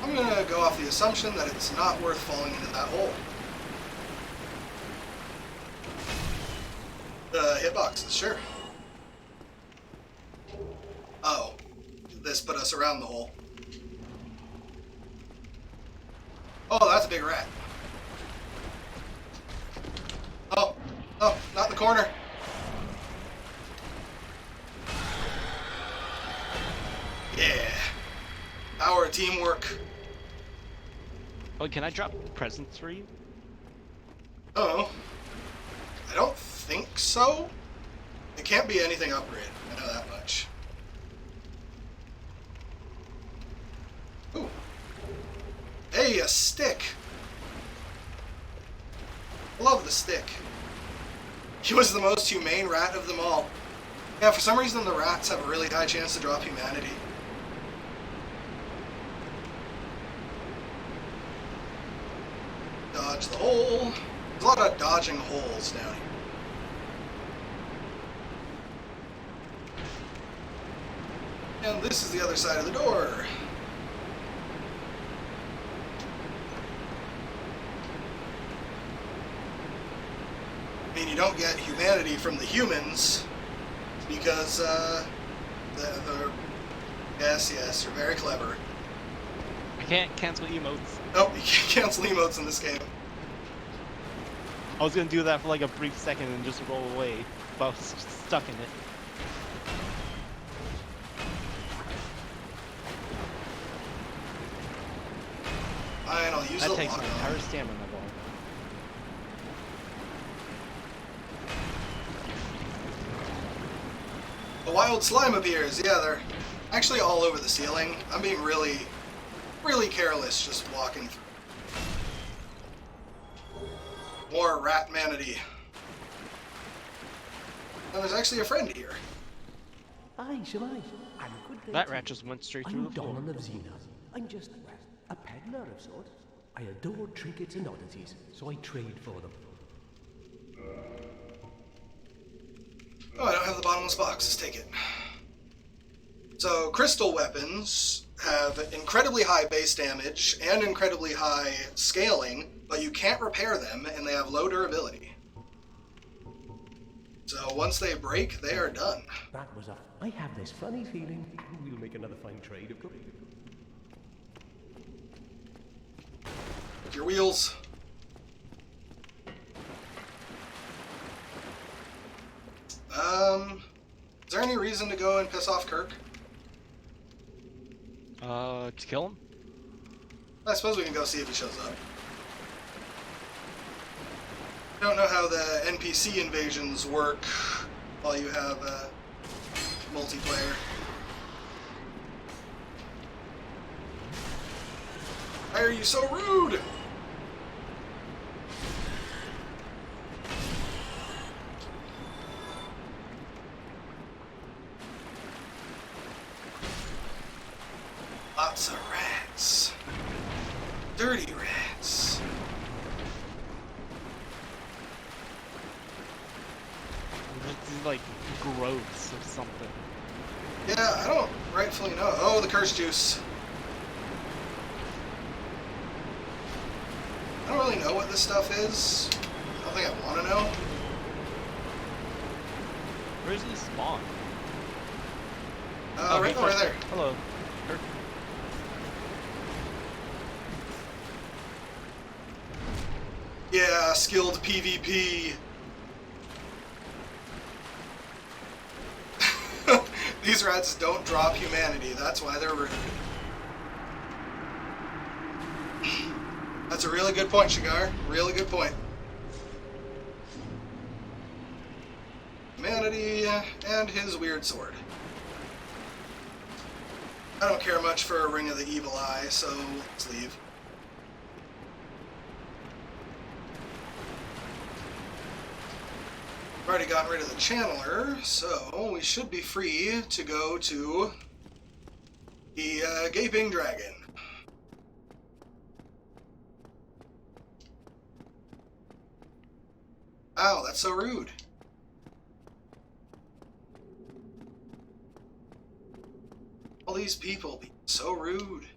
I'm gonna go off the the assumption that it's not worth falling into that hole. Hitboxes, sure. Oh, this put us around the hole. Oh, that's a big rat. Oh, not in the corner. Yeah. Power of teamwork. Oh, can I drop presents for you? Oh. I don't think so. It can't be anything upgrade. I know that much. Ooh. Hey, a stick. I love the stick. He was the most humane rat of them all. Yeah, for some reason the rats have a really high chance to drop humanity. Dodge the hole. There's a lot of dodging holes down here. And this is the other side of the door. I mean, you don't get humanity from the humans because they're yes, you're very clever. I can't cancel emotes. Nope, you can't cancel emotes in this game. I was gonna do that for like a brief second and just roll away, but I was stuck in it. Fine, I'll use that the takes my lock-on. entire stamina ball. A wild slime appears. Yeah, they're actually all over the ceiling. I'm being really careless just walking through. More rat manatee. And there's actually a friend here. Aye, shall I? I'm good day That to rat you. just went straight through I'm the floor. Donald of Xena. I'm just a peddler of sorts. I adore trinkets and oddities, so I trade for them. Oh, I don't have the bottomless box. Let's take it. So, crystal weapons have incredibly high base damage and incredibly high scaling, but you can't repair them, and they have low durability. So, once they break, they are done. That was a... I have this funny feeling we'll make another fine trade of course. With your wheels. Is there any reason to go and piss off Kirk? To kill him? I suppose we can go see if he shows up. I don't know how the NPC invasions work while you have multiplayer. Why are you so rude? Lots of rats. Dirty rats. It's like growths or something. Yeah, I don't rightfully know. Oh, the curse juice. I don't really know what this stuff is. I don't think I want to know. Where's he spawn? Right over there. Hello. Yeah, skilled PvP. These rats don't drop humanity, that's why they're rude. That's a really good point, Shigar. Really good point. Humanity and his weird sword. I don't care much for a Ring of the Evil Eye, so let's leave. I've already gotten rid of the channeler, so we should be free to go to the Gaping Dragon. Ow, that's so rude. All these people being so rude.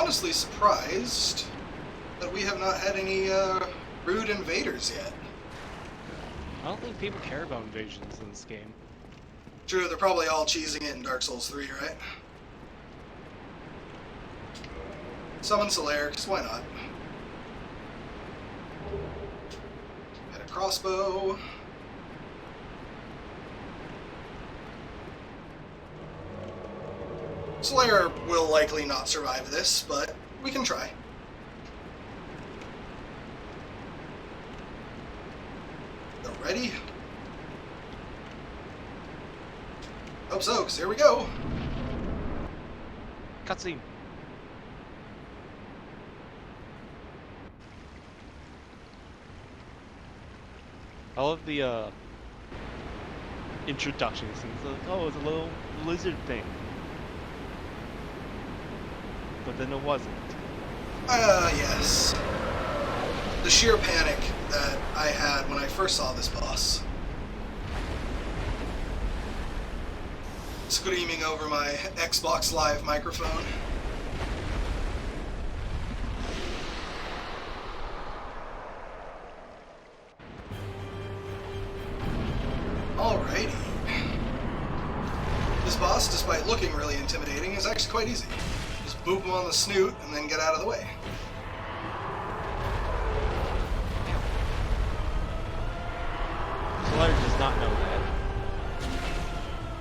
honestly surprised that we have not had any rude invaders yet. I don't think people care about invasions in this game. True, they're probably all cheesing it in Dark Souls 3, right? Summon Solaire, because why not? Got a crossbow. Solaire will likely not survive this, but we can try. Go ready? Hope so, because here we go. Cutscene. I love the introductions. It's like, oh, it's a little lizard thing. But then it wasn't. Yes. The sheer panic that I had when I first saw this boss. Screaming over my Xbox Live microphone. Alrighty. This boss, despite looking really intimidating, is actually quite easy. Just boop him on the snoot and then get out of the way. Solaire does not know that.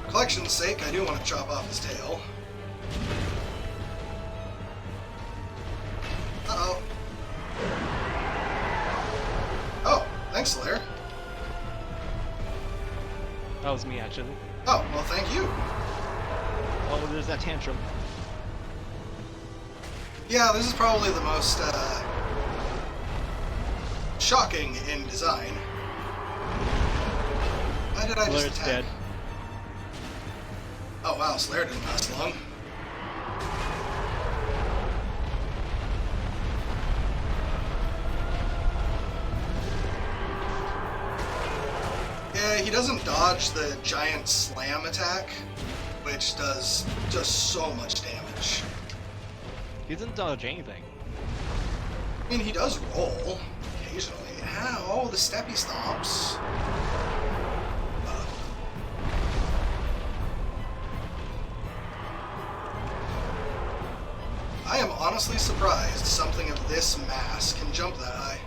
For collection's sake, I do want to chop off his tail. Uh-oh. Oh, thanks, Solaire. That was me, actually. Oh, well, thank you. Oh, there's that tantrum. Yeah, this is probably the most shocking in design. Why did I just attack? Dead. Oh wow, Solaire didn't last long. Yeah, he doesn't dodge the giant slam attack, which does just so much damage. He doesn't dodge anything. I mean, he does roll occasionally. Ow, the steppy stomps. I am honestly surprised something of this mass can jump that high.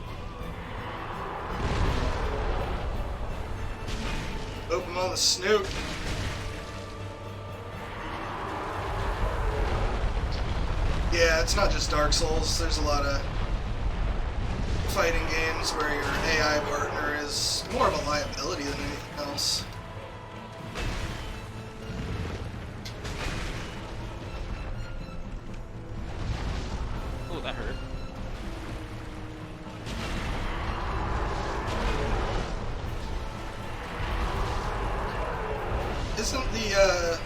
Boop him on the snoot. Yeah, it's not just Dark Souls. There's a lot of fighting games where your AI partner is more of a liability than anything else. Oh, that hurt. Isn't the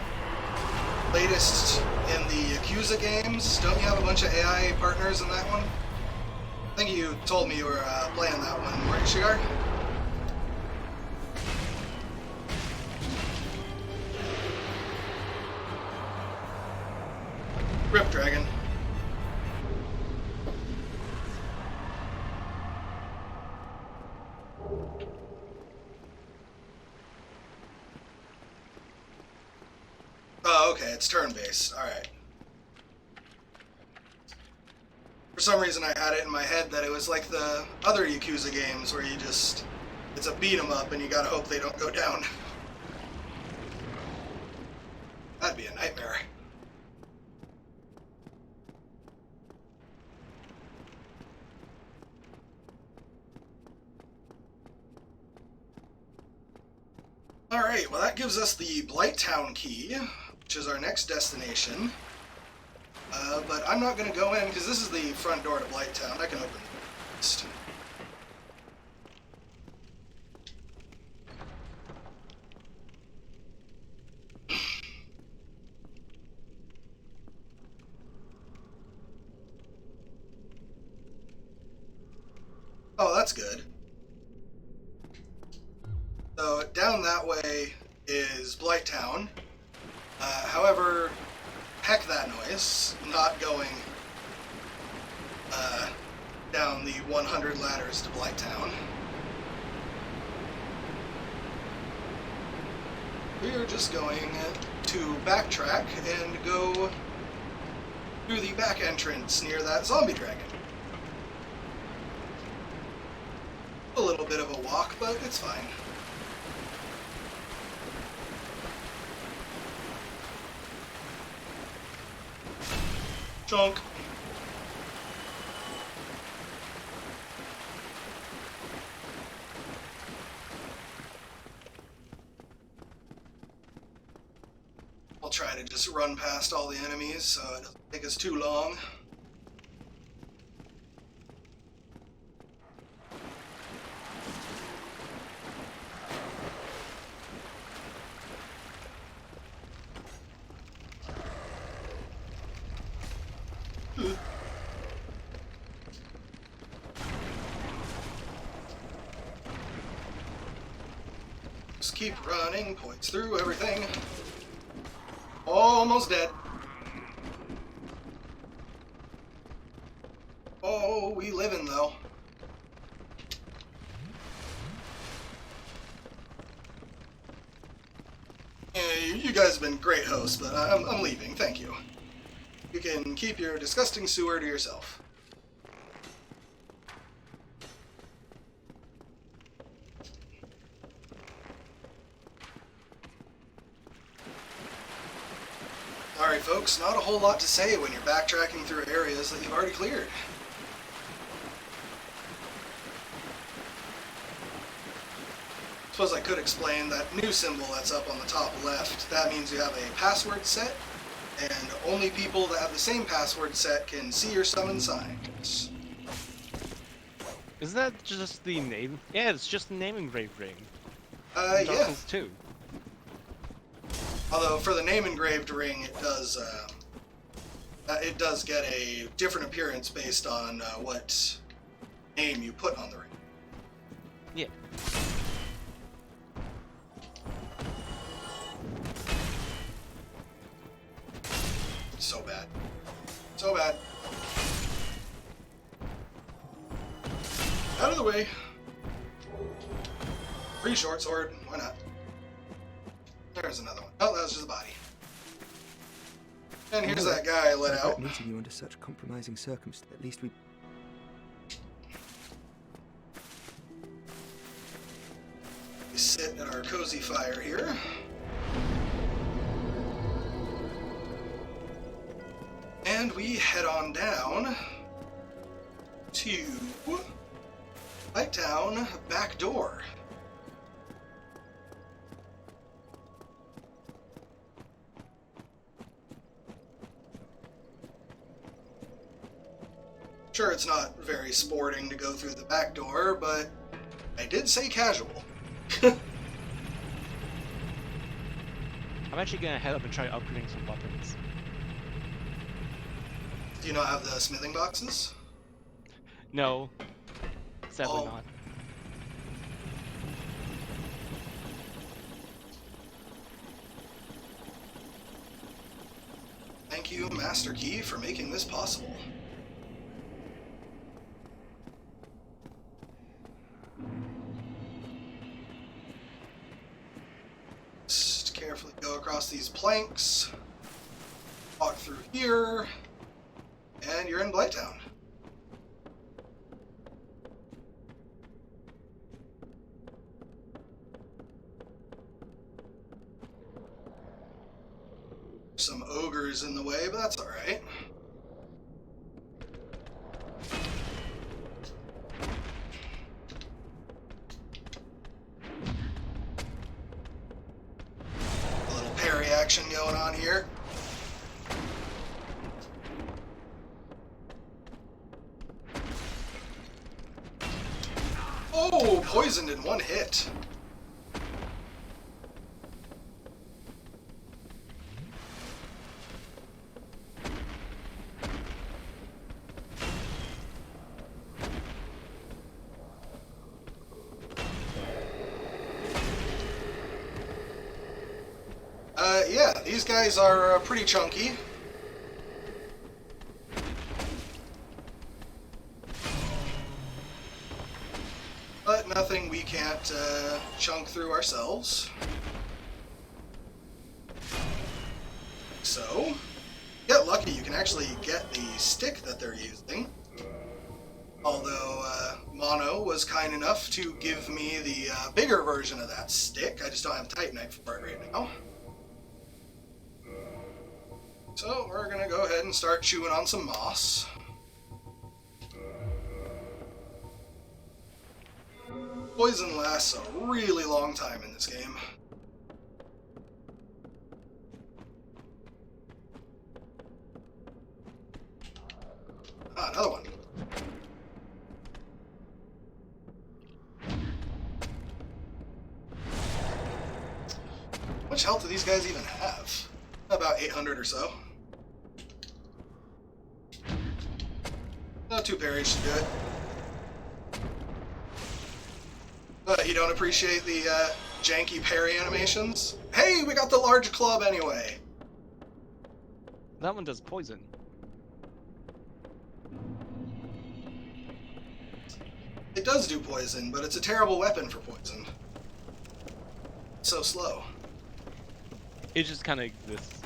latest in the Yakuza games? Don't you have a bunch of AI partners in that one? I think you told me you were playing that one, weren't you, Shigar? Rip Dragon. Oh, okay, it's turn-based. Alright. For some reason I had it in my head that it was like the other Yakuza games where you just... it's a beat-em-up and you gotta hope they don't go down. That'd be a nightmare. Alright, well that gives us the Blighttown key, which is our next destination. But I'm not going to go in because this is the front door to Blighttown. I can open it first. Oh, that's good. So down that way is Blighttown. However, heck that noise. Not going down the 100 ladders to Blighttown. We are just going to backtrack and go through the back entrance near that zombie dragon. A little bit of a walk, but it's fine. Chunk. I'll try to just run past all the enemies so it doesn't take us too long. Just keep running, points through everything. Almost dead. Oh, we living though. Yeah, you guys have been great hosts, but I'm leaving, thank you. You can keep your disgusting sewer to yourself. Alright folks, not a whole lot to say when you're backtracking through areas that you've already cleared. Suppose I could explain that new symbol that's up on the top left. That means you have a password set, and only people that have the same password set can see your summon signs. Isn't that just the name? Yeah, it's just the name engraved ring. Yeah. Dark Souls 2. Although for the name engraved ring, it does get a different appearance based on what name you put on the ring. Yeah. So bad. So bad. Out of the way. Free short sword. Why not? There's another one. Oh, that was just a body. And here's that guy I let out. Meeting you under such compromising circumstances. At least we. We sit at our cozy fire here. And we head on down to Blighttown back door. Sure, it's not very sporting to go through the back door, but I did say casual. I'm actually gonna head up and try upgrading some weapons. Do you not have the smithing boxes? No. Sadly not. Thank you, Master Key, for making this possible. Just carefully go across these planks, walk through here, and you're in Blighttown. Some ogres in the way, but that's alright. A little parry action going on here. Oh, poisoned in one hit. Yeah, these guys are pretty chunky. nothing we can't chunk through ourselves. So, get lucky, you can actually get the stick that they're using. Although Mono was kind enough to give me the bigger version of that stick. I just don't have Titanite for it right now. So we're going to go ahead and start chewing on some moss. Poison lasts a really long time in this game. Ah, another one. How much health do these guys even have? About 800 or so. Not 2 parries should do it. But you don't appreciate the janky parry animations? Hey, we got the large club anyway! That one does poison. It does do poison, but it's a terrible weapon for poison. It's so slow. It just kind of exists.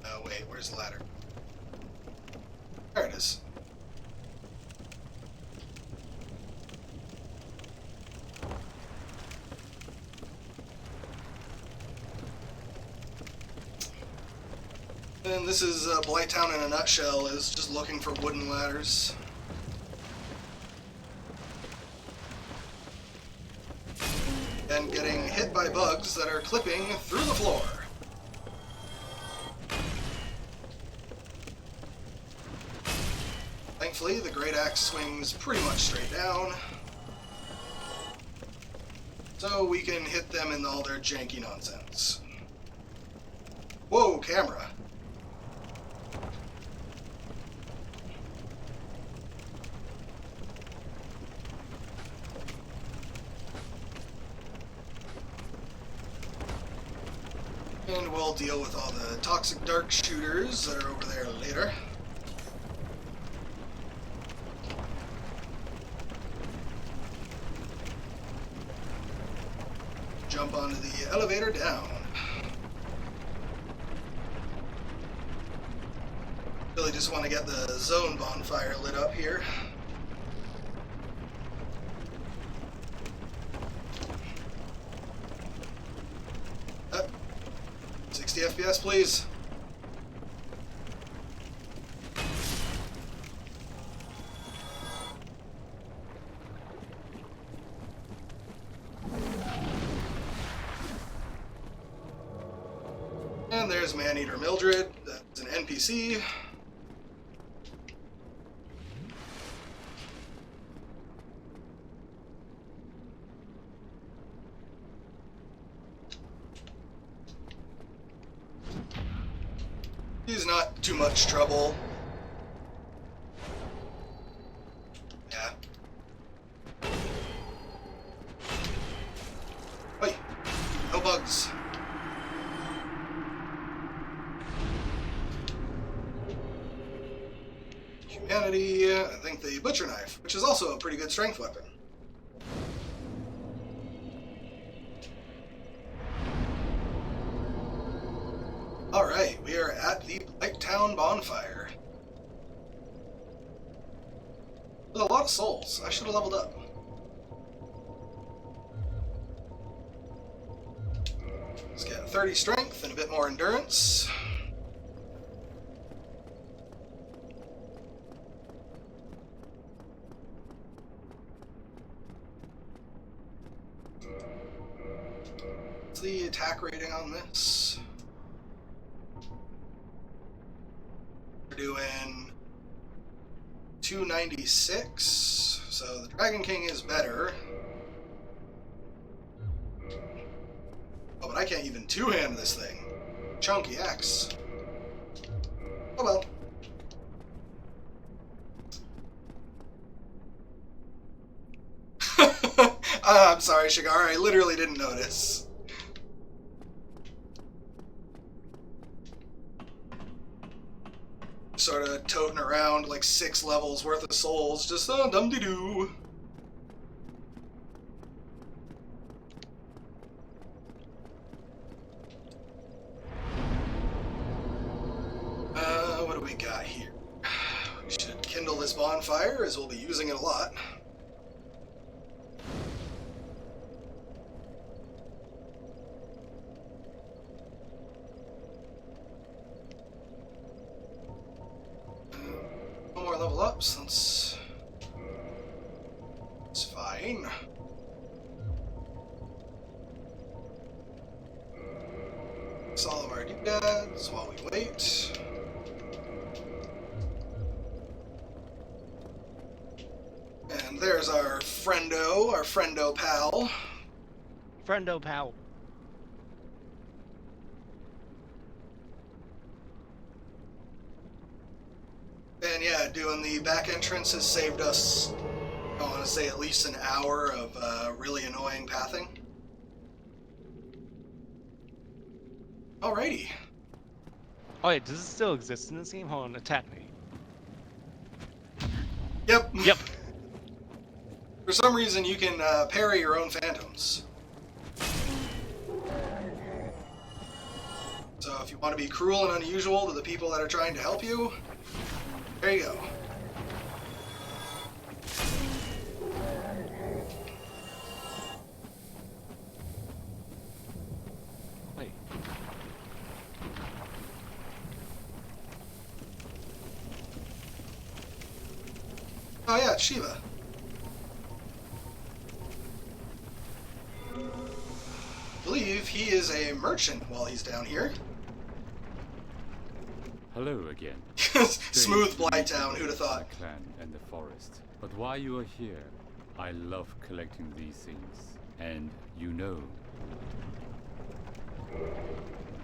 Oh, wait, where's the ladder? There it is. And this is Blighttown in a nutshell, is just looking for wooden ladders. And getting hit by bugs that are clipping through the floor. Thankfully, the great axe swings pretty much straight down. So we can hit them in all their janky nonsense. Whoa, camera. And we'll deal with all the toxic dark shooters that are over there later. Jump onto the elevator down. Really just want to get the zone bonfire lit up here. Up. 60 FPS, please. And there's Maneater Mildred. That's an NPC. He's not too much trouble. Yeah. Wait, no bugs. Humanity, I think the butcher knife, which is also a pretty good strength weapon. Alright, we are at the Blighttown bonfire. With a lot of souls. I should have leveled up. Let's get 30 strength and a bit more endurance. What's the attack rating on this? We're doing 296, so the Dragon King is better. Oh, but I can't even two-hand this thing. Chunky axe. Oh well. I'm sorry, Shigar, I literally didn't notice. sort of toting around like 6 levels worth of souls, just dum-de-doo. What do we got here? We should kindle this bonfire, as we'll be using it a lot. One more level up, since it's fine. All of our doodads while we wait. And there's our friendo pal. Friendo pal. And yeah, doing the back entrance has saved us, I want to say, at least an hour of really annoying pathing. Alrighty. Oh wait, does it still exist in this game? Hold on, attack me. Yep. Yep. For some reason, you can parry your own phantoms. So if you want to be cruel and unusual to the people that are trying to help you, there you go. Wait. Oh yeah, it's Shiva. I believe he is a merchant while he's down here. Hello again. Smooth Blighttown, who'd have thought? The clan and the forest. But while you are here, I love collecting these things. And you know.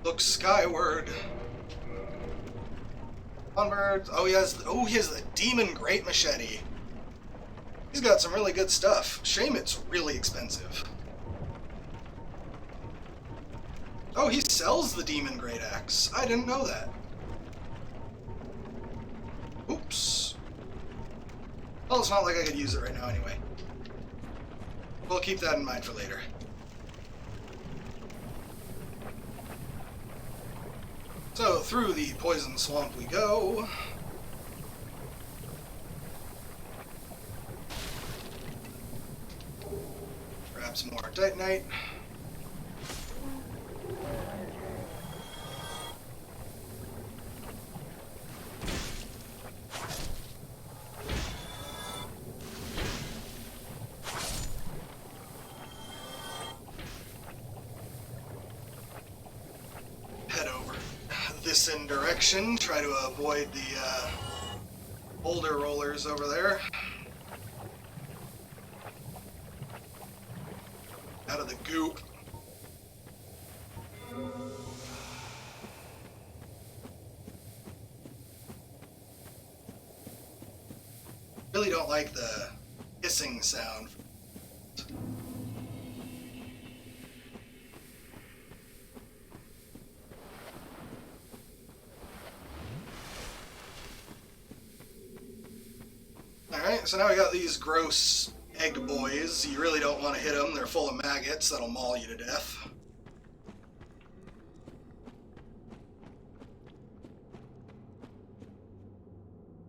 Look skyward. Onward. Oh, he has the Demon Great Machete. He's got some really good stuff. Shame it's really expensive. Oh, he sells the Demon Great Axe. I didn't know that. Oops. Well, it's not like I could use it right now anyway. We'll keep that in mind for later. So, through the poison swamp we go. Grab some more Titanite. Head over this in direction. Try to avoid the boulder rollers over there. Out of the goop. Really don't like the hissing sound. Alright, so now we got these gross egg boys. You really don't want to hit them. They're full of maggots that'll maul you to death.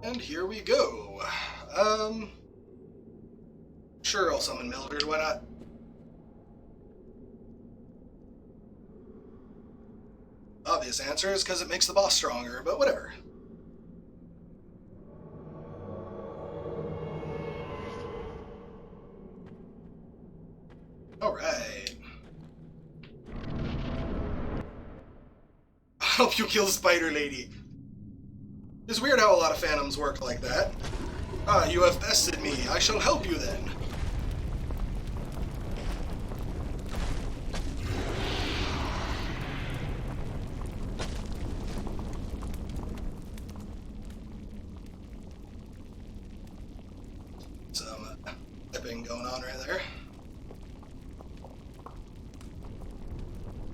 And here we go. Sure, I'll summon Mildred, why not? Obvious answer is because it makes the boss stronger, but whatever. Alright. I'll help you kill Spider Lady. It's weird how a lot of phantoms work like that. Ah, you have bested me. I shall help you then. Some flipping going on right there.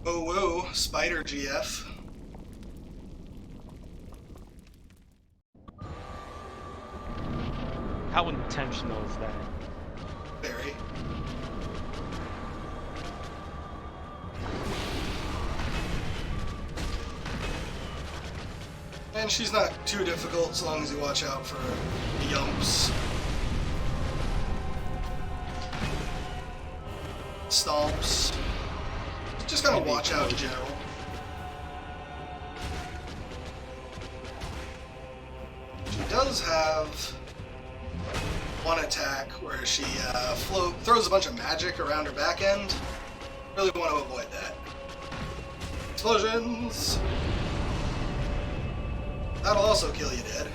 Oh, whoa, Spider GF. How intentional is that? Very. And she's not too difficult as long as you watch out for the yumps. Stomps. Just gotta watch out in general. She does have one attack where she throws a bunch of magic around her back end. Really want to avoid that. Explosions! That'll also kill you dead.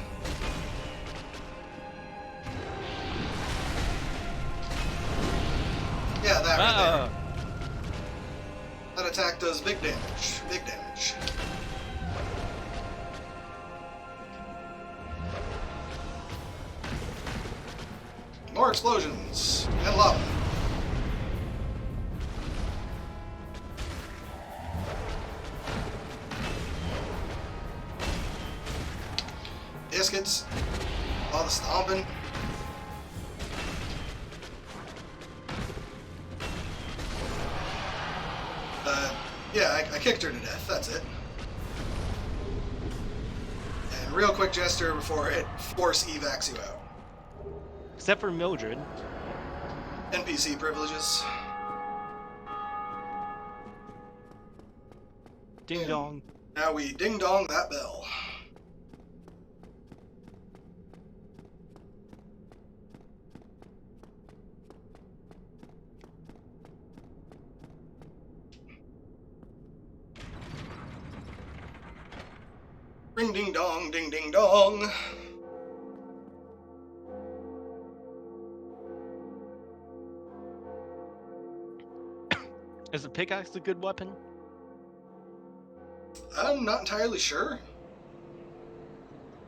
Yeah, that right there. That attack does big damage. Big damage. More explosions and lava. Biscuits. All the stomping. Yeah, I kicked her to death. That's it. And real quick gesture before it force evacs you out. Except for Mildred. NPC privileges. Ding dong. Now we ding dong that bell. Ring ding dong, ding ding dong. Is the pickaxe a good weapon? I'm not entirely sure.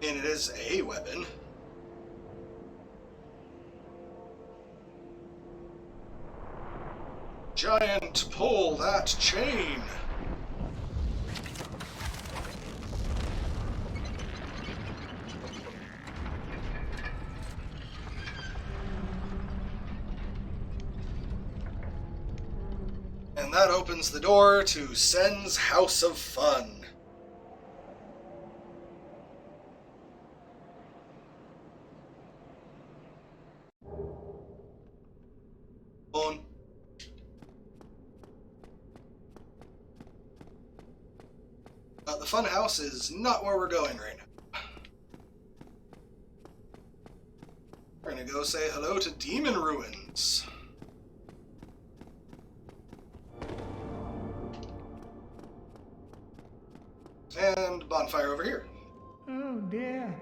I mean, it is a weapon. Giant, pull that chain. And that opens the door to Sen's House of Fun. On. The fun house is not where we're going right now. We're gonna go say hello to Demon Ruins. And bonfire over here. Oh dear.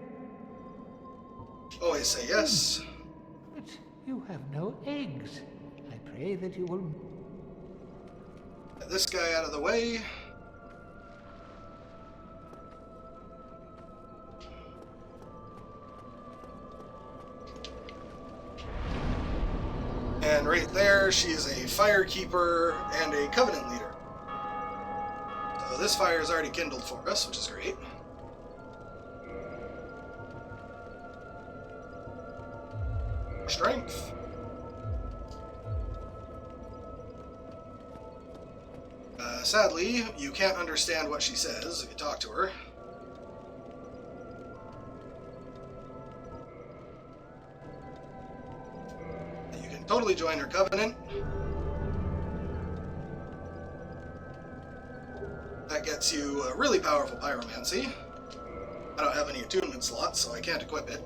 Always say yes. But you have no eggs. I pray that you will... Get this guy out of the way. And right there, she is a firekeeper and a covenant leader. So this fire is already kindled for us, which is great. Strength. Sadly, you can't understand what she says if you talk to her. You can totally join her covenant. That gets you a really powerful pyromancy. I don't have any attunement slots, so I can't equip it.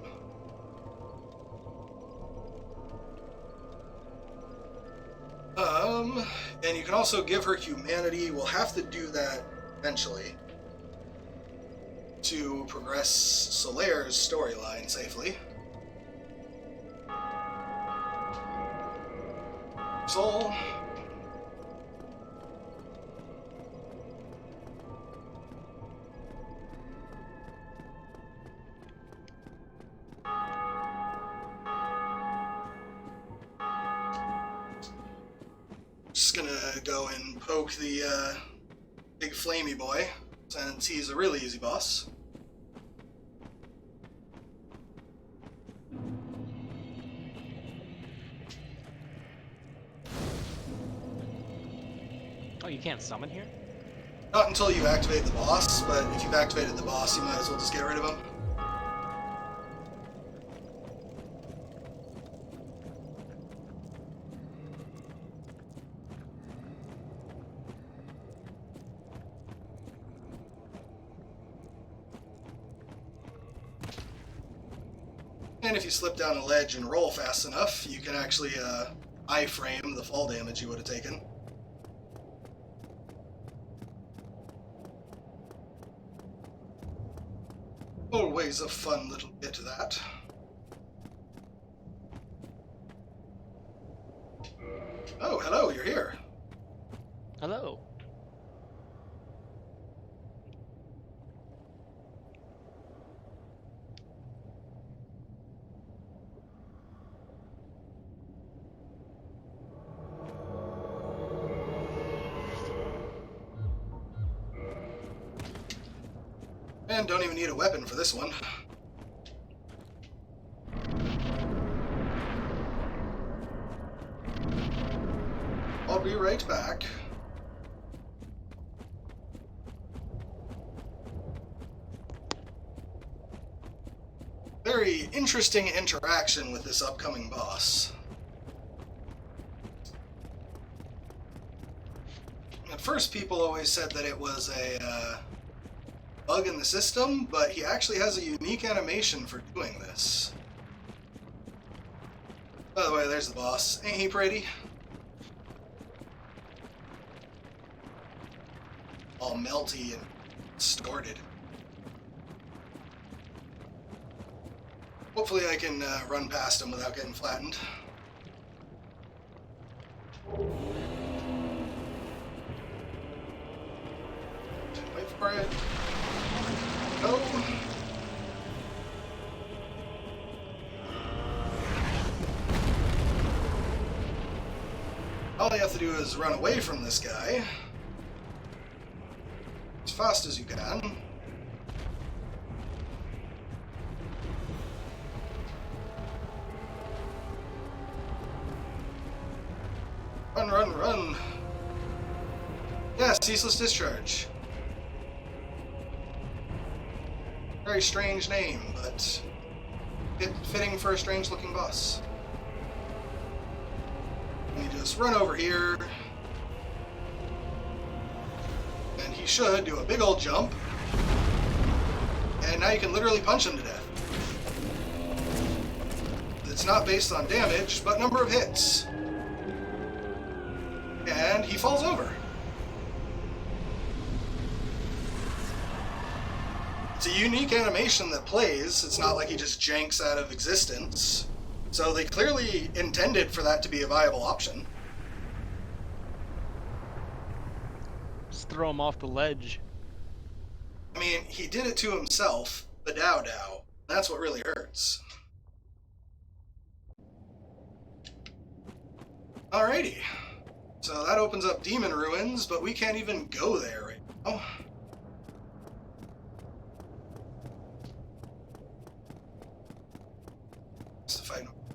And you can also give her humanity. We'll have to do that eventually to progress Solaire's storyline safely. Soul. Just gonna go and poke the big flamey boy, since he's a really easy boss. can't summon here? Not until you activate the boss, but if you've activated the boss, you might as well just get rid of him. And if you slip down a ledge and roll fast enough, you can actually iframe the fall damage you would have taken. Always a fun little bit to that. Oh, hello, you're here. Hello. And don't even need a weapon for this one. I'll be right back. Very interesting interaction with this upcoming boss. At first, people always said that it was a bug in the system, but he actually has a unique animation for doing this. By the way, there's the boss. Ain't he pretty? All melty and distorted. Hopefully I can run past him without getting flattened. Wait for it. Go. All you have to do is run away from this guy as fast as you can. Run, run, run. Yes, ceaseless discharge. Very strange name, but fitting for a strange looking boss. And you just run over here. And he should do a big old jump. And now you can literally punch him to death. It's not based on damage, but number of hits. And he falls over. It's a unique animation that plays. It's not like he just janks out of existence. So they clearly intended for that to be a viable option. Just throw him off the ledge. I mean, he did it to himself, but Dow. That's what really hurts. Alrighty. So that opens up Demon Ruins, but we can't even go there right now.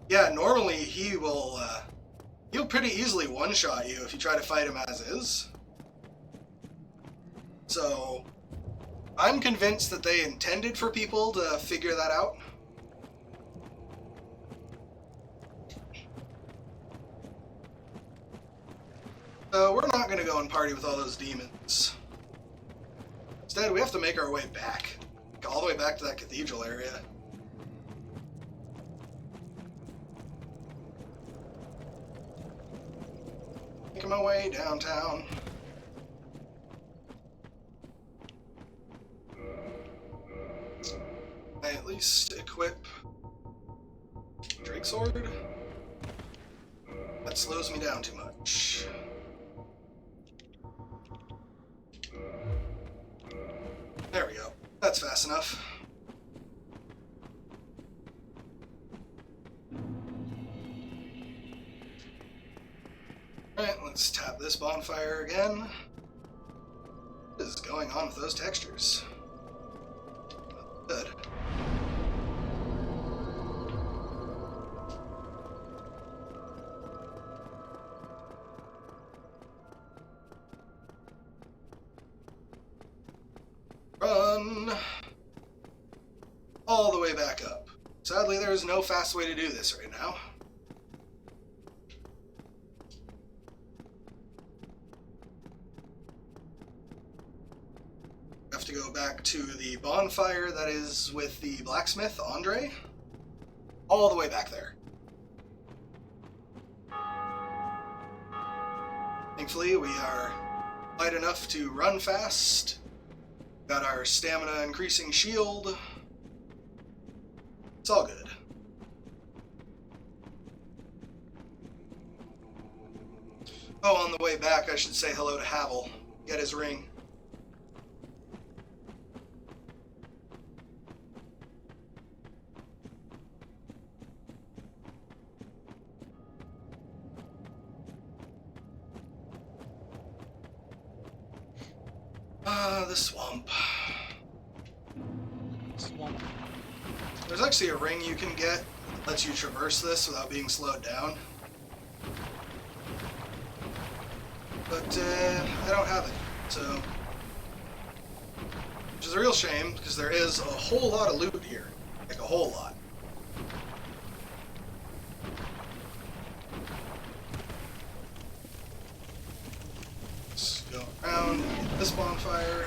Yeah, normally he'll pretty easily one-shot you if you try to fight him as is. So I'm convinced that they intended for people to figure that out. So we're not going to go and party with all those demons. Instead, we have to make our way back. All the way back to that cathedral area. Making my way downtown. I at least equip Drake Sword. That slows me down too much. There we go. That's fast enough. Alright, let's tap this bonfire again. What is going on with those textures? Good. all the way back up. Sadly, there is no fast way to do this right now. Have to go back to the bonfire that is with the blacksmith, Andre. All the way back there. Thankfully, we are light enough to run fast. Got our stamina increasing shield. It's all good. Oh, on the way back, I should say hello to Havel. Get his ring. The swamp. Swamp. There's actually a ring you can get that lets you traverse this without being slowed down. But, I don't have it, so... Which is a real shame, because there is a whole lot of loot here. Like, a whole lot. Let's go around and get this bonfire.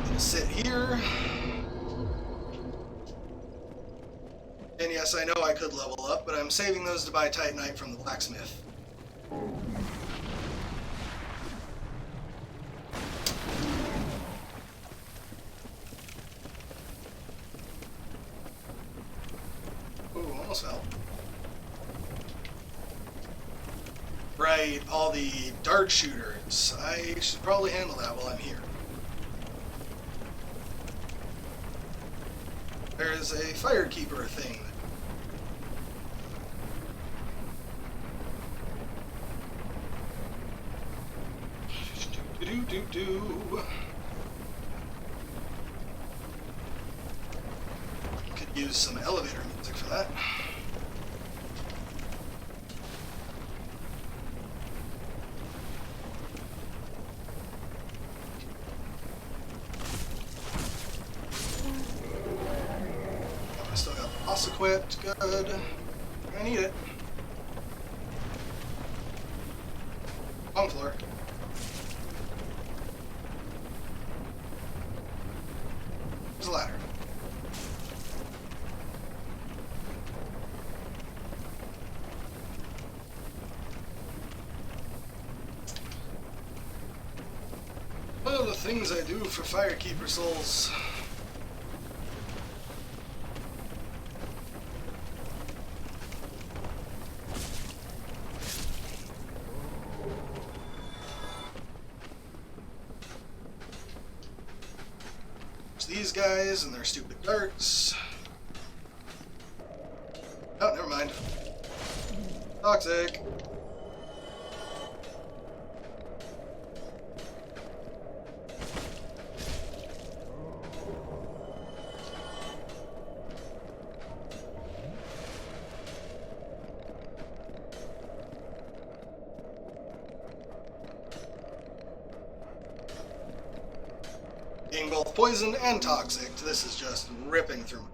Gonna sit here. And yes, I know I could level up, but I'm saving those to buy Titanite from the blacksmith. Ooh, almost fell. Right, all the dart shooters. I should probably handle that while I'm here. There's a firekeeper thing. Could use some elevator music for that. I still got the boss equipped. Good. I need it. On floor. There's a ladder. Oh, the things I do for Firekeeper souls. These guys and their stupid darts. Oh, never mind. Toxic. Being both poison and toxic, this is just ripping through.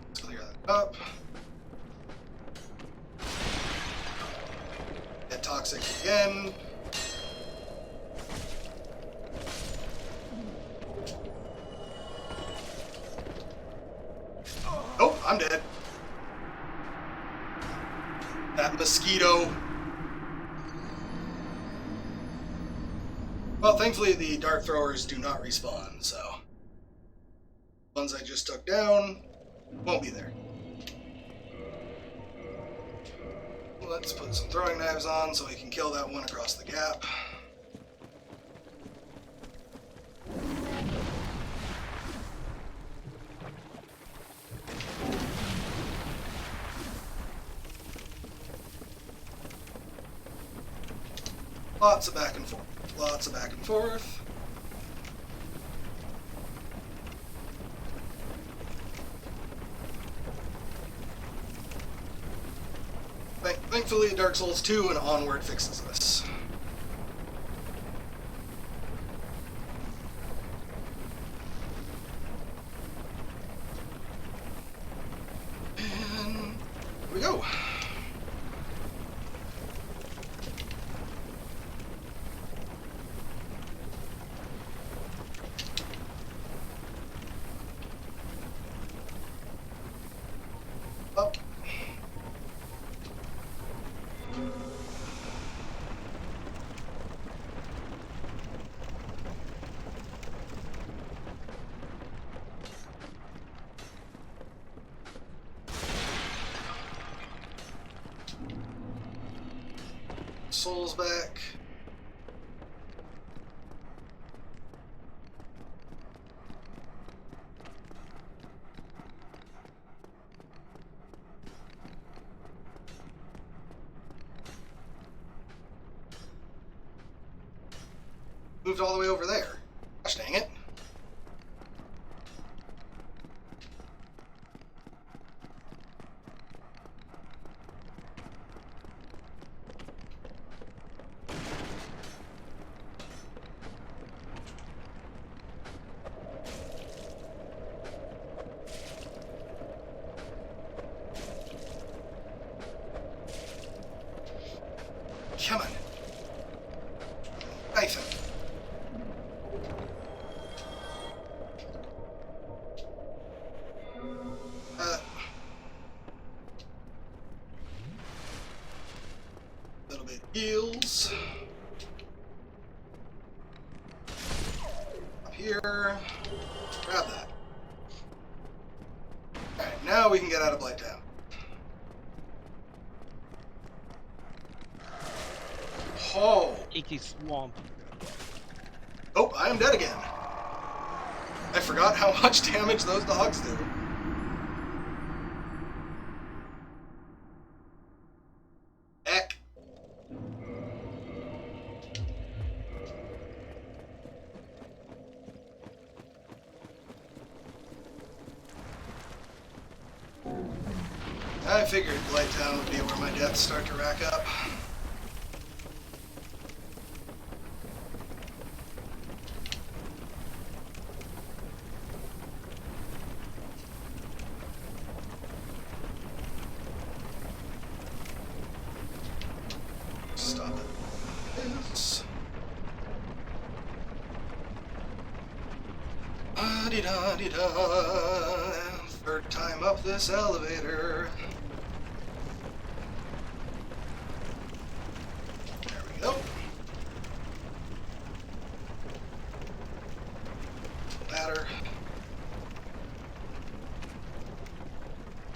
Let's clear that up. Get toxic again. Oh, I'm dead. That mosquito. Well, thankfully the dart throwers do not respawn, so ones I just took down won't be there. Let's put some throwing knives on so we can kill that one across the gap. Lots of back and forth. Lots of back and forth. Thankfully, Dark Souls 2 and Onward fixes this. And here we go. Up. Souls back. Moved all the way over there. Gosh dang it. Come on. Nathan. Little bit heals. Up here. Grab that. Alright, now we can get out of Blighttown. Oh. Icky swamp. Oh, I am dead again. I forgot how much damage those dogs do. Heck. I figured Blighttown would be where my deaths start to rack up. Stop it. Yes. Ah-dee-da-dee-da. Third time up this elevator. There we go. Ladder.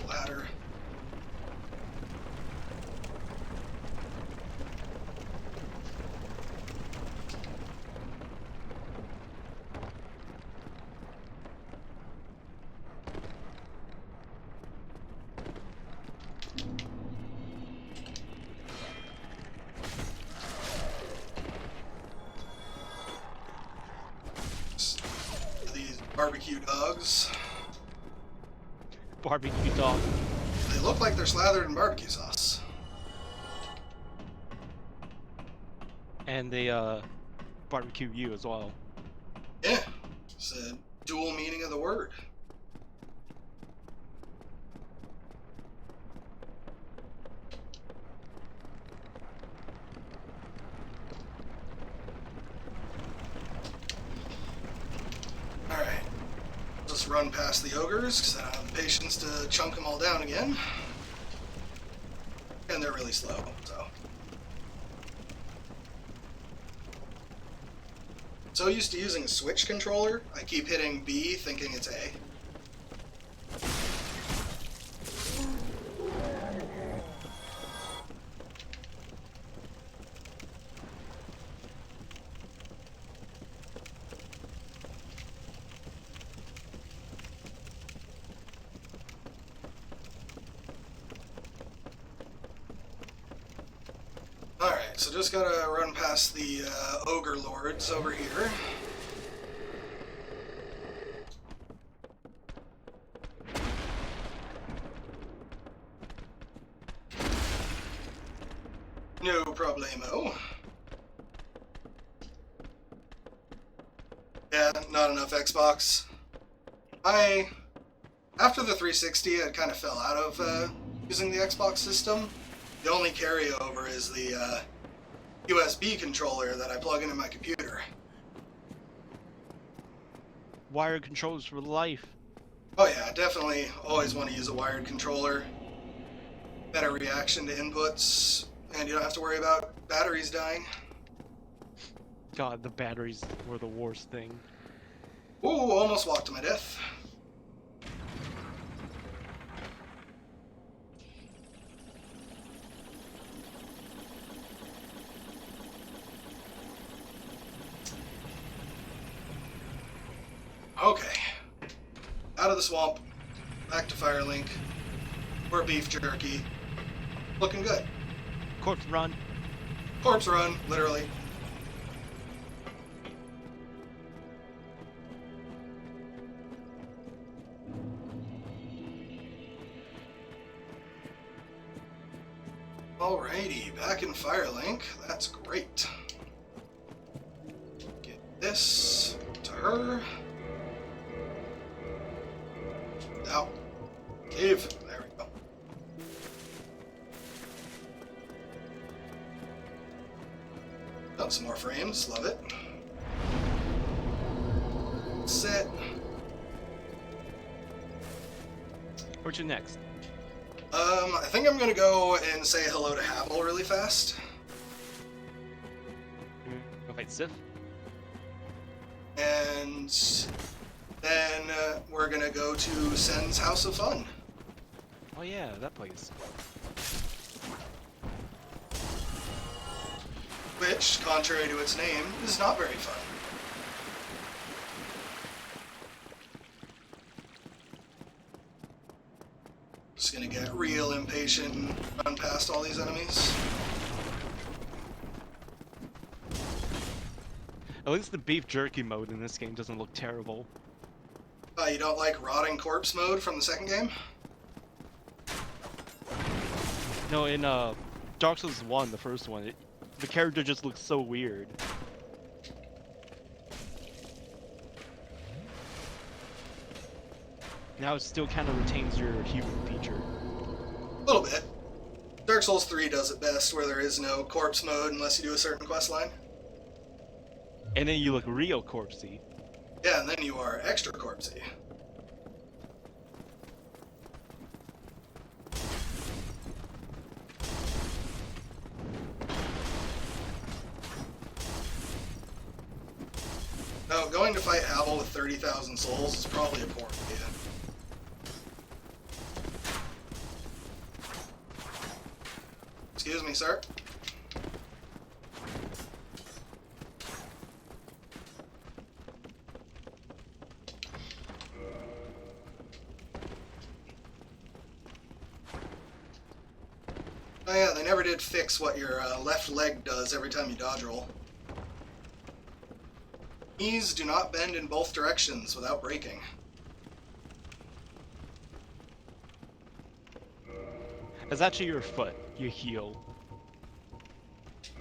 Ladder. These barbecue dogs. Barbecue dog. They look like they're slathered in barbecue sauce. And they barbecue you as well. Yeah, it's a dual meaning of the word. Alright, just run past the ogres because I don't have the patience to chunk them all down again. And they're really slow, so. So used to using a Switch controller, I keep hitting B thinking it's A. Alright, so just gotta run past the ogre lords over here. No problemo. Yeah, not enough Xbox. After the 360, I kind of fell out of using the Xbox system. The only carryover is the USB controller that I plug into my computer. Wired controllers for life. Oh yeah, definitely always want to use a wired controller. Better reaction to inputs, and you don't have to worry about batteries dying. God, the batteries were the worst thing. Ooh, almost walked to my death. Okay. Out of the swamp, back to Firelink. Or beef jerky. Looking good. Corpse run. Corpse run, literally. Alrighty, back in Firelink. That's great. Get this to her. Ow. Cave. There we go. Got some more frames. Love it. Sit. Where's your next? I think I'm gonna go and say hello to Havel really fast. Go fight Sif. And then we're gonna go to Sen's House of Fun. Oh yeah, that place. Which, contrary to its name, is not very fun. Just gonna get real impatient and run past all these enemies. At least the beef jerky mode in this game doesn't look terrible. You don't like rotting corpse mode from the second game? No, in Dark Souls 1, the first one, the character just looks so weird. Now it still kind of retains your human feature. A little bit. Dark Souls 3 does it best, where there is no corpse mode unless you do a certain quest line. And then you look real corpsey. Yeah, and then you are extra corpsey. No, going to fight Havel with 30,000 souls is probably a poor idea. Excuse me, sir. Oh yeah, they never did fix what your left leg does every time you dodge roll. Knees do not bend in both directions without breaking. It's actually your foot, your heel.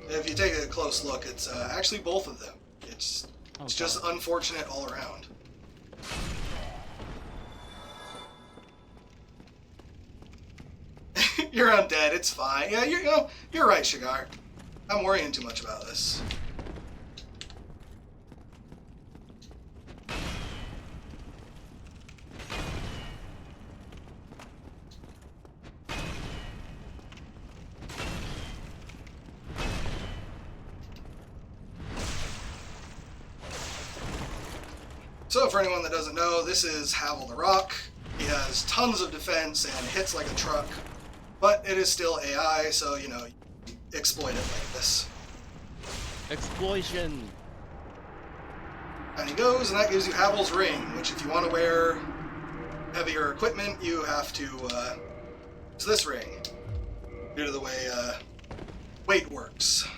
If you take a close look, it's actually both of them. It's just unfortunate all around. You're undead, it's fine. Yeah, you're right, Shigar. I'm worrying too much about this. So for anyone that doesn't know, this is Havel the Rock. He has tons of defense and hits like a truck, but it is still AI, so, you know, exploit it like this. Explosion! And he goes, and that gives you Havel's Ring, which if you want to wear heavier equipment, you have to use this ring, due to the way weight works.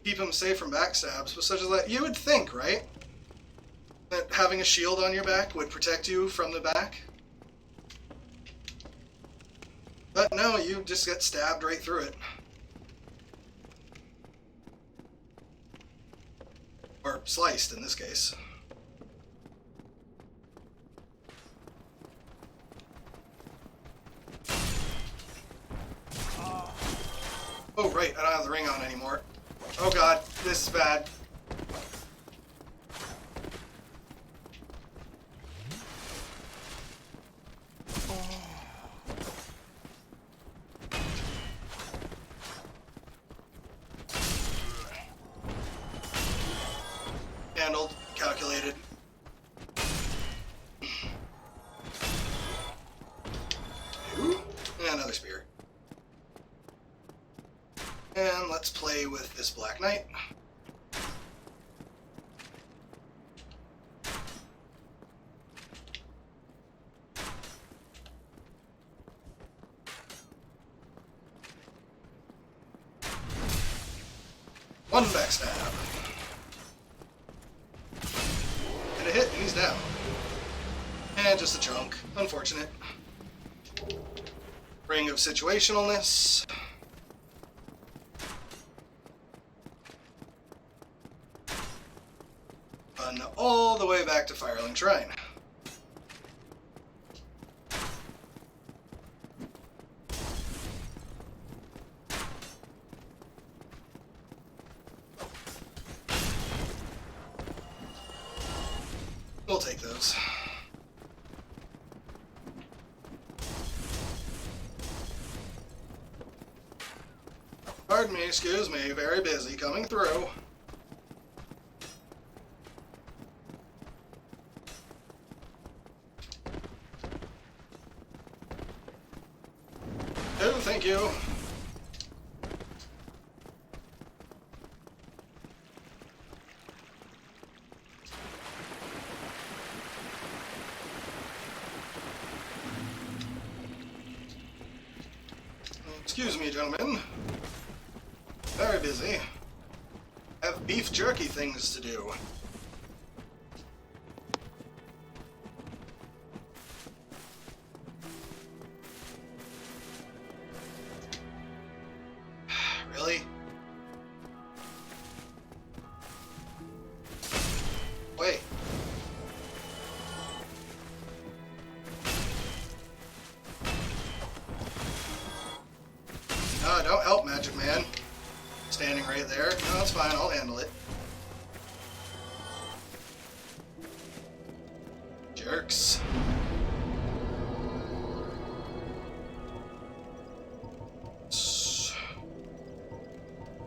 Keep him safe from backstabs, but such as that, you would think, right? That having a shield on your back would protect you from the back? But no. no, you just get stabbed right through it. Or sliced, in this case. Oh, right, I don't have the ring on anymore. Oh god, this is bad. Handled, calculated. Ooh, and another spear. And let's play with this Black Knight. One backstab. And a hit, and he's down. And just a chunk. Unfortunate. Ring of Situationalness. Run all the way back to Firelink Shrine. We'll take those. Pardon me, excuse me, very busy coming through. Oh, thank you. Excuse me, gentlemen. Very busy. Have beef jerky things to do. Really? Wait. No, don't help, Magic Man. Standing right there. No, it's fine. I'll handle it. Jerks.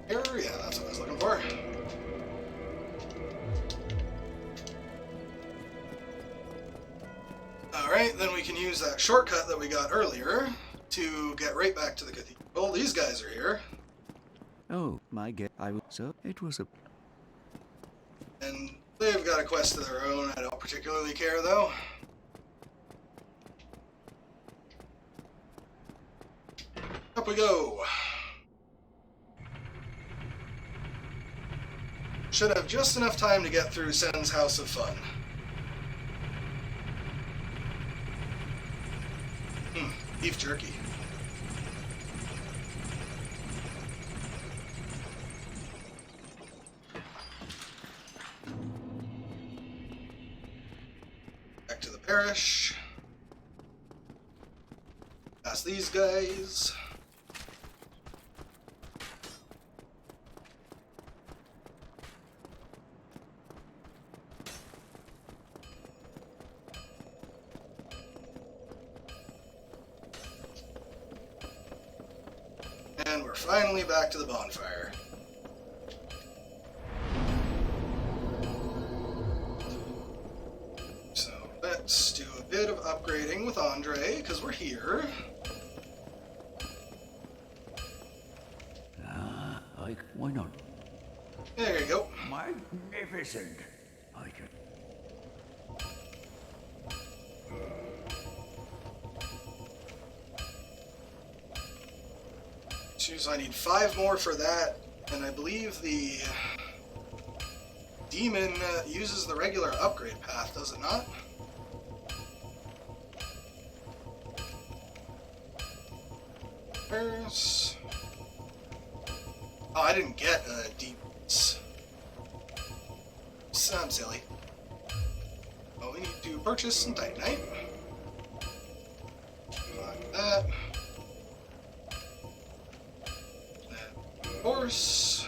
Here, yeah, that's what I was looking for. Alright, then we can use that shortcut that we got earlier to get right back to the cathedral. These guys are here. Oh, my god. So, it was a... And they've got a quest of their own. I don't particularly care, though. Up we go. Should have just enough time to get through Sen's House of Fun. Beef jerky. Back to the parish. Past these guys. And we're finally back to the bonfire. So let's do a bit of upgrading with Andre, because we're here. Why not? There you go. Magnificent. I can... So I need 5 more for that, and I believe the demon uses the regular upgrade path, does it not? There's... Oh, I didn't get a deep... I'm silly. Oh, we need to purchase some Titanite. Like that. And of course...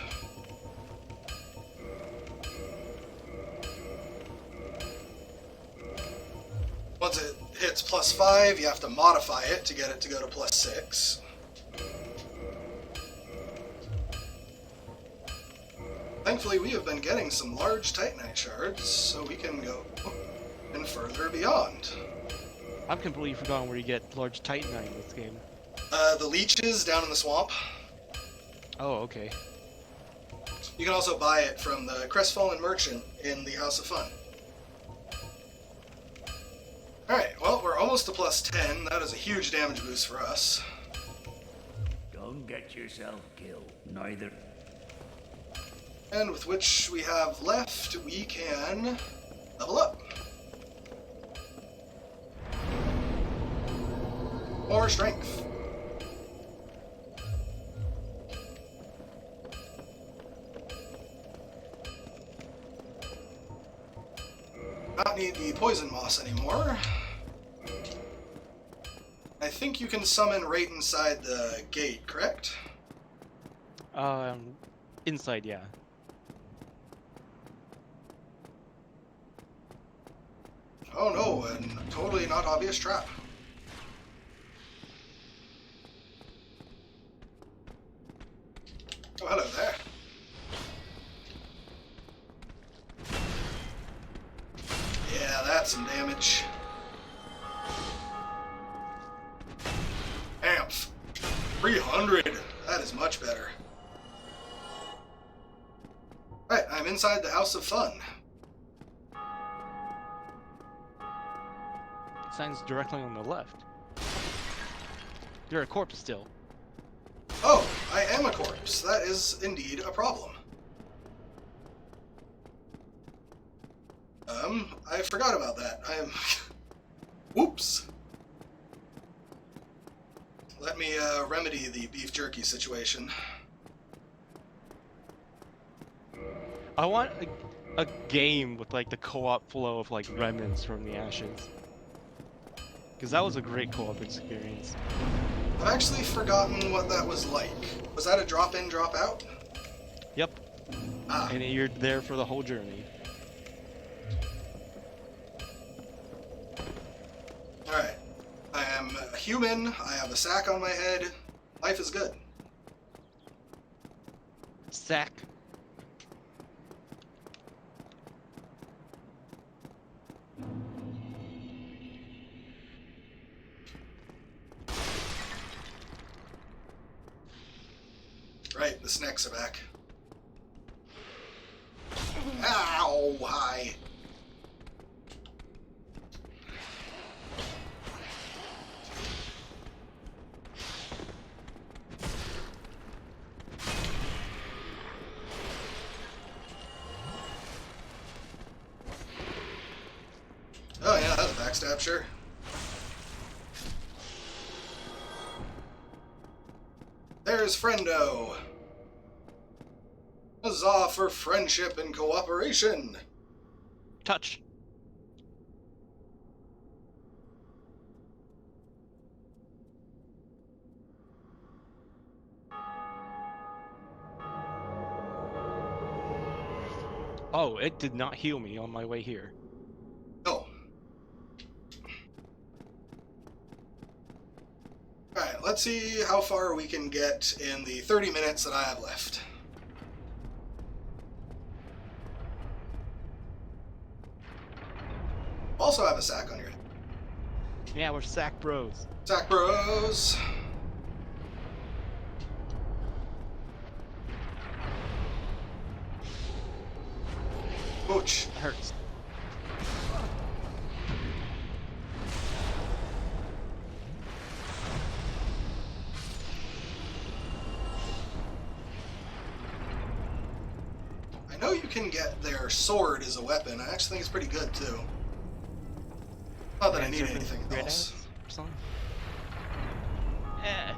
Once it hits +5, you have to modify it to get it to go to +6. Thankfully, we have been getting some large Titanite shards, so we can go and further beyond. I've completely forgotten where you get large Titanite in this game. The leeches down in the swamp. Oh, okay. You can also buy it from the Crestfallen Merchant in the House of Fun. Alright, well, we're almost to +10. That is a huge damage boost for us. Don't get yourself killed, neither. And with which we have left, we can level up. More strength. Not need the poison moss anymore. I think you can summon right inside the gate, correct? Inside, yeah. Oh no, a totally not obvious trap. Oh, hello there. Yeah, that's some damage. Amph. 300. That is much better. Right, I'm inside the House of Fun. Sign's directly on the left. You're a corpse still. Oh, I am a corpse. That is indeed a problem. I forgot about that. I am... Whoops. Let me remedy the beef jerky situation. I want a game with like the co-op flow of like remnants from the ashes. Because that was a great co-op experience. I've actually forgotten what that was like. Was that a drop-in, drop-out? Yep. Ah. And you're there for the whole journey. Alright. I am a human. I have a sack on my head. Life is good. Sack. Right, the snacks are back. Ow! Hi. Oh yeah, that's a backstab, sure. There's Friendo. Huzzah for friendship and cooperation. Touch. Oh, it did not heal me on my way here. No. Alright, let's see how far we can get in the 30 minutes that I have left. Also have a sack on your head. Yeah, we're sack bros. Sack bros. Ouch. It hurts. I know you can get their sword as a weapon. I actually think it's pretty good too. Not that I need anything else. Eh.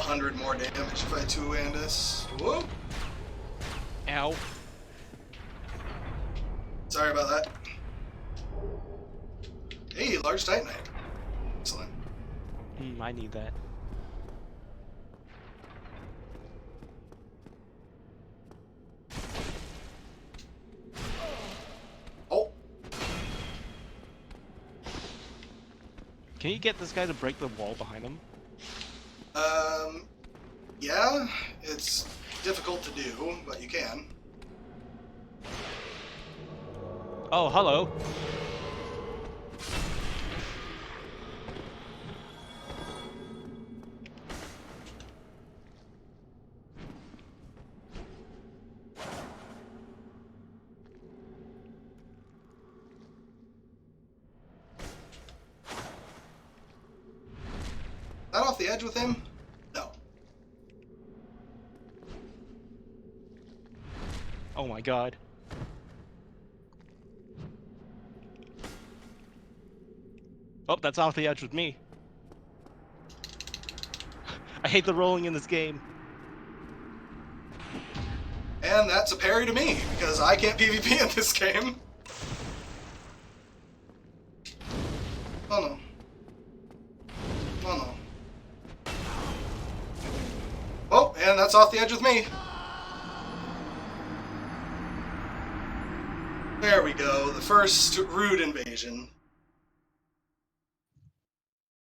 100 more damage if I two-hand this. Whoa! Ow. Sorry about that. Hey, large titanite. Excellent. I need that. Oh. Can you get this guy to break the wall behind him? Yeah, it's difficult to do, but you can. Oh, hello. That off the edge with him? No. Oh my god. Oh, that's off the edge with me. I hate the rolling in this game. And that's a parry to me, because I can't PvP in this game. Oh no. Oh no. Oh, and that's off the edge with me. There we go, the first rude invasion.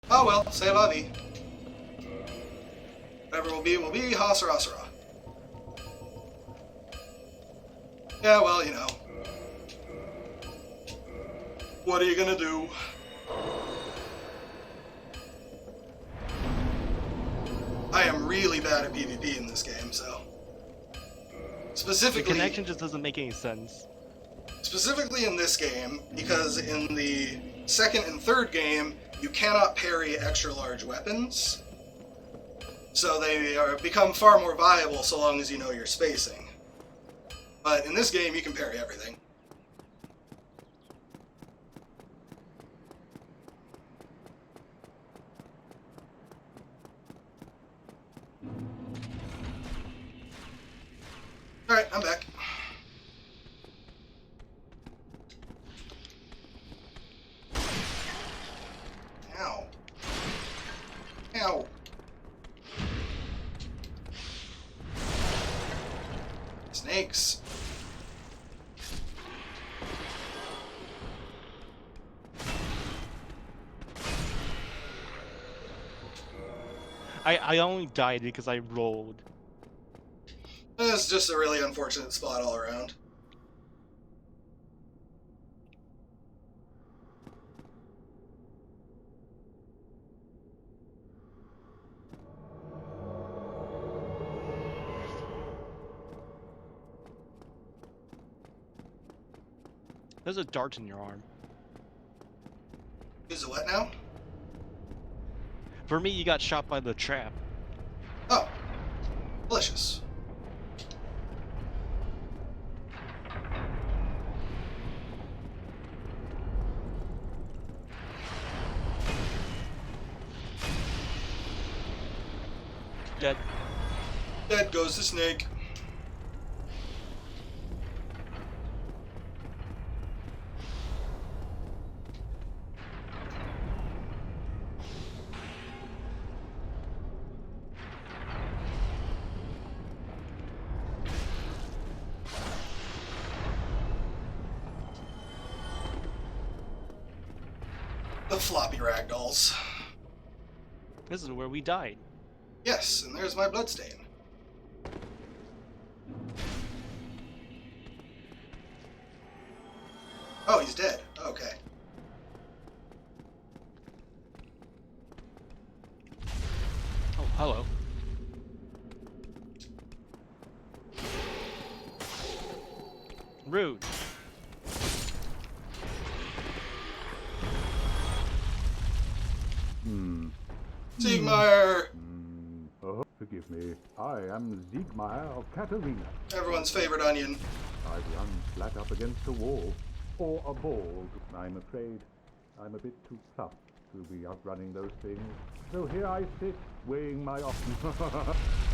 Oh well, say la vie. Whatever will be, ha sara sara. Yeah, well, you know. What are you gonna do? I am really bad at PvP in this game, so... Specifically... The connection just doesn't make any sense. Specifically in this game, because in the second and third game, you cannot parry extra large weapons. So they become far more viable so long as you know your spacing. But in this game, you can parry everything. Alright, I'm back. Ow. Ow. Snakes. I only died because I rolled. It's just a really unfortunate spot all around. There's a dart in your arm. Is it what now? For me, you got shot by the trap. Oh. Delicious. Dead. Dead goes the snake. The floppy ragdolls. This is where we died. Yes, and there's my bloodstain. Oh, he's dead. Okay. Oh, hello. Rude. Siegmeyer! Oh, forgive me. I am Siegmeyer of Katarina. Everyone's favorite onion. I've run flat up against a wall. Or a ball. I'm afraid I'm a bit too tough to be outrunning those things. So here I sit, weighing my options.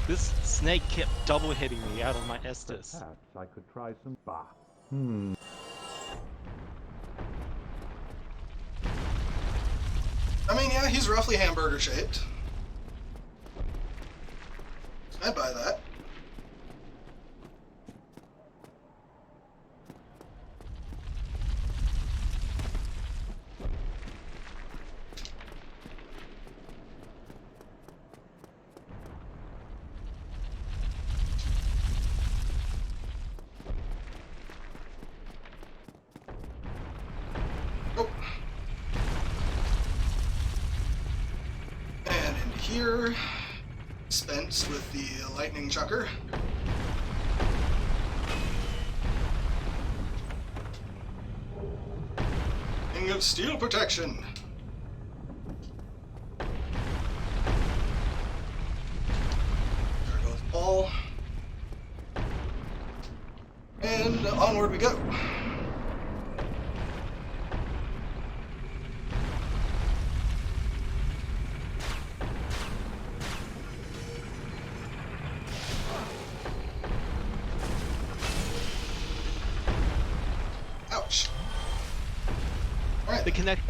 This snake kept double hitting me out of my Estus. Perhaps I could try some... Bah. I mean, yeah, he's roughly hamburger shaped. I'd buy that. Here, dispense with the lightning chucker. King of steel protection. There goes Paul. And onward we go. The connect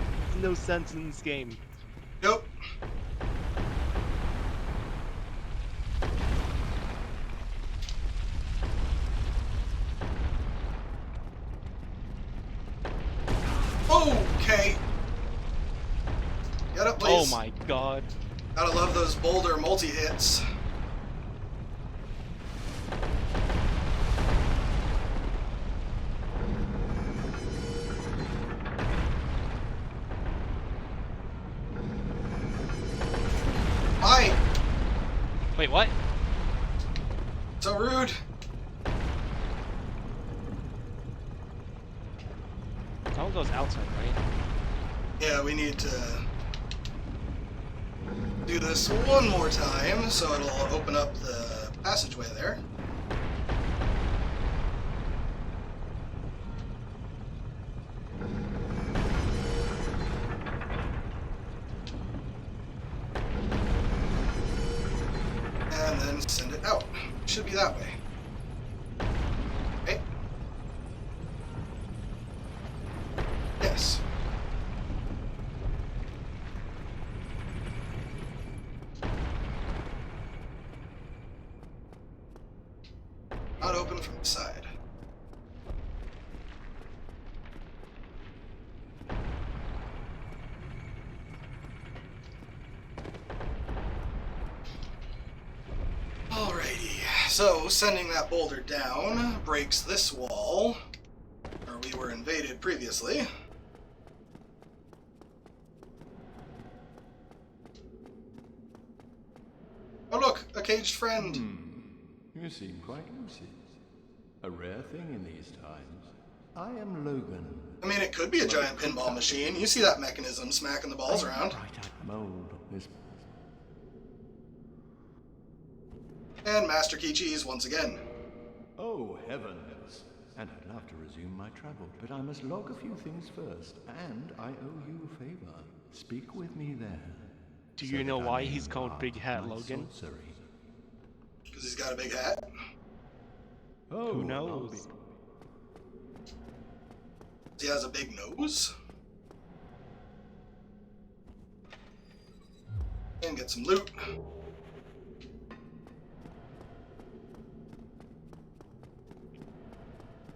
no sense in this game. Nope. Okay. Get up, please. Oh my god. Gotta love those boulder multi-hits. Hi! Wait, what? So rude. That one goes outside, right? Yeah, we need to do this one more time so it'll open up the passageway there. And then send it out. Should be that way. Okay. Yes. Not open from the side. Alrighty, so sending that boulder down breaks this wall, where we were invaded previously. Oh look, a caged friend. You seem quite lucid. A rare thing in these times. I am Logan. I mean, it could be a giant pinball machine. You see that mechanism smacking the balls around. Mold is... And Master Key Cheese once again. Oh, heavens. And I'd love to resume my travel, but I must log a few things first, and I owe you a favor. Speak with me there. Do you know why he's called Big Hat Logan? Because he's got a big hat? Oh, who knows? He has a big nose? And get some loot.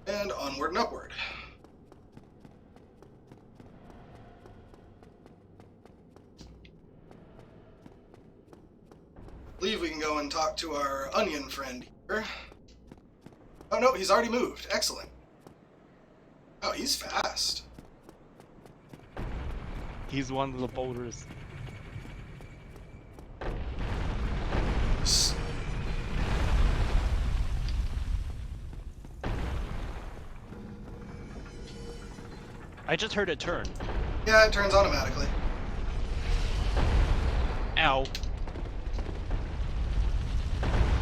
And onward and upward. I believe we can go and talk to our onion friend here. Oh no, he's already moved. Excellent. Oh, he's fast. He's one of the boulders. I just heard it turn. Yeah, it turns automatically. Ow.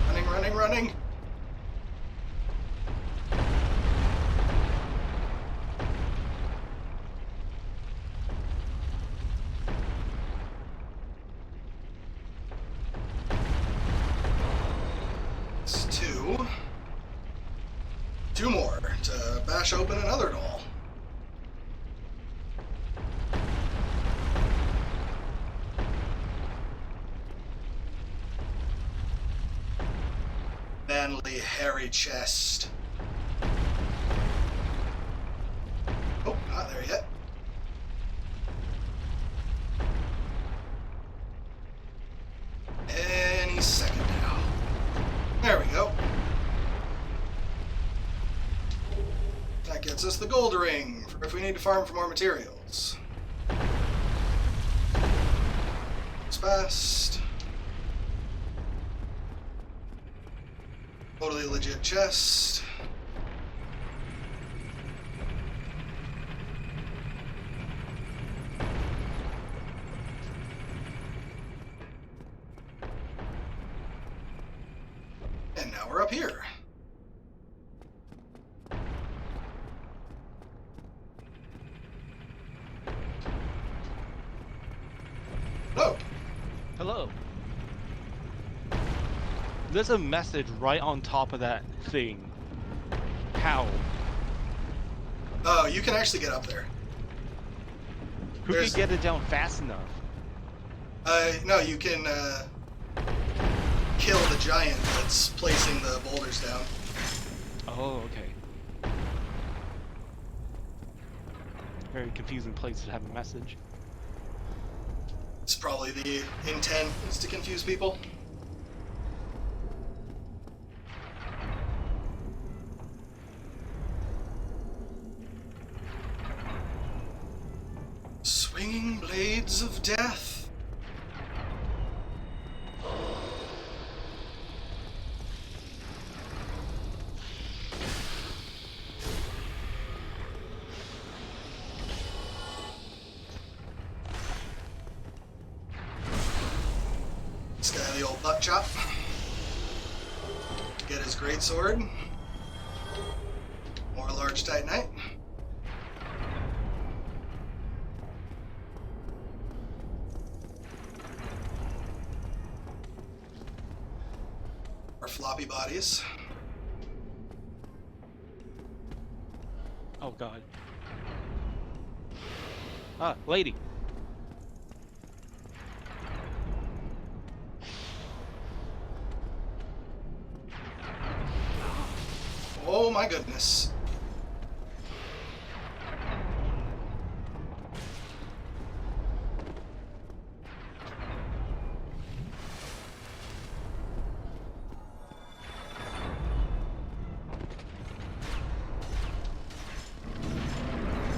Running, running, running. bash open another doll. Manly, hairy chest. Oh, not there yet. Any second now. There we go. That gets us the gold ring for if we need to farm for more materials. It's fast. Totally legit chest. And now we're up here. Hello. Hello. There's a message right on top of that thing. How? Oh, you can actually get up there. Who can get it down fast enough? No, you can kill the giant that's placing the boulders down. Oh, okay. Very confusing place to have a message. It's probably the intent is to confuse people. Swinging blades of death. This guy, the old butt chop. Get his greatsword. More large titanite. Our floppy bodies. Oh god. Ah, lady. Oh my goodness.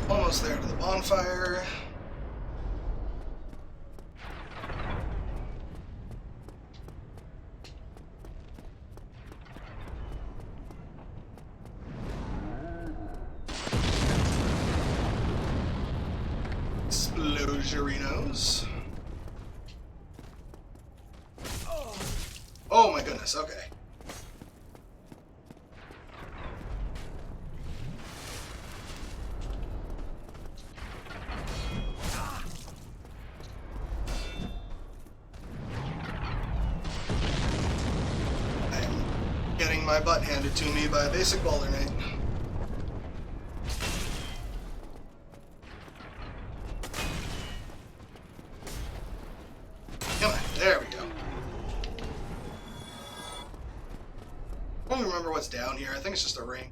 Almost there to the bonfire. Explosioninos. Oh my goodness, okay. Getting my butt handed to me by a basic boulder knight. Come on, there we go. I don't even remember what's down here. I think it's just a ring.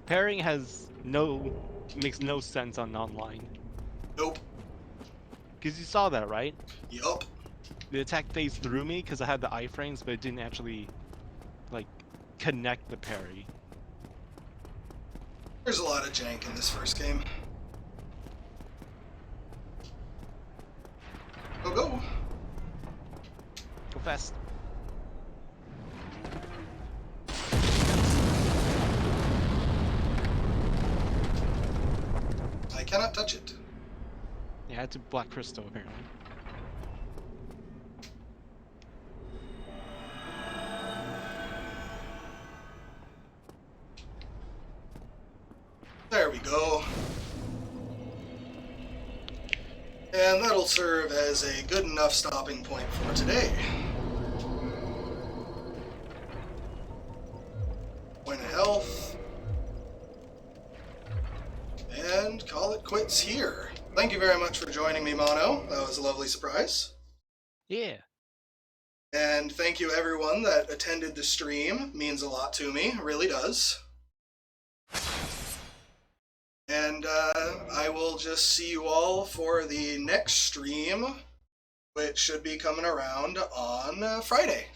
Pairing makes no sense on online. Nope. Because you saw that, right? Yup. The attack phase threw me because I had the iframes, but it didn't actually, like, connect the parry. There's a lot of jank in this first game. Go, go. Go fast. I cannot touch it. Yeah, I had to Black Crystal, apparently. There we go. And that'll serve as a good enough stopping point for today. Point of health. And call it quits here. Thank you very much for joining me, Mono. That was a lovely surprise. Yeah. And thank you everyone that attended the stream. Means a lot to me, it really does. And I will just see you all for the next stream, which should be coming around on Friday.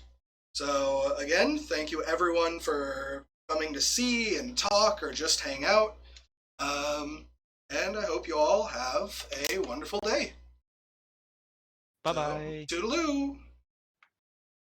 So again, thank you everyone for coming to see and talk or just hang out. And I hope you all have a wonderful day. Bye-bye. So, toodaloo!